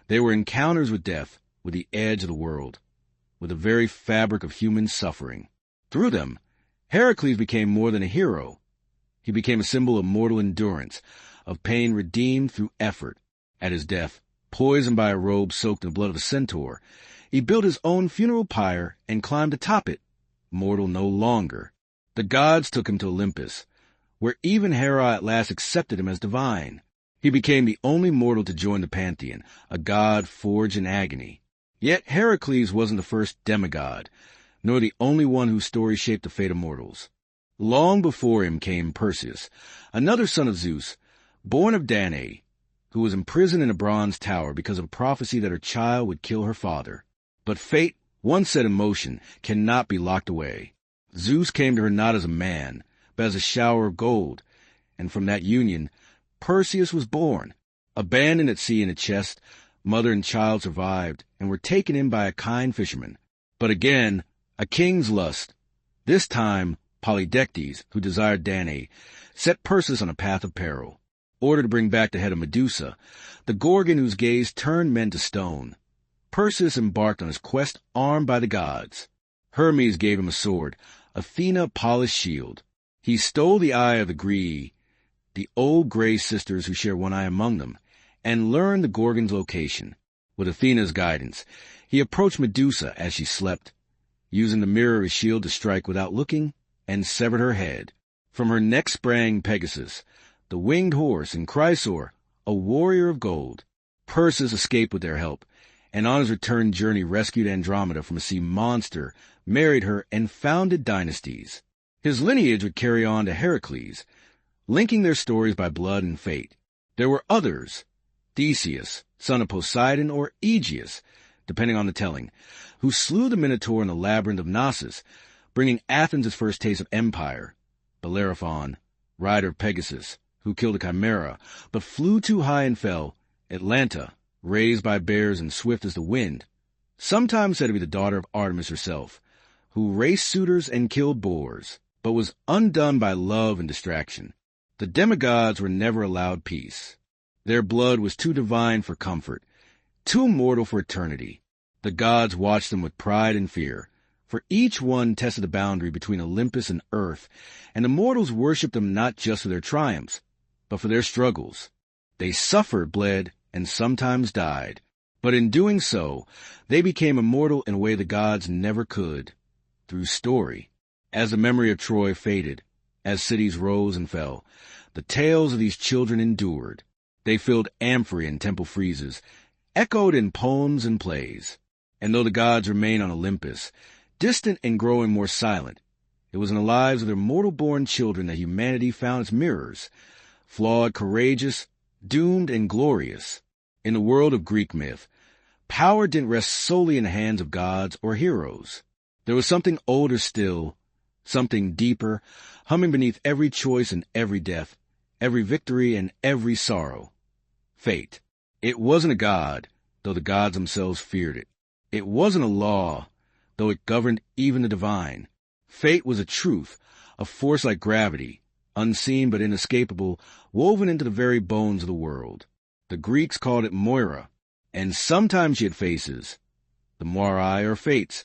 They were encounters with death, with the edge of the world, with the very fabric of human suffering. Through them, Heracles became more than a hero. He became a symbol of mortal endurance, of pain redeemed through effort. At his death, poisoned by a robe soaked in the blood of a centaur, he built his own funeral pyre and climbed atop it, mortal no longer. The gods took him to Olympus, where even Hera at last accepted him as divine. He became the only mortal to join the pantheon, a god forged in agony. Yet Heracles wasn't the first demigod, nor the only one whose story shaped the fate of mortals. Long before him came Perseus, another son of Zeus, born of Danae, who was imprisoned in a bronze tower because of a prophecy that her child would kill her father. But fate, once set in motion, cannot be locked away. Zeus came to her not as a man, but as a shower of gold, and from that union, Perseus was born. Abandoned at sea in a chest, mother and child survived and were taken in by a kind fisherman. But again, a king's lust, this time Polydectes, who desired Danae, set Perseus on a path of peril. Ordered to bring back the head of Medusa, the Gorgon whose gaze turned men to stone, Perseus embarked on his quest armed by the gods. Hermes gave him a sword, Athena a polished shield. He stole the eye of the Graeae, the old gray sisters who share one eye among them, and learned the Gorgon's location. With Athena's guidance, he approached Medusa as she slept, using the mirror of his shield to strike without looking, and severed her head. From her neck sprang Pegasus, the winged horse, and Chrysaor, a warrior of gold. Perseus escaped with their help, and on his return journey rescued Andromeda from a sea monster, married her, and founded dynasties. His lineage would carry on to Heracles, linking their stories by blood and fate. There were others, Theseus, son of Poseidon, or Aegeus, depending on the telling, who slew the Minotaur in the labyrinth of Knossos, bringing Athens its first taste of empire. Bellerophon, rider of Pegasus, who killed a chimera, but flew too high and fell. Atalanta, raised by bears and swift as the wind, sometimes said to be the daughter of Artemis herself, who raced suitors and killed boars, but was undone by love and distraction. The demigods were never allowed peace. Their blood was too divine for comfort, too immortal for eternity. The gods watched them with pride and fear, for each one tested the boundary between Olympus and earth, and the mortals worshipped them not just for their triumphs, but for their struggles. They suffered, bled, and sometimes died, but in doing so, they became immortal in a way the gods never could, through story. As the memory of Troy faded, as cities rose and fell, the tales of these children endured. They filled amphorae and temple friezes, echoed in poems and plays. And though the gods remain on Olympus, distant and growing more silent, it was in the lives of their mortal-born children that humanity found its mirrors, flawed, courageous, doomed, and glorious. In the world of Greek myth, power didn't rest solely in the hands of gods or heroes. There was something older still, something deeper, humming beneath every choice and every death, every victory and every sorrow. Fate. It wasn't a god, though the gods themselves feared it. It wasn't a law, though it governed even the divine. Fate was a truth, a force like gravity, unseen but inescapable, woven into the very bones of the world. The Greeks called it Moira, and sometimes she had faces. The Moirai, or Fates,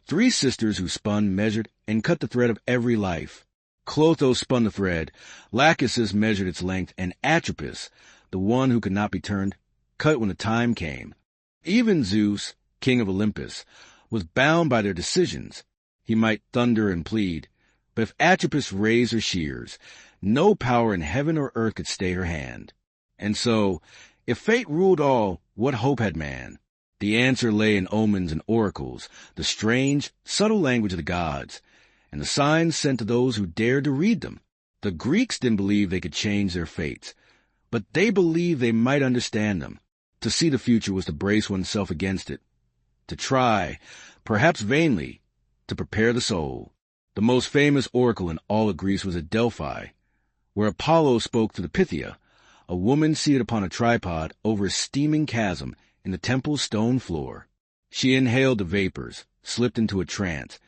3 sisters who spun, measured, and cut the thread of every life. Clotho spun the thread, Lachesis measured its length, and Atropos, the one who could not be turned, cut when the time came. Even Zeus, king of Olympus, was bound by their decisions. He might thunder and plead, but if Atropos raised her shears, no power in heaven or earth could stay her hand. And so, if fate ruled all, what hope had man? The answer lay in omens and oracles, the strange, subtle language of the gods, and the signs sent to those who dared to read them. The Greeks didn't believe they could change their fates, but they believed they might understand them. To see the future was to brace oneself against it, to try, perhaps vainly, to prepare the soul. The most famous oracle in all of Greece was at Delphi, where Apollo spoke to the Pythia, a woman seated upon a tripod over a steaming chasm in the temple's stone floor. She inhaled the vapors, slipped into a trance,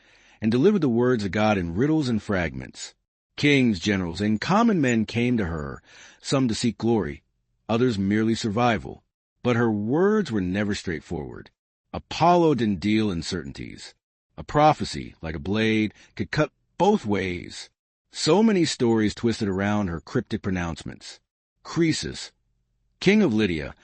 and delivered the words of God in riddles and fragments. Kings, generals, and common men came to her, some to seek glory, others merely survival. But her words were never straightforward. Apollo didn't deal in certainties. A prophecy, like a blade, could cut both ways. So many stories twisted around her cryptic pronouncements. Croesus, king of Lydia,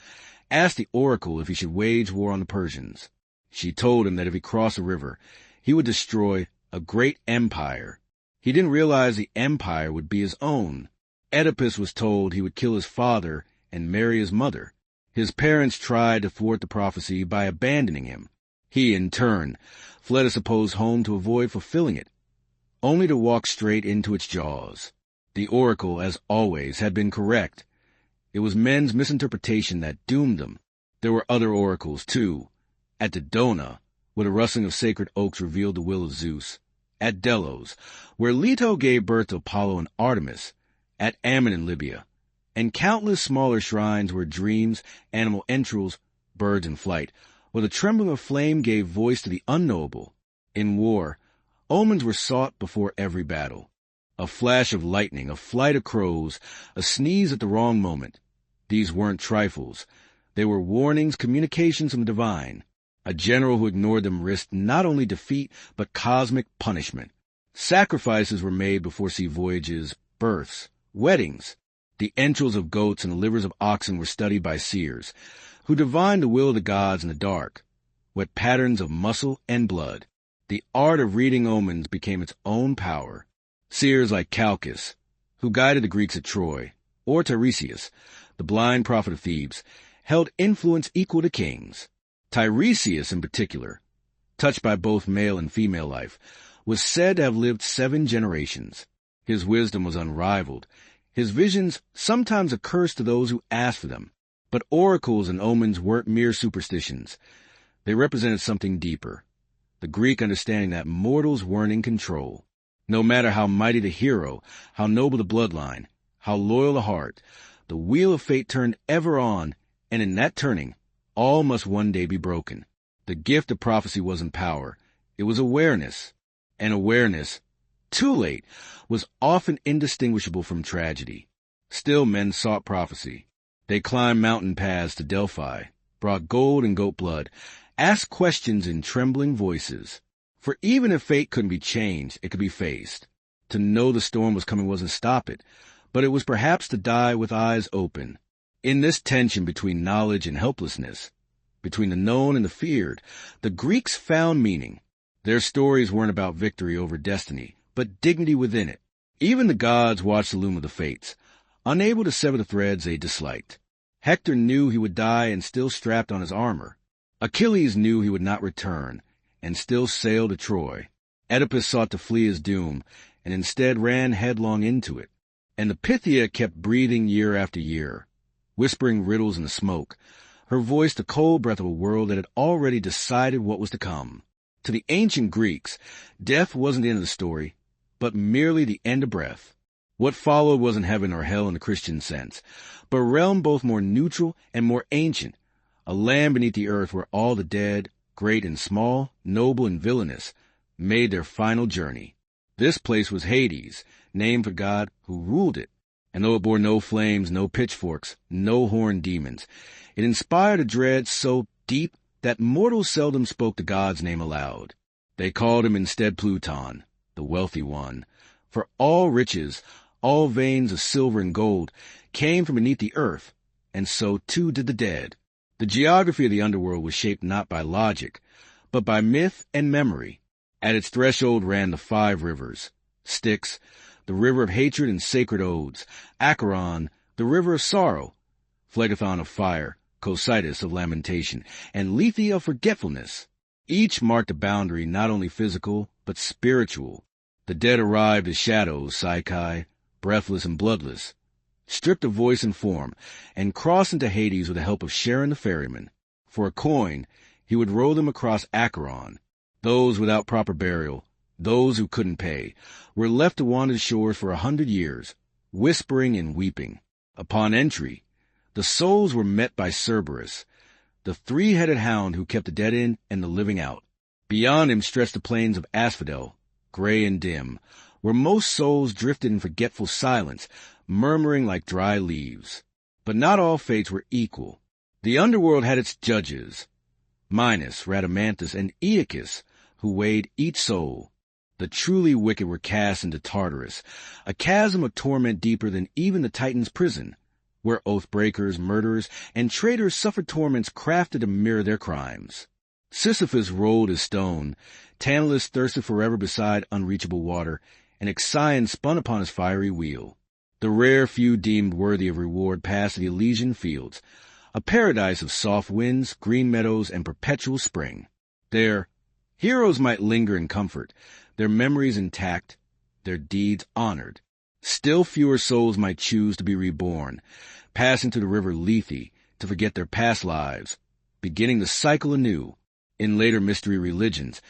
asked the oracle if he should wage war on the Persians. She told him that if he crossed the river, he would destroy a great empire. He didn't realize the empire would be his own. Oedipus was told he would kill his father and marry his mother. His parents tried to thwart the prophecy by abandoning him. He, in turn, fled a supposed home to avoid fulfilling it, only to walk straight into its jaws. The oracle, as always, had been correct. It was men's misinterpretation that doomed them. There were other oracles, too. At Dodona, where the rustling of sacred oaks revealed the will of Zeus. At Delos, where Leto gave birth to Apollo and Artemis. At Ammon in Libya. And countless smaller shrines where dreams, animal entrails, birds in flight, where the trembling of flame gave voice to the unknowable. In war, omens were sought before every battle. A flash of lightning, a flight of crows, a sneeze at the wrong moment. These weren't trifles. They were warnings, communications from the divine. A general who ignored them risked not only defeat, but cosmic punishment. Sacrifices were made before sea voyages, births, weddings. The entrails of goats and the livers of oxen were studied by seers, who divined the will of the gods in the dark, wet patterns of muscle and blood. The art of reading omens became its own power. Seers like Calchas, who guided the Greeks at Troy, or Tiresias, the blind prophet of Thebes, held influence equal to kings. Tiresias, in particular, touched by both male and female life, was said to have lived 7 generations. His wisdom was unrivaled. His visions sometimes a curse to those who asked for them. But oracles and omens weren't mere superstitions. They represented something deeper, the Greek understanding that mortals weren't in control. No matter how mighty the hero, how noble the bloodline, how loyal the heart, the wheel of fate turned ever on, and in that turning, all must one day be broken. The gift of prophecy wasn't power. It was awareness. And awareness, too late, was often indistinguishable from tragedy. Still men sought prophecy. They climbed mountain paths to Delphi, brought gold and goat blood, asked questions in trembling voices. For even if fate couldn't be changed, it could be faced. To know the storm was coming wasn't stop it, but it was perhaps to die with eyes open. In this tension between knowledge and helplessness, between the known and the feared, the Greeks found meaning. Their stories weren't about victory over destiny, but dignity within it. Even the gods watched the loom of the fates, unable to sever the threads they disliked. Hector knew he would die and still strapped on his armor. Achilles knew he would not return, and still sailed to Troy. Oedipus sought to flee his doom, and instead ran headlong into it. And the Pythia kept breathing year after year, whispering riddles in the smoke, her voice the cold breath of a world that had already decided what was to come. To the ancient Greeks, death wasn't the end of the story, but merely the end of breath. What followed wasn't heaven or hell in the Christian sense, but a realm both more neutral and more ancient, a land beneath the earth where all the dead, great and small, noble and villainous, made their final journey. This place was Hades, named for God who ruled it. And though it bore no flames, no pitchforks, no horned demons, it inspired a dread so deep that mortals seldom spoke the god's name aloud. They called him instead Pluton, the wealthy one, for all riches, all veins of silver and gold, came from beneath the earth, and so too did the dead. The geography of the underworld was shaped not by logic, but by myth and memory. At its threshold ran the 5 rivers: Styx, the river of hatred and sacred odes; Acheron, the river of sorrow; Phlegethon of fire; Cocytus of lamentation; and Lethe of forgetfulness. Each marked a boundary not only physical, but spiritual. The dead arrived as shadows, Psyche, breathless and bloodless, stripped of voice and form, and crossed into Hades with the help of Charon the ferryman. For a coin, he would row them across Acheron. Those without proper burial, those who couldn't pay, were left to wander the shores for 100 years, whispering and weeping. Upon entry, the souls were met by Cerberus, the 3-headed hound who kept the dead in and the living out. Beyond him stretched the plains of Asphodel, gray and dim, where most souls drifted in forgetful silence, murmuring like dry leaves. But not all fates were equal. The underworld had its judges, Minos, Rhadamanthus, and Aeacus, who weighed each soul. The truly wicked were cast into Tartarus, a chasm of torment deeper than even the Titan's prison, where oath-breakers, murderers, and traitors suffered torments crafted to mirror their crimes. Sisyphus rolled his stone, Tantalus thirsted forever beside unreachable water, and Ixion spun upon his fiery wheel. The rare few deemed worthy of reward passed to the Elysian fields, a paradise of soft winds, green meadows, and perpetual spring. There, heroes might linger in comfort, their memories intact, their deeds honored. Still fewer souls might choose to be reborn, passing to the river Lethe to forget their past lives, beginning the cycle anew. In later mystery religions,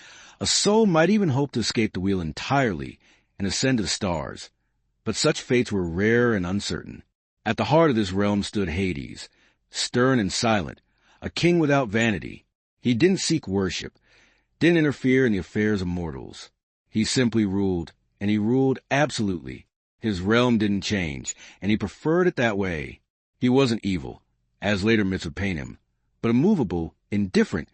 a soul might even hope to escape the wheel entirely and ascend to the stars, but such fates were rare and uncertain. At the heart of this realm stood Hades, stern and silent, a king without vanity. He didn't seek worship, didn't interfere in the affairs of mortals. He simply ruled, and he ruled absolutely. His realm didn't change, and he preferred it that way. He wasn't evil, as later myths would paint him, but immovable, indifferent,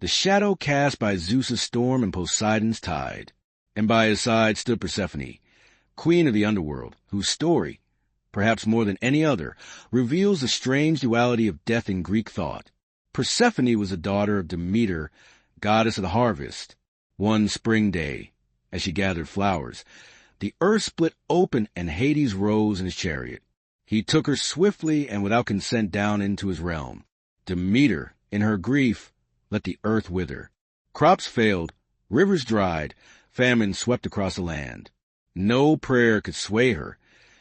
the shadow cast by Zeus's storm and Poseidon's tide. And by his side stood Persephone, queen of the underworld, whose story, perhaps more than any other, reveals the strange duality of death in Greek thought. Persephone was the daughter of Demeter, goddess of the harvest. One spring day, as she gathered flowers, the earth split open and Hades rose in his chariot. He took her swiftly and without consent down into his realm. Demeter, in her grief, let the earth wither. Crops failed, rivers dried, famine swept across the land. No prayer could sway her.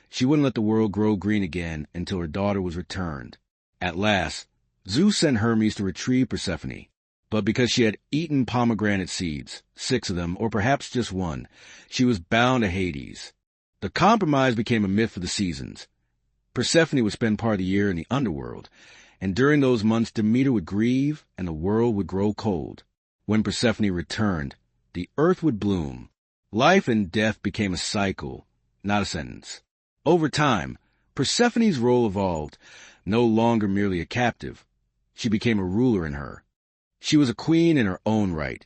She wouldn't let the world grow green again until her daughter was returned. At last, Zeus sent Hermes to retrieve Persephone. But because she had eaten pomegranate seeds, 6 of them, or perhaps just 1, she was bound to Hades. The compromise became a myth for the seasons. Persephone would spend part of the year in the underworld, and during those months Demeter would grieve and the world would grow cold. When Persephone returned, the earth would bloom. Life and death became a cycle, not a sentence. Over time, Persephone's role evolved, no longer merely a captive. She became a ruler in her. She was a queen in her own right,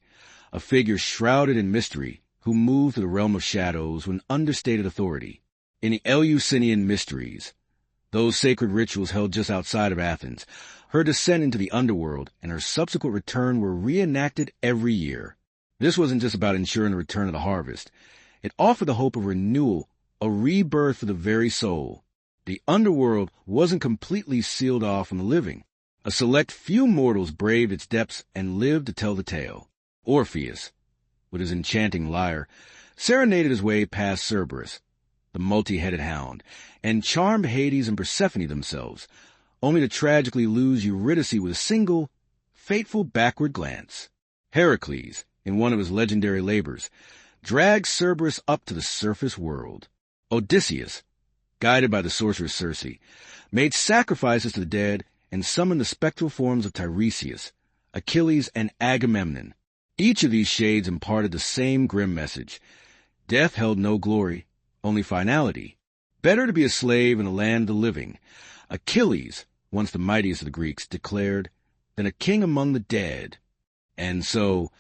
a figure shrouded in mystery, who moved to the realm of shadows with an understated authority. In the Eleusinian mysteries, those sacred rituals held just outside of Athens, her descent into the underworld and her subsequent return were reenacted every year. This wasn't just about ensuring the return of the harvest. It offered the hope of renewal, a rebirth for the very soul. The underworld wasn't completely sealed off from the living. A select few mortals braved its depths and lived to tell the tale. Orpheus, with his enchanting lyre, serenaded his way past Cerberus, the multi-headed hound, and charmed Hades and Persephone themselves, only to tragically lose Eurydice with a single, fateful backward glance. Heracles, in one of his legendary labors, dragged Cerberus up to the surface world. Odysseus, guided by the sorceress Circe, made sacrifices to the dead and summoned the spectral forms of Tiresias, Achilles, and Agamemnon. Each of these shades imparted the same grim message. Death held no glory, only finality. Better to be a slave in the land of the living. Achilles, once the mightiest of the Greeks, declared, than a king among the dead. And so,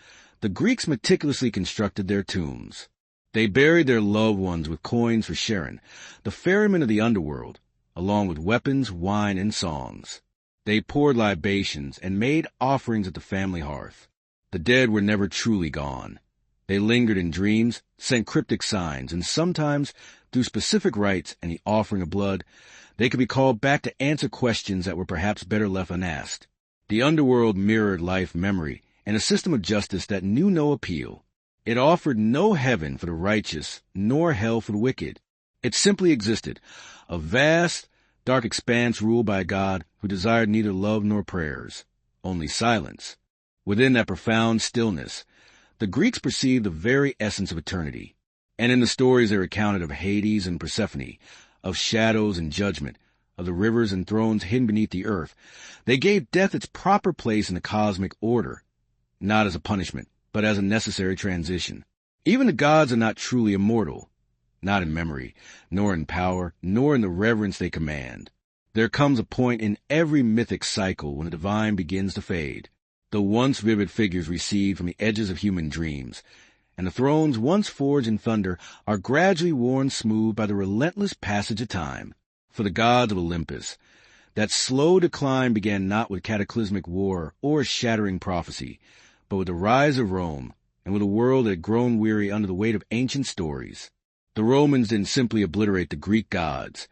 the Greeks meticulously constructed their tombs. They buried their loved ones with coins for Charon, the ferryman of the underworld, along with weapons, wine, and songs. They poured libations and made offerings at the family hearth. The dead were never truly gone. They lingered in dreams, sent cryptic signs, and sometimes, through specific rites and the offering of blood, they could be called back to answer questions that were perhaps better left unasked. The underworld mirrored life memory and a system of justice that knew no appeal. It offered no heaven for the righteous, nor hell for the wicked. It simply existed, a vast, dark expanse ruled by a God who desired neither love nor prayers, only silence. Within that profound stillness, the Greeks perceived the very essence of eternity. And in the stories they recounted of Hades and Persephone, of shadows and judgment, of the rivers and thrones hidden beneath the earth, they gave death its proper place in the cosmic order, not as a punishment, but as a necessary transition. Even the gods are not truly immortal, not in memory, nor in power, nor in the reverence they command. There comes a point in every mythic cycle when the divine begins to fade. The once vivid figures recede from the edges of human dreams, and the thrones once forged in thunder are gradually worn smooth by the relentless passage of time. For the gods of Olympus, that slow decline began not with cataclysmic war or shattering prophecy, but with the rise of Rome, and with a world that had grown weary under the weight of ancient stories. The Romans didn't simply obliterate the Greek gods.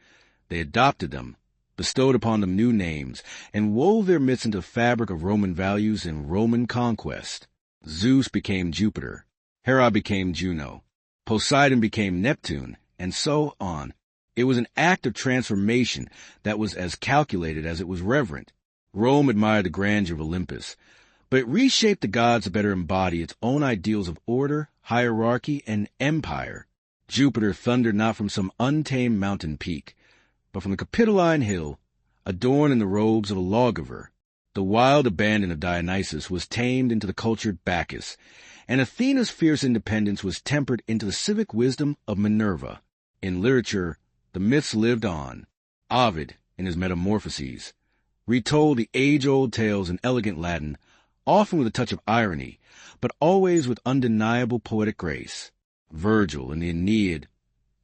They adopted them, bestowed upon them new names, and wove their myths into the fabric of Roman values and Roman conquest. Zeus became Jupiter, Hera became Juno, Poseidon became Neptune, and so on. It was an act of transformation that was as calculated as it was reverent. Rome admired the grandeur of Olympus, but it reshaped the gods to better embody its own ideals of order, hierarchy, and empire. Jupiter thundered not from some untamed mountain peak, but from the Capitoline hill, adorned in the robes of a lawgiver. The wild abandon of Dionysus was tamed into the cultured Bacchus, and Athena's fierce independence was tempered into the civic wisdom of Minerva. In literature, the myths lived on. Ovid, in his Metamorphoses, retold the age-old tales in elegant Latin, often with a touch of irony, but always with undeniable poetic grace. Virgil, in the Aeneid,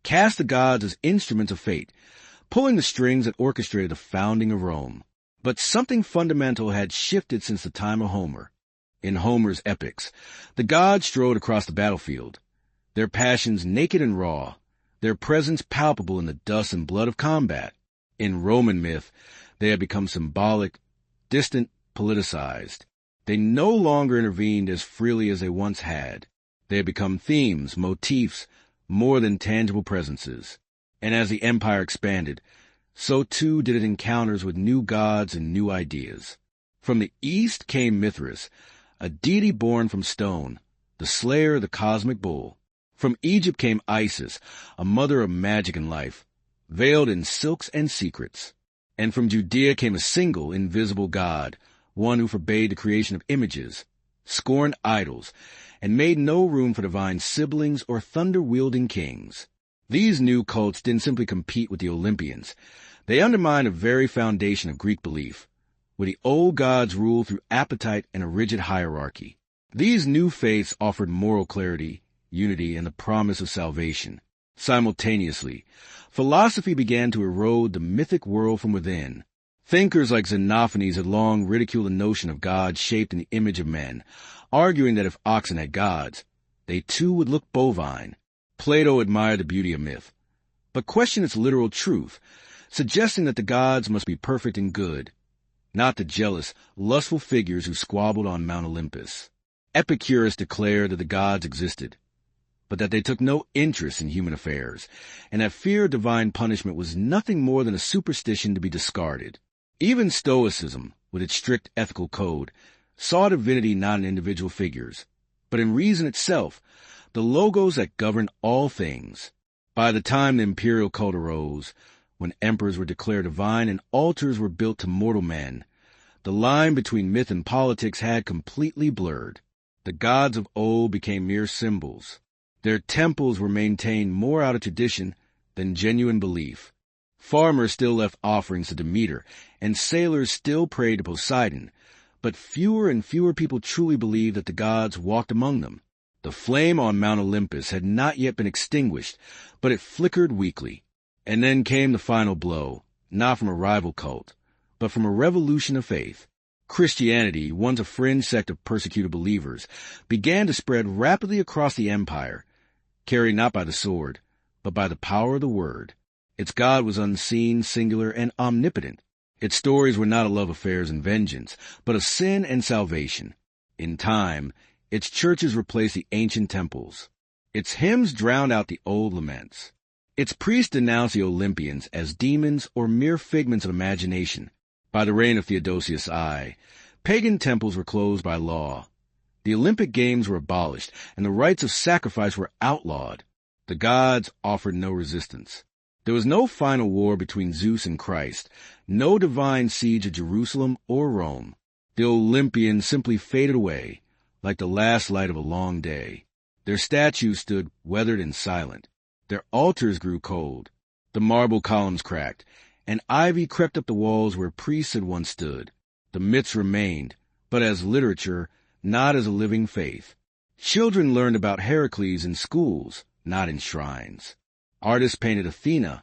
cast the gods as instruments of fate, pulling the strings that orchestrated the founding of Rome. But something fundamental had shifted since the time of Homer. In Homer's epics, the gods strode across the battlefield, their passions naked and raw, their presence palpable in the dust and blood of combat. In Roman myth, they had become symbolic, distant, politicized. They no longer intervened as freely as they once had. They had become themes, motifs, more than tangible presences. And as the empire expanded, so too did it encounters with new gods and new ideas. From the east came Mithras, a deity born from stone, the slayer of the cosmic bull. From Egypt came Isis, a mother of magic and life, veiled in silks and secrets. And from Judea came a single, invisible god, one who forbade the creation of images, scorned idols, and made no room for divine siblings or thunder-wielding kings. These new cults didn't simply compete with the Olympians. They undermined the very foundation of Greek belief, where the old gods ruled through appetite and a rigid hierarchy. These new faiths offered moral clarity, unity, and the promise of salvation. Simultaneously, philosophy began to erode the mythic world from within. Thinkers like Xenophanes had long ridiculed the notion of gods shaped in the image of men, arguing that if oxen had gods, they too would look bovine. Plato admired the beauty of myth, but questioned its literal truth, suggesting that the gods must be perfect and good, not the jealous, lustful figures who squabbled on Mount Olympus. Epicurus declared that the gods existed, but that they took no interest in human affairs, and that fear of divine punishment was nothing more than a superstition to be discarded. Even Stoicism, with its strict ethical code, saw divinity not in individual figures, but in reason itself, the logos that govern all things. By the time the imperial cult arose, when emperors were declared divine and altars were built to mortal men, The line between myth and politics had completely blurred. The gods of old became mere symbols. Their temples were maintained more out of tradition than genuine belief. Farmers still left offerings to Demeter, and sailors still prayed to Poseidon, but fewer and fewer people truly believed that the gods walked among them. The flame on Mount Olympus had not yet been extinguished, but it flickered weakly. And then came the final blow, not from a rival cult, but from a revolution of faith. Christianity, once a fringe sect of persecuted believers, began to spread rapidly across the empire, carried not by the sword, but by the power of the word. Its God was unseen, singular, and omnipotent. Its stories were not of love affairs and vengeance, but of sin and salvation. In time, its churches replaced the ancient temples. Its hymns drowned out the old laments. Its priests denounced the Olympians as demons or mere figments of imagination. By the reign of Theodosius I, pagan temples were closed by law. The Olympic Games were abolished, and the rites of sacrifice were outlawed. The gods offered no resistance. There was no final war between Zeus and Christ, no divine siege of Jerusalem or Rome. The Olympians simply faded away, like the last light of a long day. Their statues stood weathered and silent. Their altars grew cold. The marble columns cracked, and ivy crept up the walls where priests had once stood. The myths remained, but as literature, not as a living faith. Children learned about Heracles in schools, not in shrines. Artists painted Athena,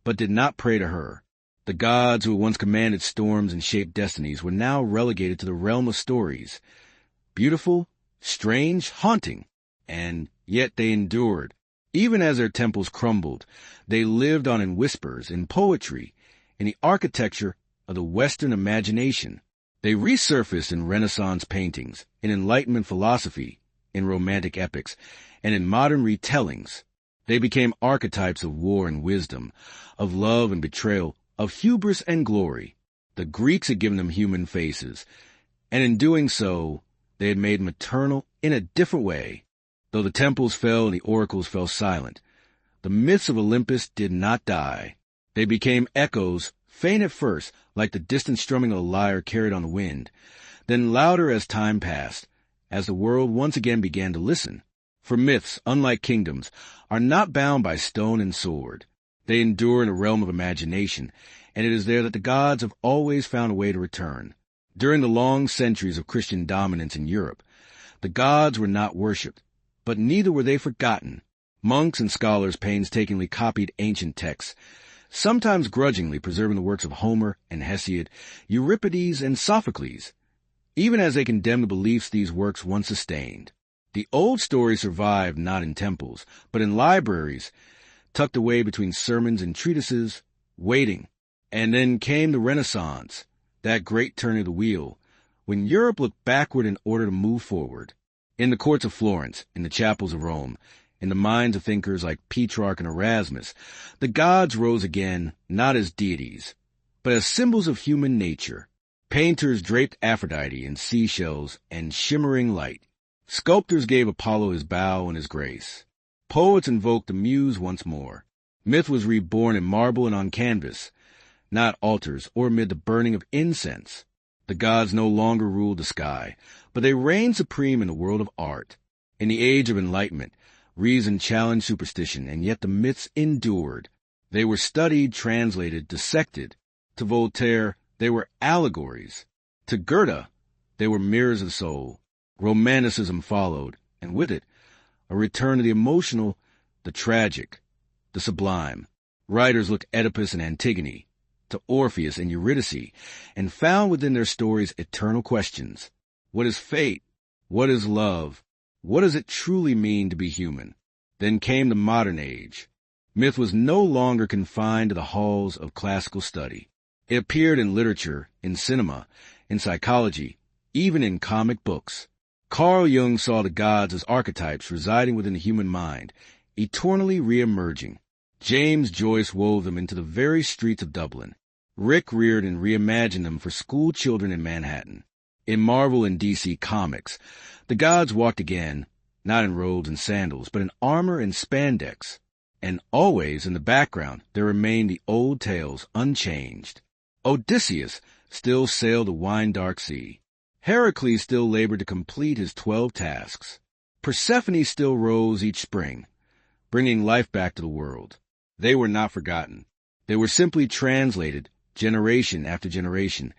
but did not pray to her. The gods who had once commanded storms and shaped destinies were now relegated to the realm of stories. Beautiful, strange, haunting, and yet they endured. Even as their temples crumbled, they lived on in whispers, in poetry, in the architecture of the Western imagination. They resurfaced in Renaissance paintings, in Enlightenment philosophy, in romantic epics, and in modern retellings. They became archetypes of war and wisdom, of love and betrayal, of hubris and glory. The Greeks had given them human faces, and in doing so, they had made them eternal in a different way. Though the temples fell and the oracles fell silent, the myths of Olympus did not die. They became echoes, faint at first, like the distant strumming of a lyre carried on the wind, then louder as time passed, as the world once again began to listen. For myths, unlike kingdoms, are not bound by stone and sword. They endure in a realm of imagination, and it is there that the gods have always found a way to return. During the long centuries of Christian dominance in Europe, the gods were not worshipped, but neither were they forgotten. Monks and scholars painstakingly copied ancient texts, sometimes grudgingly preserving the works of Homer and Hesiod, Euripides and Sophocles, even as they condemned the beliefs these works once sustained. The old stories survived not in temples, but in libraries, tucked away between sermons and treatises, waiting. And then came the Renaissance, that great turn of the wheel, when Europe looked backward in order to move forward. In the courts of Florence, in the chapels of Rome, in the minds of thinkers like Petrarch and Erasmus, the gods rose again, not as deities, but as symbols of human nature. Painters draped Aphrodite in seashells and shimmering light. Sculptors gave Apollo his bow and his grace. Poets invoked the muse once more. Myth was reborn in marble and on canvas, not altars or amid the burning of incense. The gods no longer ruled the sky, but they reigned supreme in the world of art. In the age of enlightenment, reason challenged superstition, and yet the myths endured. They were studied, translated, dissected. To Voltaire, they were allegories. To Goethe, they were mirrors of the soul. Romanticism followed, and with it, a return to the emotional, the tragic, the sublime. Writers looked Oedipus and Antigone, to Orpheus and Eurydice, and found within their stories eternal questions. What is fate? What is love? What does it truly mean to be human? Then came the modern age. Myth was no longer confined to the halls of classical study. It appeared in literature, in cinema, in psychology, even in comic books. Carl Jung saw the gods as archetypes residing within the human mind, eternally re-emerging. James Joyce wove them into the very streets of Dublin. Rick Riordan reimagined them for school children in Manhattan. In Marvel and DC Comics, the gods walked again, not in robes and sandals, but in armor and spandex. And always in the background there remained the old tales unchanged. Odysseus, still sailed the wine-dark sea. Heracles still labored to complete his 12 tasks. Persephone still rose each spring, bringing life back to the world. They were not forgotten. They were simply translated, generation after generation,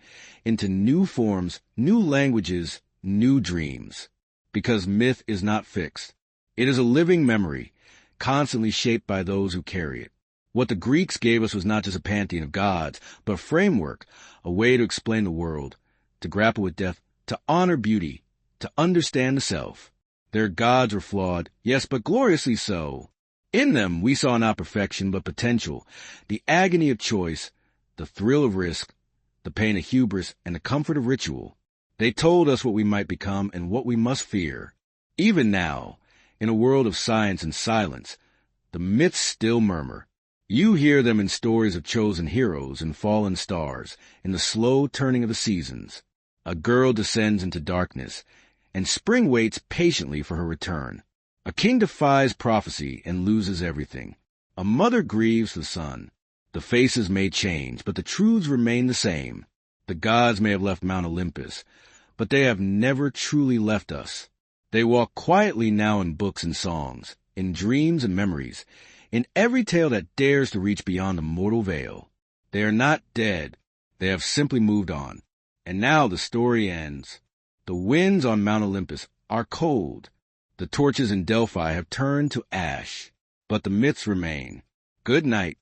into new forms, new languages, new dreams. Because myth is not fixed. It is a living memory, constantly shaped by those who carry it. What the Greeks gave us was not just a pantheon of gods, but a framework, a way to explain the world, to grapple with death, to honor beauty, to understand the self. Their gods were flawed, yes, but gloriously so. In them, we saw not perfection, but potential, the agony of choice, the thrill of risk, the pain of hubris, and the comfort of ritual. They told us what we might become and what we must fear. Even now, in a world of science and silence, the myths still murmur. You hear them in stories of chosen heroes and fallen stars, in the slow turning of the seasons. A girl descends into darkness, and spring waits patiently for her return. A king defies prophecy and loses everything. A mother grieves the son. The faces may change, but the truths remain the same. The gods may have left Mount Olympus, but they have never truly left us. They walk quietly now in books and songs, in dreams and memories, in every tale that dares to reach beyond the mortal veil. They are not dead. They have simply moved on. And now the story ends. The winds on Mount Olympus are cold. The torches in Delphi have turned to ash. But the myths remain. Good night.